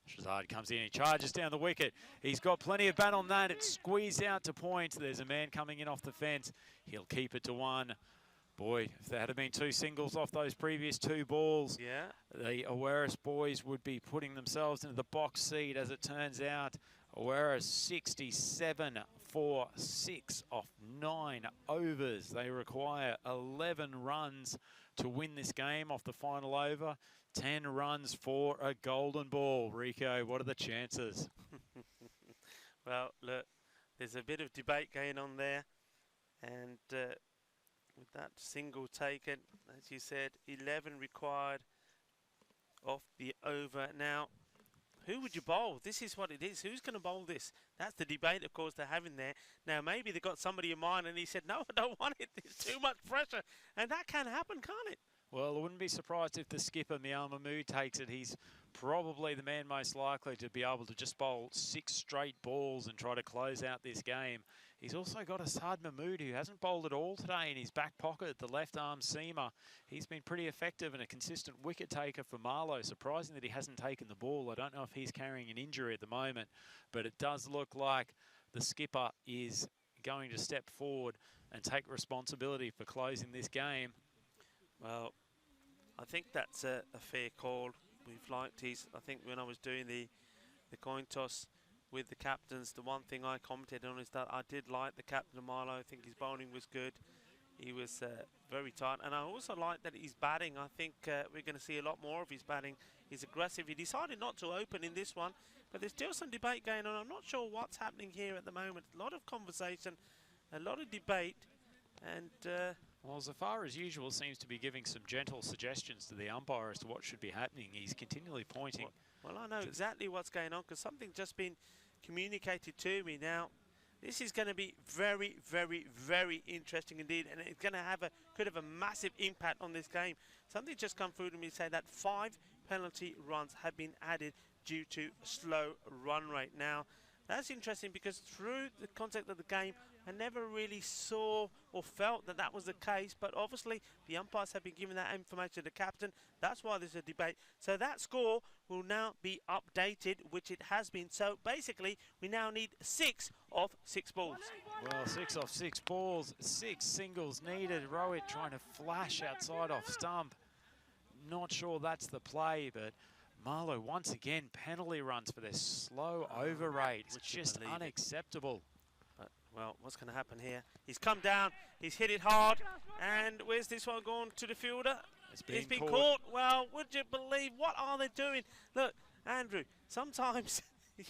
Shazad comes in, he charges down the wicket. He's got plenty of bat on that. It's squeezed out to point. There's a man coming in off the fence. He'll keep it to 1. Boy, if there had been 2 singles off those previous 2 balls, yeah, the Awaris boys would be putting themselves into the box seat. As it turns out, Awaris 67 for 6 off 9 overs. They require 11 runs to win this game off the final over. 10 runs for a golden ball. Rico, what are the chances? Well, look, there's a bit of debate going on there. And with that single taken, as you said, 11 required off the over. Now, who would you bowl? This is what it is. Who's going to bowl this? That's the debate, of course, they're having there. Now, maybe they've got somebody in mind and he said, no, I don't want it. There's too much pressure. And that can happen, can't it? Well, I wouldn't be surprised if the skipper, Miyal Mahmood, takes it. He's probably the man most likely to be able to just bowl 6 straight balls and try to close out this game. He's also got Asad Mahmood, who hasn't bowled at all today in his back pocket, the left-arm seamer. He's been pretty effective and a consistent wicket taker for Marlow. Surprising that he hasn't taken the ball. I don't know if he's carrying an injury at the moment, but it does look like the skipper is going to step forward and take responsibility for closing this game. Well, I think that's a fair call. We've liked I think when I was doing the coin toss with the captains, the one thing I commented on is that I did like the captain of Milo. I think his bowling was good. He was very tight. And I also like that he's batting. I think we're going to see a lot more of his batting. He's aggressive. He decided not to open in this one, but there's still some debate going on. I'm not sure what's happening here at the moment. A lot of conversation, a lot of debate, and well, Zafar, as usual, seems to be giving some gentle suggestions to the umpire as to what should be happening. He's continually pointing. Well, I know exactly what's going on because something's just been communicated to me. Now, this is going to be very, very, very interesting indeed, and it's going to have could have a massive impact on this game. Something just come through to me saying that 5 penalty runs have been added due to slow run rate. Now, that's interesting because through the context of the game, I never really saw or felt that that was the case, but obviously the umpires have been giving that information to the captain. That's why there's a debate. So that score will now be updated, which it has been. So basically, we now need 6 of 6 balls. Well, 6 off 6 balls, 6 singles needed. Rowett trying to flash outside off stump. Not sure that's the play, but Marlow once again penalty runs for their slow over rate. It's just unacceptable. But, well, what's going to happen here? He's come down, he's hit it hard, and where's this one going to the fielder? It's been caught. Well, would you believe, what are they doing? Look, Andrew, sometimes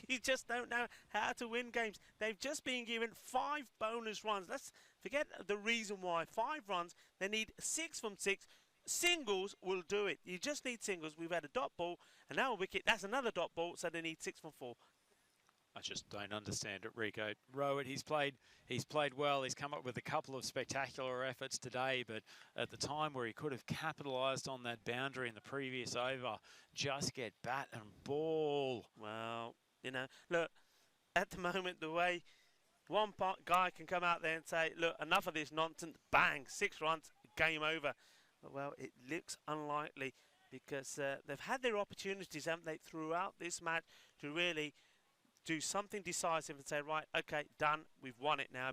you just don't know how to win games. They've just been given 5 bonus runs. Let's forget the reason why. 5 runs, they need 6 from 6. Singles will do it. You just need singles. We've had a dot ball, and now a wicket. That's another dot ball, so they need 6 from 4. I just don't understand it, Rico. Rowett, he's played well. He's come up with a couple of spectacular efforts today, but at the time where he could have capitalised on that boundary in the previous over, just get bat and ball. Well, you know, look, at the moment, the way one guy can come out there and say, look, enough of this nonsense, bang, 6 runs, game over. Well, it looks unlikely because they've had their opportunities, haven't they, throughout this match to really do something decisive and say, right, okay, done, we've won it now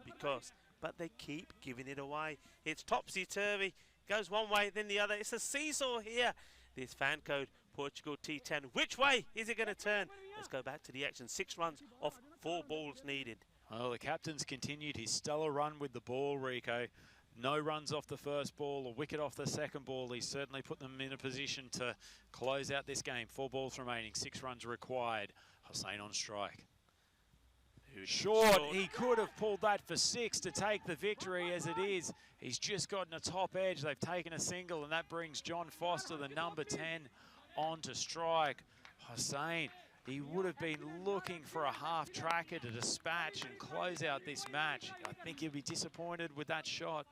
but they keep giving it away. It's topsy-turvy, goes one way, then the other. It's a seesaw here. This FanCode Portugal T10. Which way is it going to turn? Let's go back to the action. 6 runs off 4 balls needed. Well, the captain's continued his stellar run with the ball, Rico. No runs off the first ball, a wicket off the second ball. He's certainly put them in a position to close out this game. 4 balls remaining, 6 runs required. Hussain on strike. Short, he could have pulled that for 6 to take the victory. As it is, he's just gotten a top edge. They've taken a single, and that brings John Foster, the number 10, on to strike. Hussain, he would have been looking for a half tracker to dispatch and close out this match. I think he'll be disappointed with that shot.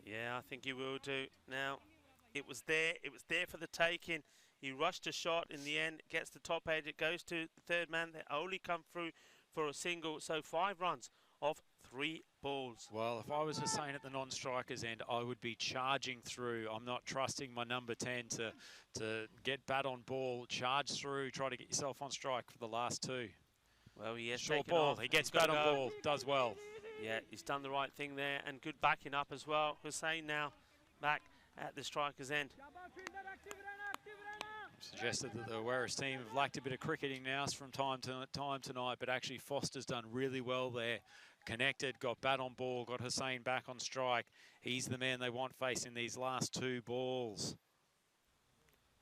Yeah, I think he will do. Now, it was there for the taking. He rushed a shot in the end, gets the top edge, it goes to the third man. They only come through for a single, so 5 runs off 3 balls. Well, if I was Hussain at the non-strikers end, I would be charging through. I'm not trusting my number 10 to get bat on ball, charge through, try to get yourself on strike for the last 2. Well, he has short taken ball, off. he gets bat on ball, does well. Yeah, he's done the right thing there, and good backing up as well. Hussain now back at the striker's end. Suggested that the Werris team have lacked a bit of cricketing now from time to time tonight, but actually Foster's done really well there. Connected, got bat on ball, got Hussain back on strike. He's the man they want facing these last 2 balls.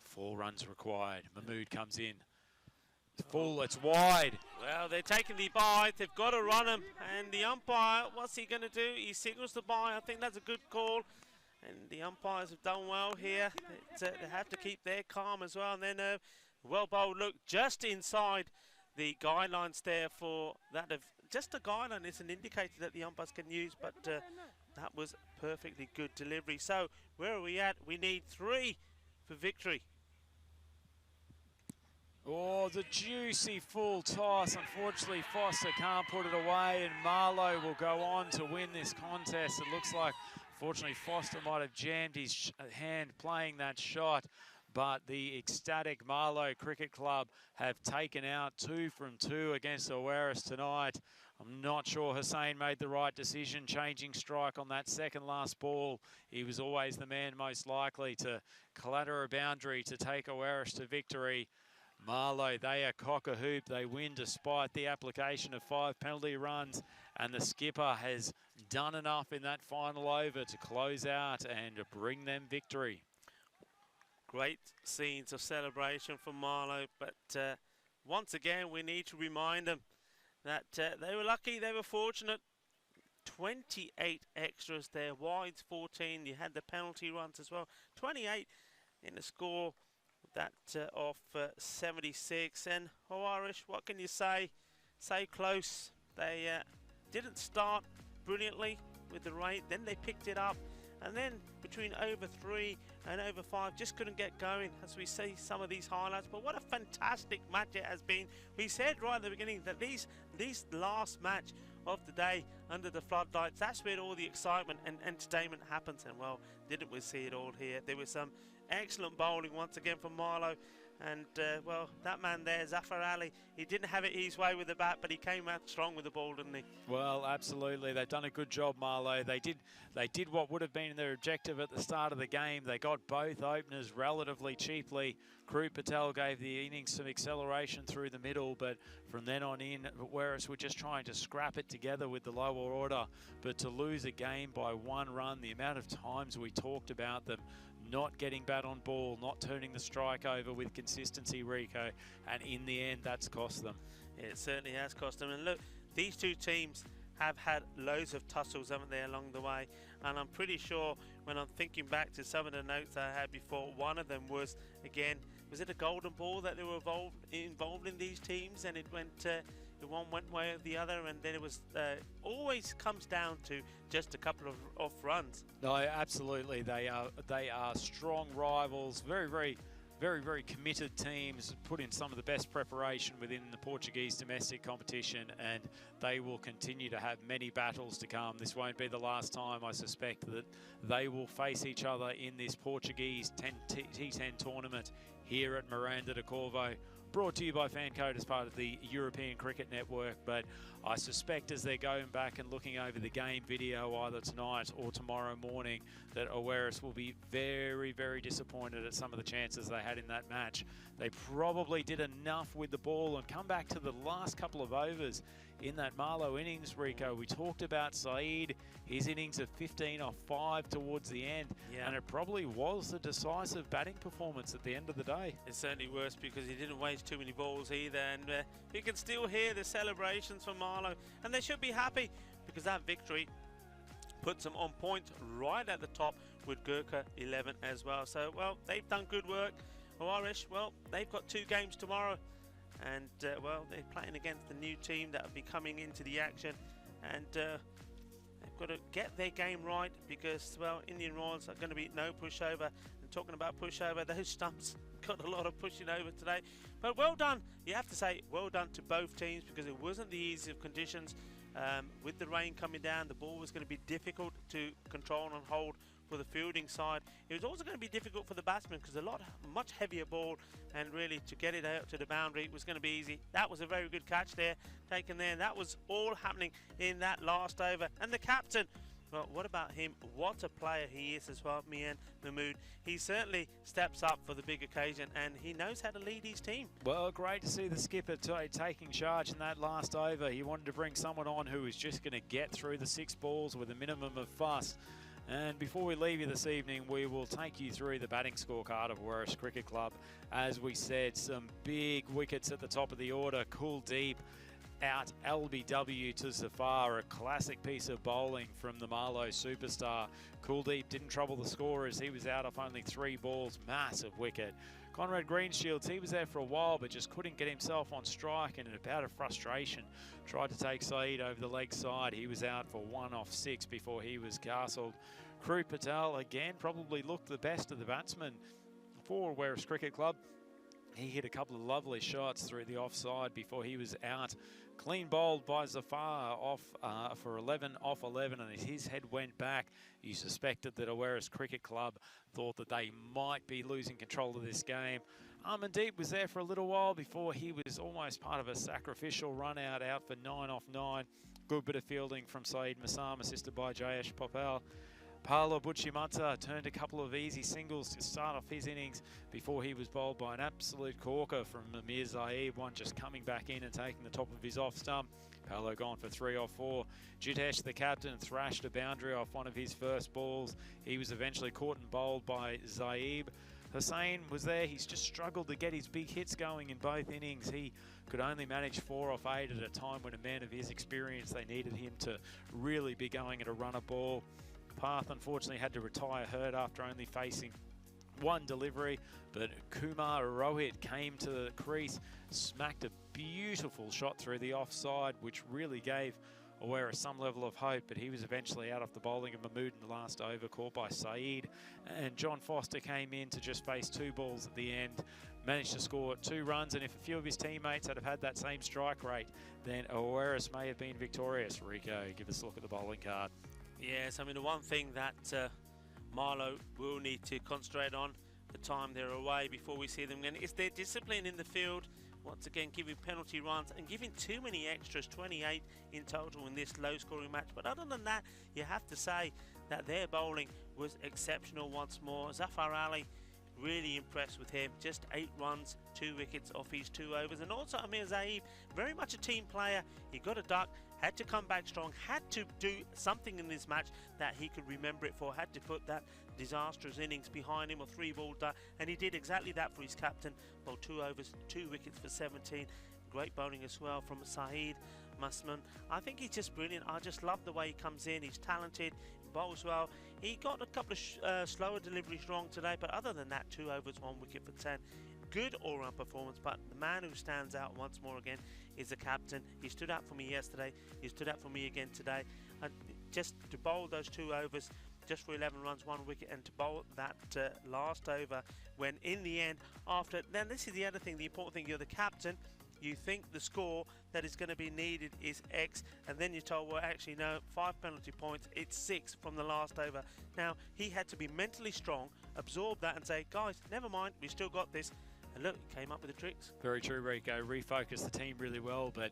4 runs required. Mahmood comes in. Full, it's wide. Well, they're taking the bye. They've got to run him. And the umpire, what's he going to do? He signals the bye. I think that's a good call. And the umpires have done well here. They have to keep their calm as well. And then well bowled, look, just inside the guidelines there for that. Just a guideline is an indicator that the umpires can use, but that was perfectly good delivery. So where are we at? We need 3 for victory. Oh, the juicy full toss. Unfortunately, Foster can't put it away, and Marlow will go on to win this contest. It looks like, fortunately, Foster might have jammed his hand playing that shot, but the ecstatic Marlow Cricket Club have taken out 2 from 2 against the Werris tonight. I'm not sure Hussain made the right decision, changing strike on that second last ball. He was always the man most likely to clatter a boundary to take Werris to victory. Marlow, they are cock-a-hoop. They win despite the application of 5 penalty runs, and the skipper has done enough in that final over to close out and bring them victory. Great scenes of celebration from Marlow, but once again, we need to remind them that they were lucky, they were fortunate. 28 extras there, wides 14. You had the penalty runs as well. 28 in the score. that off 76. And Irish, what can you say? So close. They didn't start brilliantly with the rate, then they picked it up, and then between over 3 and over 5 just couldn't get going, as we see some of these highlights. But what a fantastic match it has been. We said right at the beginning that these last match of the day under the floodlights, that's where all the excitement and entertainment happens. And well, didn't we see it all here? There was some excellent bowling once again from Marlow. And well, that man there, Zafar Ali, he didn't have it his way with the bat, but he came out strong with the ball, didn't he? Well, absolutely. They've done a good job, Marlow. They did what would have been their objective at the start of the game. They got both openers relatively cheaply. Krup Patel gave the innings some acceleration through the middle, but from then on in, whereas we're just trying to scrap it together with the lower order. But to lose a game by 1 run, the amount of times we talked about them not getting bat on ball, not turning the strike over with consistency, Rico, and in the end, that's cost them. It certainly has cost them. And look, these two teams have had loads of tussles, haven't they, along the way? And I'm pretty sure when I'm thinking back to some of the notes I had before, one of them was, again, was it a golden ball that they were involved in these teams, and it went one went way or the other, and then it was always comes down to just a couple of runs. No, absolutely. They are strong rivals, very committed teams, put in some of the best preparation within the Portuguese domestic competition, and they will continue to have many battles to come. This won't be the last time, I suspect, that they will face each other in this Portuguese T10 tournament here at Miranda de Corvo. Brought to you by FanCode as part of the European Cricket Network, but I suspect as they're going back and looking over the game video either tonight or tomorrow morning that Awaris will be very disappointed at some of the chances they had in that match. They probably did enough with the ball and come back to the last couple of overs in that Marlow innings, Rico. We talked about Saeed, his innings of 15 off 5 towards the end, and it probably was the decisive batting performance at the end of the day. It's certainly worse because he didn't waste too many balls either, and you can still hear the celebrations from Marlow, and they should be happy because that victory puts them on point right at the top with Gurkha 11 as well. So, well, they've done good work. Irish, well, they've got 2 games tomorrow, and well, they're playing against the new team that will be coming into the action, and they've got to get their game right because, well, Indian Royals are going to be no pushover. And talking about pushover, those stumps got a lot of pushing over today. But well done, you have to say, well done to both teams because it wasn't the easiest of conditions. With the rain coming down, the ball was going to be difficult to control and hold for the fielding side. It was also going to be difficult for the batsmen because much heavier ball, and really to get it out to the boundary was going to be easy. That was a very good catch there, taken there. That was all happening in that last over. And the captain, well, what about him? What a player he is as well, Mian Mahmood. He certainly steps up for the big occasion, and he knows how to lead his team. Well, great to see the skipper taking charge in that last over. He wanted to bring someone on who was just going to get through the 6 balls with a minimum of fuss. And before we leave you this evening, we will take you through the batting scorecard of Werris Cricket Club. As we said, some big wickets at the top of the order. Kuldeep out LBW to Zafar, a classic piece of bowling from the Marlow superstar. Kuldeep didn't trouble the scorers. He was out off only 3 balls. Massive wicket. Conrad Greenshields, he was there for a while but just couldn't get himself on strike, and in a bout of frustration tried to take Saeed over the leg side. He was out for 1 off 6 before he was castled. Krup Patel again probably looked the best of the batsmen for Werris Cricket Club. He hit a couple of lovely shots through the offside before he was out. Clean bowled by Zafar off for 11 off 11, and as his head went back, you suspected that Werris Cricket Club thought that they might be losing control of this game. Amandeep was there for a little while before he was almost part of a sacrificial run out for 9 off 9. Good bit of fielding from Saeed Masam, assisted by Jayesh Popal. Paolo Buchimata turned a couple of easy singles to start off his innings before he was bowled by an absolute corker from Amir Zaeeb, one just coming back in and taking the top of his off stump. Paolo gone for 3 off 4. Jitesh, the captain, thrashed a boundary off one of his first balls. He was eventually caught and bowled by Zaeeb. Hussain was there. He's just struggled to get his big hits going in both innings. He could only manage 4 off 8 at a time when a man of his experience, they needed him to really be going at a runner ball. Path unfortunately had to retire hurt after only facing one delivery, but Kumar Rohit came to the crease, smacked a beautiful shot through the offside, which really gave Aware some level of hope, but he was eventually out off the bowling of Mahmood in the last over, caught by Saeed. And John Foster came in to just face 2 balls at the end, managed to score 2 runs, and if a few of his teammates had have had that same strike rate, then Awaris may have been victorious. Rico, give us a look at the bowling card. Yes, I mean, the one thing that Marlow will need to concentrate on the time they're away before we see them again is their discipline in the field. Once again, giving penalty runs and giving too many extras, 28 in total in this low-scoring match. But other than that, you have to say that their bowling was exceptional once more. Zafar Ali, really impressed with him. Just 8 runs, 2 wickets off his 2 overs. And also Amir Zaev, very much a team player. He got a duck, had to come back strong, had to do something in this match that he could remember it for, had to put that disastrous innings behind him, or 3-ball duck, and he did exactly that for his captain. Bowled 2 overs, 2 wickets for 17. Great bowling as well from Saeed Masman. I think he's just brilliant. I just love the way he comes in. He's talented, he bowls well. He got a couple of slower deliveries wrong today, but other than that, 2 overs, 1 wicket for 10. Good all-round performance, but the man who stands out once more again is the captain. He stood out for me yesterday, he stood out for me again today. And just to bowl those 2 overs just for 11 runs, 1 wicket, and to bowl that last over when in the end, after, now this is the other thing, the important thing, you're the captain, you think the score that is going to be needed is X, and then you're told, well, actually no, 5 penalty points, it's 6 from the last over. Now he had to be mentally strong, absorb that and say, guys, never mind, we still got this. And look, he came up with the tricks. Very true, Rico. Refocused the team really well, but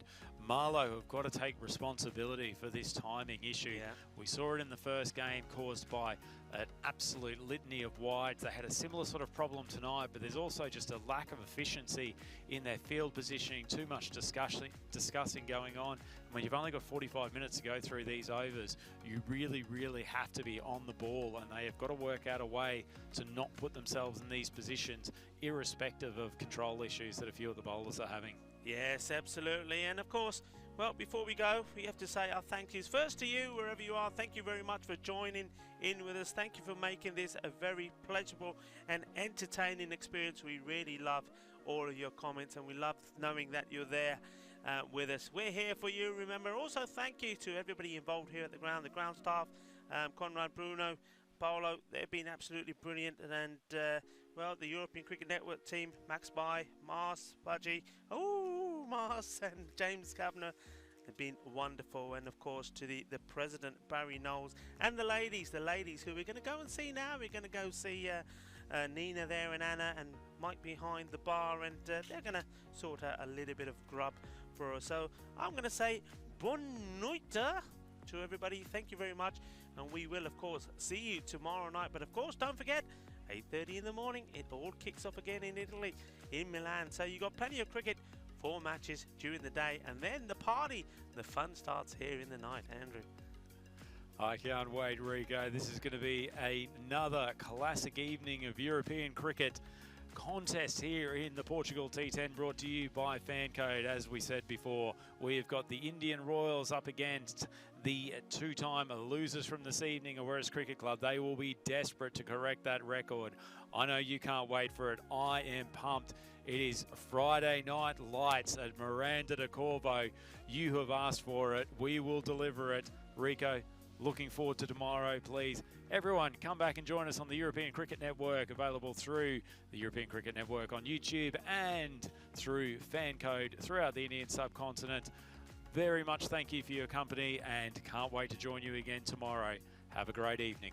Marlow have got to take responsibility for this timing issue. Yeah. We saw it in the first game, caused by an absolute litany of wides. They had a similar sort of problem tonight, but there's also just a lack of efficiency in their field positioning, too much discussing going on. When you've only got 45 minutes to go through these overs, you really, really have to be on the ball, and they have got to work out a way to not put themselves in these positions, irrespective of control issues that a few of the bowlers are having. Yes, absolutely. And of course, well, before we go, we have to say our thank yous first to you, wherever you are. Thank you very much for joining in with us. Thank you for making this a very pleasurable and entertaining experience. We really love all of your comments, and we love knowing that you're there with us. We're here for you, remember. Also, thank you to everybody involved here at the ground staff, Conrad, Bruno, Paolo. They've been absolutely brilliant. And well, the European Cricket Network team, Max Bai, Mars, Budgie, Mars, and James Kavanagh, have been wonderful. And of course to the president, Barry Knowles, and the ladies who we're going to go and see now. We're going to go see Nina there, and Anna and Mike behind the bar, and they're going to sort out a little bit of grub for us. So I'm going to say bonne nuit to everybody. Thank you very much, and we will of course see you tomorrow night. But of course, don't forget, 8:30 in the morning, it all kicks off again in Italy, in Milan. So you got plenty of cricket, 4 matches during the day, and then the party, the fun starts here in the night. Andrew, I can't wait, Rico. This is going to be another classic evening of European cricket contest here in the Portugal T10, brought to you by FanCode. As we said before, we've got the Indian Royals up against the 2-time losers from this evening, Awaris Cricket Club. They will be desperate to correct that record. I know you can't wait for it. I am pumped. It is Friday Night Lights at Miranda de Corvo. You have asked for it. We will deliver it. Rico, looking forward to tomorrow, please. Everyone, come back and join us on the European Cricket Network, available through the European Cricket Network on YouTube and through FanCode throughout the Indian subcontinent. Very much thank you for your company, and can't wait to join you again tomorrow. Have a great evening.